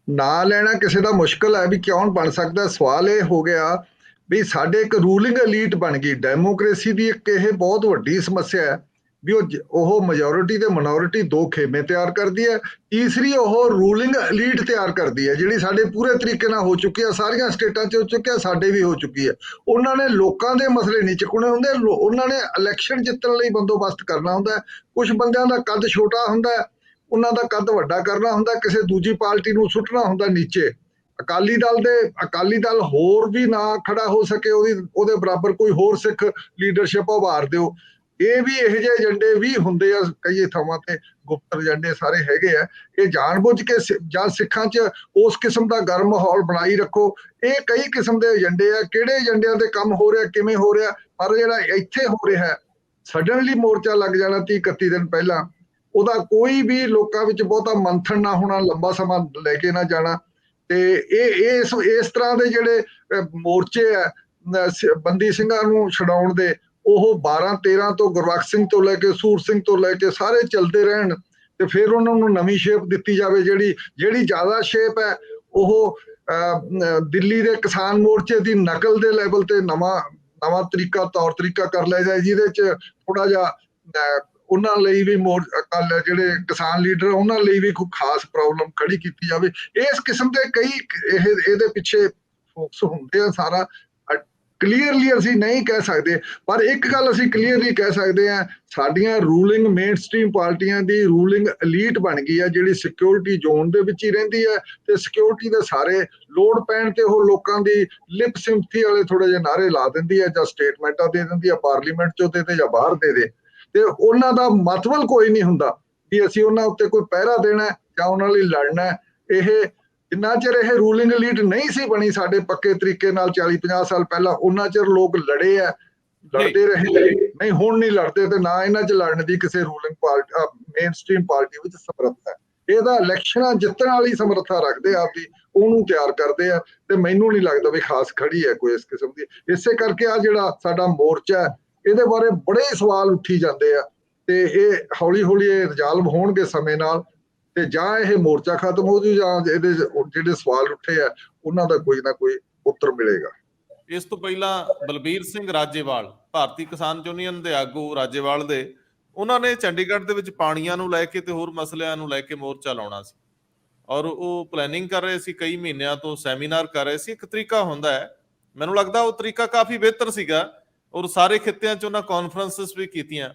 ਨਾਂ ਲੈਣਾ ਕਿਸੇ ਦਾ ਮੁਸ਼ਕਲ ਹੈ ਵੀ ਕੌਣ ਬਣ ਸਕਦਾ। ਸਵਾਲ ਇਹ ਹੋ ਗਿਆ ਵੀ ਸਾਡੇ ਇੱਕ ਰੂਲਿੰਗ ਐਲੀਟ ਬਣ ਗਈ। ਡੈਮੋਕ੍ਰੇਸੀ ਦੀ ਇੱਕ ਇਹ ਬਹੁਤ ਵੱਡੀ ਸਮੱਸਿਆ ਹੈ ਵੀ ਉਹ ਮੈਜੋਰਿਟੀ ਤੇ ਮਿਨੋਰਿਟੀ ਦੋ ਖੇਮੇ ਤਿਆਰ ਕਰਦੀ ਹੈ। ਤੀਸਰੀ ਉਹ ਰੂਲਿੰਗ ਐਲੀਟ ਤਿਆਰ ਕਰਦੀ ਹੈ ਜਿਹੜੀ ਸਾਡੇ ਪੂਰੇ ਤਰੀਕੇ ਨਾਲ ਹੋ ਚੁੱਕੀ ਹੈ, ਸਾਰੀਆਂ ਸਟੇਟਾਂ 'ਚ ਹੋ ਚੁੱਕੀ ਹੈ, ਸਾਡੇ ਵੀ ਹੋ ਚੁੱਕੀ ਹੈ। ਉਹਨਾਂ ਨੇ ਲੋਕਾਂ ਦੇ ਮਸਲੇ ਨਹੀਂ ਚੁੱਕਣੇ ਹੁੰਦੇ, ਉਹਨਾਂ ਨੇ ਇਲੈਕਸ਼ਨ ਜਿੱਤਣ ਲਈ ਬੰਦੋਬਸਤ ਕਰਨਾ ਹੁੰਦਾ। ਕੁਝ ਬੰਦਿਆਂ ਦਾ ਕੱਦ ਛੋਟਾ ਹੁੰਦਾ, ਉਹਨਾਂ ਦਾ ਕੱਦ ਵੱਡਾ ਕਰਨਾ ਹੁੰਦਾ, ਕਿਸੇ ਦੂਜੀ ਪਾਰਟੀ ਨੂੰ ਸੁੱਟਣਾ ਹੁੰਦਾ ਨੀਚੇ। ਅਕਾਲੀ ਦਲ ਹੋਰ ਵੀ ਨਾ ਖੜਾ ਹੋ ਸਕੇ, ਉਹਦੇ ਬਰਾਬਰ ਕੋਈ ਹੋਰ ਸਿੱਖ ਲੀਡਰਸ਼ਿਪ ਉਭਾਰ ਦਿਓ। ਇਹ ਵੀ ਇਹੋ ਜਿਹੇ ਏਜੰਡੇ ਵੀ ਹੁੰਦੇ ਆ ਕਈ ਥਾਵਾਂ ਤੇ, ਗੁਪਤ ਏਜੰਡੇ ਸਾਰੇ ਹੈਗੇ ਆ। ਇਹ ਜਾਣਬੁੱਝ ਕੇ ਜਾਂ ਸਿੱਖਾਂ 'ਚ ਉਸ ਕਿਸਮ ਦਾ ਗਰਮ ਮਾਹੌਲ ਬਣਾਈ ਰੱਖੋ। ਇਹ ਕਈ ਕਿਸਮ ਦੇ ਏਜੰਡੇ ਆ, ਕਿਹੜੇ ਏਜੰਡਿਆਂ ਤੇ ਕੰਮ ਹੋ ਰਿਹਾ, ਕਿਵੇਂ ਹੋ ਰਿਹਾ, ਪਰ ਜਿਹੜਾ ਇੱਥੇ ਹੋ ਰਿਹਾ ਸਡਨਲੀ ਮੋਰਚਾ ਲੱਗ ਜਾਣਾ 30-31 ਦਿਨ ਪਹਿਲਾਂ, ਉਹਦਾ ਕੋਈ ਵੀ ਲੋਕਾਂ ਵਿੱਚ ਬਹੁਤਾ ਮੰਥਨ ਨਾ ਹੋਣਾ, ਲੰਬਾ ਸਮਾਂ ਲੈ ਕੇ ਨਾ ਜਾਣਾ। ਤੇ ਇਸ ਤਰ੍ਹਾਂ ਦੇ ਜਿਹੜੇ ਮੋਰਚੇ ਆ ਬੰਦੀ ਸਿੰਘਾਂ ਨੂੰ ਛਡਾਉਣ ਦੇ, ਉਹ 12-13 ਤੋਂ ਗੁਰਬਖਸ਼ ਸਿੰਘ ਤੋਂ ਲੈ ਕੇ ਸੂਰ ਸਿੰਘ ਤੋਂ ਲੈ ਕੇ ਸਾਰੇ ਚੱਲਦੇ ਰਹਿਣ ਤੇ ਫਿਰ ਉਹਨਾਂ ਨੂੰ ਨਵੀਂ ਸ਼ੇਪ ਦਿੱਤੀ ਜਾਵੇ। ਜਿਹੜੀ ਜ਼ਿਆਦਾ ਸ਼ੇਪ ਹੈ ਉਹ ਦਿੱਲੀ ਦੇ ਕਿਸਾਨ ਮੋਰਚੇ ਦੀ ਨਕਲ ਦੇ ਲੈਵਲ ਤੇ ਨਵਾਂ ਤੌਰ ਤਰੀਕਾ ਕਰ ਲਿਆ ਜਾਏ, ਜਿਹਦੇ 'ਚ ਥੋੜਾ ਜਿਹਾ ਉਹਨਾਂ ਲਈ ਵੀ ਜਿਹੜੇ ਕਿਸਾਨ ਲੀਡਰ ਉਹਨਾਂ ਲਈ ਵੀ ਕੋਈ ਖਾਸ ਪ੍ਰੋਬਲਮ ਖੜੀ ਕੀਤੀ ਜਾਵੇ। ਇਸ ਕਿਸਮ ਦੇ ਕਈ ਇਹਦੇ ਪਿੱਛੇ ਫੋਕਸ ਹੁੰਦੇ ਆ। ਸਾਰਾ ਕਲੀਅਰਲੀ ਅਸੀਂ ਨਹੀਂ ਕਹਿ ਸਕਦੇ, ਪਰ ਇੱਕ ਗੱਲ ਅਸੀਂ ਕਲੀਅਰਲੀ ਕਹਿ ਸਕਦੇ ਹਾਂ, ਸਾਡੀਆਂ ਰੂਲਿੰਗ ਮੇਨ ਸਟ੍ਰੀਮ ਪਾਰਟੀਆਂ ਦੀ ਰੂਲਿੰਗ ਐਲੀਟ ਬਣ ਗਈ ਹੈ ਜਿਹੜੀ ਸਿਕਿਉਰਿਟੀ ਜ਼ੋਨ ਦੇ ਵਿੱਚ ਹੀ ਰਹਿੰਦੀ ਹੈ ਤੇ ਸਿਕਿਉਰਿਟੀ ਦੇ ਸਾਰੇ ਲੋੜ ਪੈਣ ਤੇ ਉਹ ਲੋਕਾਂ ਦੀ ਲਿਪ ਸਿੰਪਥੀ ਵਾਲੇ ਥੋੜੇ ਜਿਹੇ ਨਾਅਰੇ ਲਾ ਦਿੰਦੀ ਹੈ ਜਾਂ ਸਟੇਟਮੈਂਟਾਂ ਦੇ ਦਿੰਦੀ ਹੈ, ਪਾਰਲੀਮੈਂਟ 'ਚੋਂ ਦੇ ਜਾਂ ਬਾਹਰ ਦੇ ਤੇ ਉਹਨਾਂ ਦਾ ਮਤਲਬ ਕੋਈ ਨਹੀਂ ਹੁੰਦਾ ਕਿ ਅਸੀਂ ਉਹਨਾਂ ਉੱਤੇ ਕੋਈ ਪਹਿਰਾ ਦੇਣਾ ਜਾਂ ਉਹਨਾਂ ਲਈ ਲੜਨਾ। ਇਹ ਜਿੰਨਾ ਚਿਰ ਇਹ ਰੂਲਿੰਗ ਐਲੀਟ ਨਹੀਂ ਸੀ ਬਣੀ ਸਾਡੇ ਪੱਕੇ ਤਰੀਕੇ ਨਾਲ 40-50 ਸਾਲ ਪਹਿਲਾਂ, ਉਹਨਾਂ ਚਿਰ ਲੋਕ ਲੜੇ ਆ, ਲੜਦੇ ਰਹੇ। ਨਹੀਂ ਹੁਣ ਨਹੀਂ ਲੜਦੇ ਤੇ ਨਾ ਇਹਨਾਂ 'ਚ ਲੜਨ ਦੀ ਕਿਸੇ ruling party main stream party ਵਿੱਚ ਸਮਰੱਥਾ ਹੈ। ਇਹਦਾ ਇਲੈਕਸ਼ਨਾਂ ਜਿੱਤਣ ਵਾਲੀ ਸਮਰੱਥਾ ਰੱਖਦੇ ਆਪਦੀ, ਉਹਨੂੰ ਤਿਆਰ ਕਰਦੇ ਆ ਤੇ ਮੈਨੂੰ ਨਹੀਂ ਲੱਗਦਾ ਵੀ ਖਾਸ ਖੜੀ ਹੈ ਕੋਈ ਇਸ ਕਿਸਮ ਦੀ। ਇਸੇ ਕਰਕੇ ਆ ਜਿਹੜਾ ਸਾਡਾ ਮੋਰਚਾ ਹੈ ਇਹਦੇ ਬਾਰੇ ਬੜੇ ਸਵਾਲ ਉੱਠੀ ਜਾਂਦੇ ਆ ਤੇ ਇਹ ਹੌਲੀ ਇਹ ਰਿਜ਼ਾਲਵ ਹੋਣਗੇ ਸਮੇਂ ਨਾਲ, ਤੇ ਜਾਂ ਇਹ ਮੋਰਚਾ ਖਤਮ ਹੋ ਜੂ ਜਾਂ ਇਹਦੇ ਜਿਹੜੇ ਸਵਾਲ ਉੱਠੇ ਆ ਉਹਨਾਂ ਦਾ ਕੋਈ ਨਾ ਕੋਈ ਉੱਤਰ ਮਿਲੇਗਾ। ਇਸ ਤੋਂ ਪਹਿਲਾਂ ਬਲਬੀਰ ਸਿੰਘ ਰਾਜੇਵਾਲ, ਭਾਰਤੀ ਕਿਸਾਨ ਯੂਨੀਅਨ ਦੇ ਆਗੂ ਰਾਜੇਵਾਲ ਦੇ, ਉਹਨਾਂ ਨੇ ਚੰਡੀਗੜ੍ਹ ਦੇ ਵਿੱਚ ਪਾਣੀਆਂ ਨੂੰ ਲੈ ਕੇ ਤੇ ਹੋਰ ਮਸਲਿਆਂ ਨੂੰ ਲੈ ਕੇ ਮੋਰਚਾ ਲਾਉਣਾ ਸੀ ਔਰ ਉਹ ਪਲੈਨਿੰਗ ਕਰ ਰਹੇ ਸੀ, ਕਈ ਮਹੀਨਿਆਂ ਤੋਂ ਸੈਮੀਨਾਰ ਕਰ ਰਹੇ ਸੀ। ਇੱਕ ਤਰੀਕਾ ਹੁੰਦਾ ਹੈ, ਮੈਨੂੰ ਲੱਗਦਾ ਉਹ ਤਰੀਕਾ ਕਾਫੀ ਬਿਹਤਰ ਸੀਗਾ ਔਰ ਸਾਰੇ ਖਿੱਤਿਆਂ 'ਚ ਉਹਨਾਂ ਕਾਨਫਰੰਸਿਸ ਵੀ ਕੀਤੀਆਂ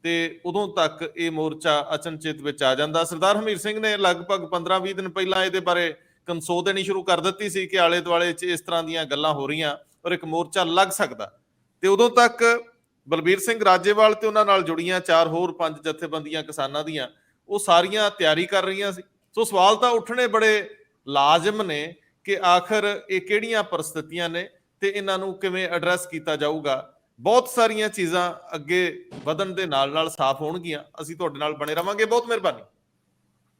ਤੇ ਉਦੋਂ ਤੱਕ ਇਹ ਮੋਰਚਾ ਅਚਨਚੇਤ ਵਿੱਚ ਆ ਜਾਂਦਾ। ਸਰਦਾਰ ਹਮੀਰ ਸਿੰਘ ਨੇ ਲਗਭਗ 15-20 ਦਿਨ ਪਹਿਲਾਂ ਇਹਦੇ ਬਾਰੇ ਕਨਸੋ ਦੇਣੀ ਸ਼ੁਰੂ ਕਰ ਦਿੱਤੀ ਸੀ ਕਿ ਆਲੇ ਦੁਆਲੇ 'ਚ ਇਸ ਤਰ੍ਹਾਂ ਦੀਆਂ ਗੱਲਾਂ ਹੋ ਰਹੀਆਂ ਔਰ ਇੱਕ ਮੋਰਚਾ ਲੱਗ ਸਕਦਾ, ਤੇ ਉਦੋਂ ਤੱਕ ਬਲਬੀਰ ਸਿੰਘ ਰਾਜੇਵਾਲ ਤੇ ਉਹਨਾਂ ਨਾਲ ਜੁੜੀਆਂ 4 ਹੋਰ 5 ਜਥੇਬੰਦੀਆਂ ਕਿਸਾਨਾਂ ਦੀਆਂ, ਉਹ ਸਾਰੀਆਂ ਤਿਆਰੀ ਕਰ ਰਹੀਆਂ ਸੀ। ਸੋ ਸਵਾਲ ਤਾਂ ਉੱਠਣੇ ਬੜੇ ਲਾਜ਼ਮ ਨੇ ਕਿ ਆਖਰ ਇਹ ਕਿਹੜੀਆਂ ਪਰਿਸਥਿਤੀਆਂ ਨੇ ਤੇ ਇਹਨਾਂ ਨੂੰ ਕਿਵੇਂ ਐਡਰੈਸ ਕੀਤਾ ਜਾਊਗਾ। ਬਹੁਤ ਸਾਰੀਆਂ ਚੀਜ਼ਾਂ ਅੱਗੇ ਵਧਣ ਦੇ ਨਾਲ ਸਾਫ਼ ਹੋਣਗੀਆਂ। ਅਸੀਂ ਤੁਹਾਡੇ ਨਾਲ ਬਣੇ ਰਵਾਂਗੇ। ਬਹੁਤ ਮਿਹਰਬਾਨੀ।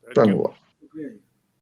ਧੰਨਵਾਦ।